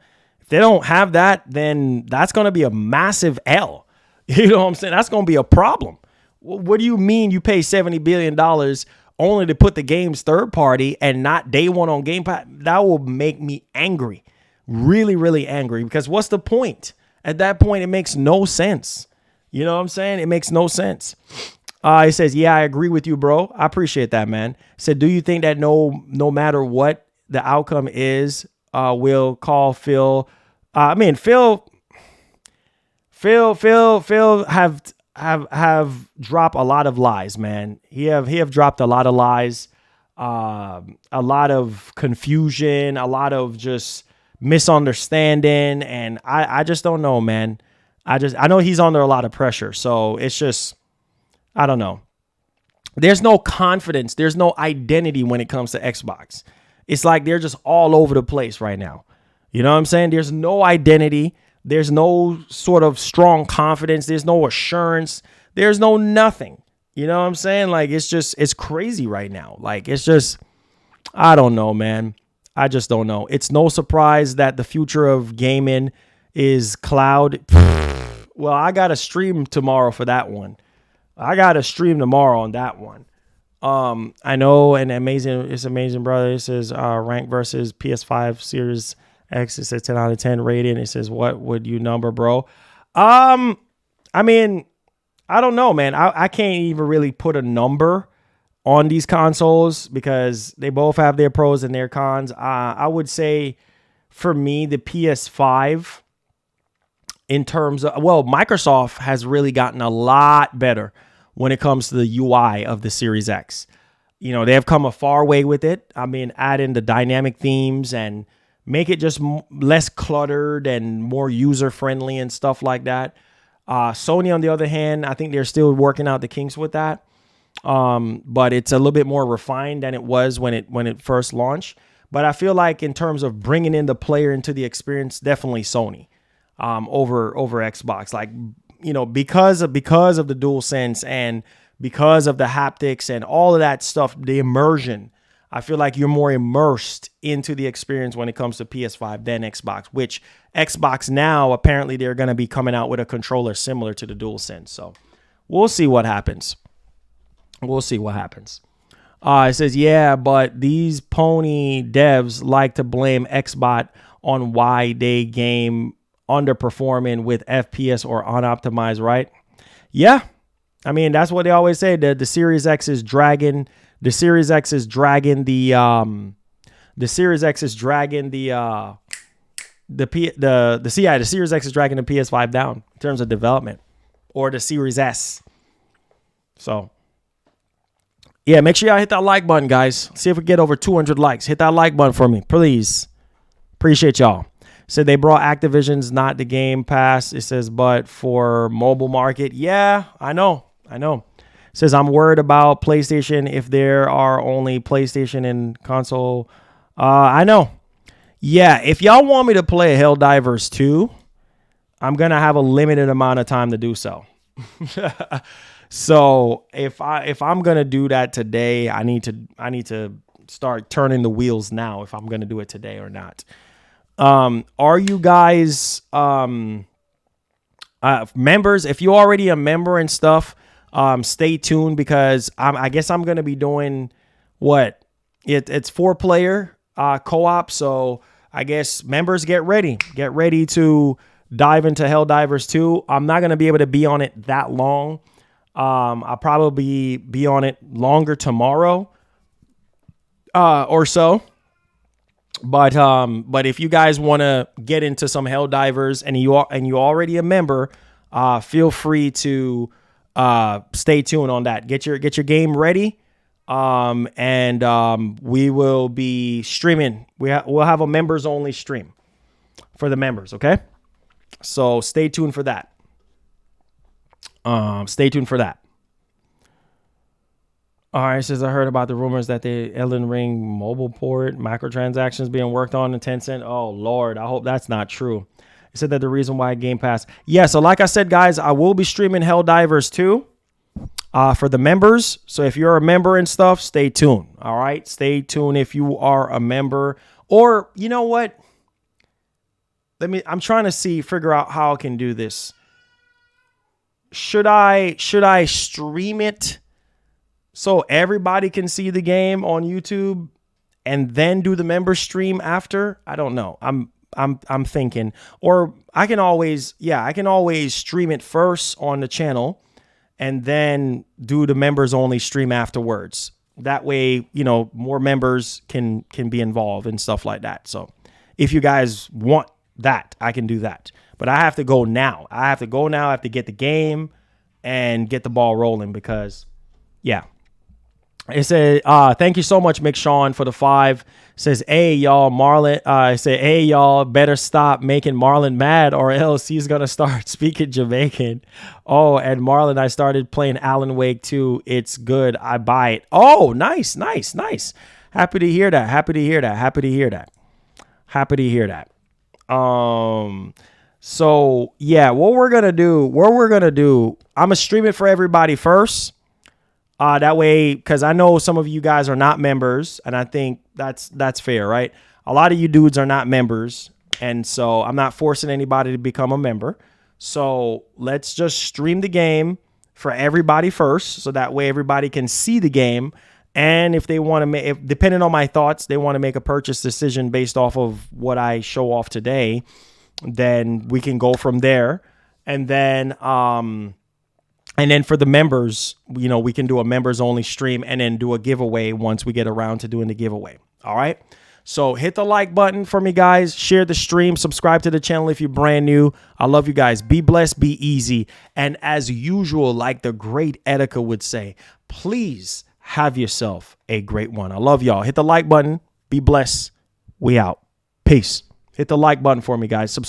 have that, then that's going to be a massive L. You know what I'm saying? That's going to be a problem. What do you mean you pay $70 billion only to put the game's third party and not day one on Game Pass? That will make me angry. Really, really angry, because what's the point? At that point, it makes no sense. You know what I'm saying? It makes no sense. He says, yeah, I agree with you, bro. I appreciate that, man. Said, do you think that no matter what the outcome is, we'll call Phil? Phil have dropped a lot of lies, man. He have dropped a lot of lies, a lot of confusion, a lot of just misunderstanding, and I just don't know, man. I know he's under a lot of pressure, so it's just, I don't know. There's no confidence, there's no identity when it comes to Xbox. It's like they're just all over the place right now. You know what I'm saying? There's no identity. There's no sort of strong confidence. There's no assurance. There's no nothing. You know what I'm saying? Like, it's crazy right now. Like, it's just, I don't know, man. I just don't know. It's no surprise that the future of gaming is cloud. Well, I got to stream tomorrow for that one. I got to stream tomorrow on that one. I know, and it's amazing, brother. It says rank versus PS5 Series X. It says 10 out of 10 rating. It says, what would you number, bro? I don't know, man. I can't even really put a number on these consoles because they both have their pros and their cons. I would say for me, the PS5, in terms of, well, Microsoft has really gotten a lot better when it comes to the UI of the Series X. You know, they have come a far way with it. Add in the dynamic themes and make it just less cluttered and more user-friendly and stuff like that. Sony, on the other hand, I think they're still working out the kinks with that. But it's a little bit more refined than it was when it first launched. But I feel like in terms of bringing in the player into the experience, definitely Sony over Xbox. Like, you know, because of the DualSense and because of the haptics and all of that stuff, the immersion, I feel like you're more immersed into the experience when it comes to PS5 than Xbox, which Xbox now, apparently they're going to be coming out with a controller similar to the DualSense. So we'll see what happens. It says, yeah, but these pony devs like to blame Xbot on why they game underperforming with FPS or unoptimized, right? Yeah. That's what they always say. The Series X is dragging. The Series X is dragging the Series X is dragging the Series X is dragging the PS5 down in terms of development, or the Series S. So yeah, make sure y'all hit that like button, guys. See if we get over 200 likes. Hit that like button for me, please. Appreciate y'all. Said they brought Activision's not the Game Pass. It says, but for mobile market. Yeah, I know. Says, I'm worried about PlayStation if there are only PlayStation and console. I know. Yeah, if y'all want me to play Helldivers 2, I'm going to have a limited amount of time to do so. So if I'm going to do that today, I need to start turning the wheels now if I'm going to do it today or not. Are you guys members? If you're already a member and stuff, stay tuned, because I guess I'm going to be doing it's 4-player co-op. So I guess members, get ready to dive into Helldivers 2. I'm not going to be able to be on it that long. I'll probably be on it longer tomorrow or so. But if you guys want to get into some Helldivers and you already a member, feel free to stay tuned on that. Get your game ready. We will be streaming. We'll have a members only stream for the members. Okay. So stay tuned for that. Stay tuned for that. All right, says I heard about the rumors that the Elden Ring mobile port microtransactions being worked on in Tencent. Oh Lord, I hope that's not true. It said that the reason why Game Pass. Yeah, so like I said, guys, I will be streaming Helldivers 2 for the members. So if you're a member and stuff, stay tuned. All right, stay tuned if you are a member. Or you know what? I'm trying to figure out how I can do this. Should I stream it so everybody can see the game on YouTube and then do the member stream after? I don't know. I'm thinking, or I can always stream it first on the channel and then do the members only stream afterwards. That way, more members can be involved and stuff like that. So if you guys want that, I can do that. But I have to go now. I have to get the game and get the ball rolling because, yeah. It said, thank you so much, Mick Sean, for the 5. It says, hey, y'all, Marlon. I said, hey, y'all, better stop making Marlon mad or else he's going to start speaking Jamaican. Oh, and Marlon, I started playing Alan Wake 2. It's good. I buy it. Oh, nice. Happy to hear that. So, yeah, what we're going to do, I'm going to stream it for everybody first. That way, because I know some of you guys are not members, and I think that's fair, right? A lot of you dudes are not members, and so I'm not forcing anybody to become a member. So let's just stream the game for everybody first, so that way everybody can see the game. And if they want to make, depending on my thoughts, they want to make a purchase decision based off of what I show off today, then we can go from there. And then for the members, we can do a members only stream and then do a giveaway once we get around to doing the giveaway. All right. So hit the like button for me, guys. Share the stream. Subscribe to the channel if you're brand new. I love you guys. Be blessed. Be easy. And as usual, like the great Etika would say, please have yourself a great one. I love y'all. Hit the like button. Be blessed. We out. Peace. Hit the like button for me, guys. Subscribe.